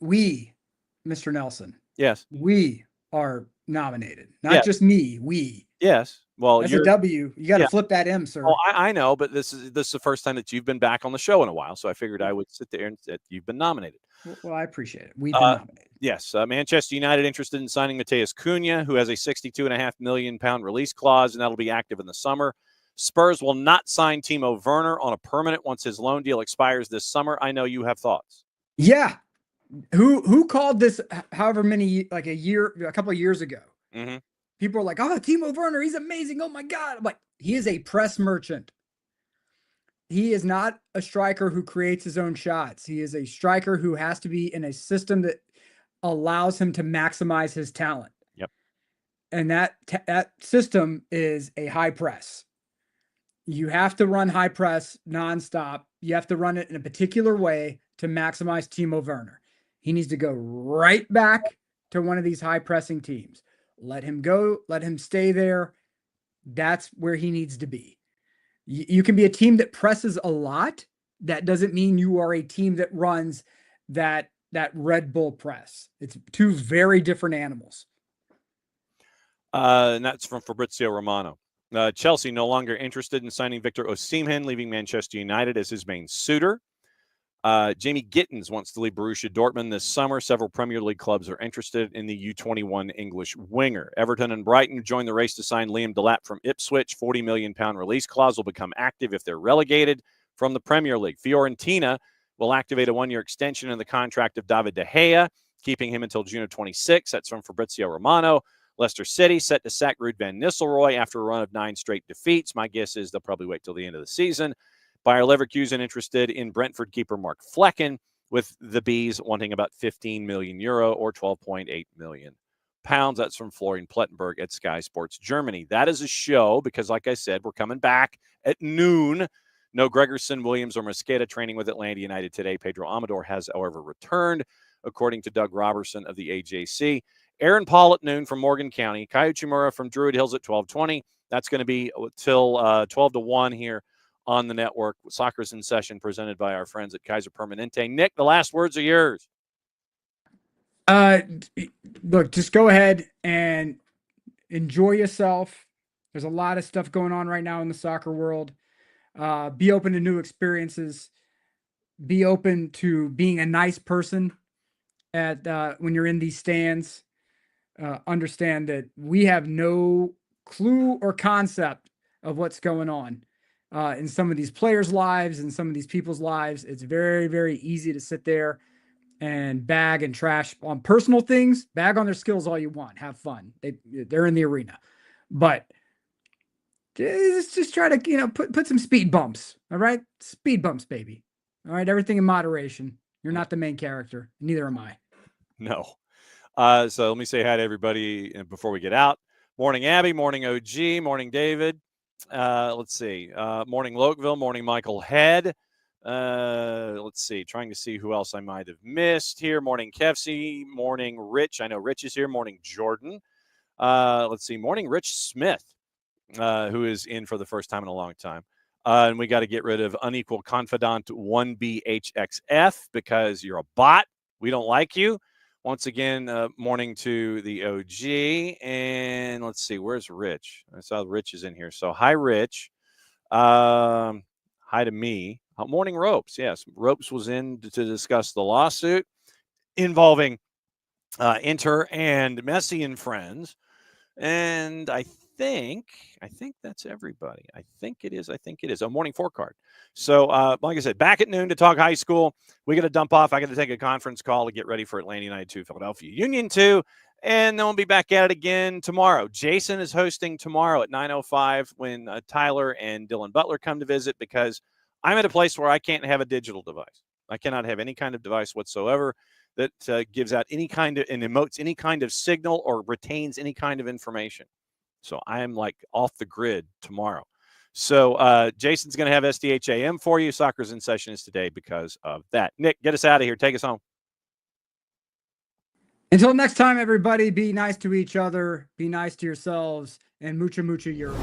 Speaker 3: Mr. Nelson.
Speaker 1: Yes.
Speaker 3: We are nominated. Not just me. We.
Speaker 1: Yes. Well,
Speaker 3: that's a W. You got to flip that M, sir.
Speaker 1: Oh, I know, but this is the first time that you've been back on the show in a while, so I figured I would sit there and say you've been nominated.
Speaker 3: Well, I appreciate it. We've been nominated.
Speaker 1: Yes. Manchester United interested in signing Mateus Cunha, who has a £62.5 million release clause, and that'll be active in the summer. Spurs will not sign Timo Werner on a permanent once his loan deal expires this summer. I know you have thoughts.
Speaker 3: Yeah. Who called this however many, like a couple of years ago?
Speaker 1: Mm-hmm.
Speaker 3: People are like, oh, Timo Werner, he's amazing. Oh, my God. I'm like, he is a press merchant. He is not a striker who creates his own shots. He is a striker who has to be in a system that allows him to maximize his talent.
Speaker 1: Yep.
Speaker 3: And that system is a high press. You have to run high press nonstop. You have to run it in a particular way to maximize Timo Werner. He needs to go right back to one of these high pressing teams. Let him go. Let him stay there. That's where he needs to be. You can be a team that presses a lot. That doesn't mean you are a team that runs that Red Bull press. It's two very different animals.
Speaker 1: And that's from Fabrizio Romano. Chelsea no longer interested in signing Victor Osimhen, leaving Manchester United as his main suitor. Jamie Gittins wants to leave Borussia Dortmund this summer. Several Premier League clubs are interested in the U21 English winger. Everton and Brighton join the race to sign Liam Delap from Ipswich. £40 million release clause will become active if they're relegated from the Premier League. Fiorentina will activate a one-year extension in the contract of David De Gea, keeping him until June of 26. That's from Fabrizio Romano. Leicester City set to sack Ruud van Nistelrooy after a run of 9 straight defeats. My guess is they'll probably wait till the end of the season. Bayer Leverkusen interested in Brentford keeper Mark Flecken, with the Bees wanting about €15 million or 12.8 million pounds. That's from Florian Plettenberg at Sky Sports Germany. That is a show because, like I said, we're coming back at noon. No Gregerson, Williams, or Mosqueda training with Atlanta United today. Pedro Amador has, however, returned, according to Doug Robertson of the AJC. Aaron Paul at noon from Morgan County. Kaio Chimura from Druid Hills at 12:20. That's going to be till 12 to 1 here on the network. Soccer's in Session, presented by our friends at Kaiser Permanente. Nick, the last words are yours.
Speaker 3: Look, just go ahead and enjoy yourself. There's a lot of stuff going on right now in the soccer world. Be open to new experiences. Be open to being a nice person when you're in these stands. Understand that we have no clue or concept of what's going on in some of these players' lives and some of these people's lives. It's very, very easy to sit there and bag and trash on personal things. Bag on their skills all you want. Have fun. They're in the arena, but just try to put some speed bumps. All right, speed bumps, baby. All right, everything in moderation. You're not the main character. Neither am I.
Speaker 1: No. So let me say hi to everybody before we get out. Morning, Abby. Morning, OG. Morning, David. Let's see. Morning, Lokeville. Morning, Michael Head. Let's see. Trying to see who else I might have missed here. Morning, Kefsey. Morning, Rich. I know Rich is here. Morning, Jordan. Let's see. Morning, Rich Smith, who is in for the first time in a long time. And we got to get rid of Unequal Confidant 1BHXF because you're a bot. We don't like you. Once again, morning to the OG. And let's see, where's Rich? I saw Rich is in here. So hi, Rich. Hi to me. Morning, Ropes. Yes, Ropes was in to discuss the lawsuit involving Inter and Messi and friends. And I think that's everybody. I think it is. A morning 4 card. So, like I said, back at noon to talk high school. We got to dump off. I got to take a conference call to get ready for Atlanta United 2, Philadelphia Union 2. And then we'll be back at it again tomorrow. Jason is hosting tomorrow at 9:05 when Tyler and Dylan Butler come to visit, because I'm at a place where I can't have a digital device. I cannot have any kind of device whatsoever that gives out any kind of and emotes any kind of signal or retains any kind of information. So I am like off the grid tomorrow. So Jason's going to have SDHAM for you. Soccer's in Session is today because of that. Nick, get us out of here. Take us home.
Speaker 3: Until next time, everybody, be nice to each other, be nice to yourselves, and mucha Euro.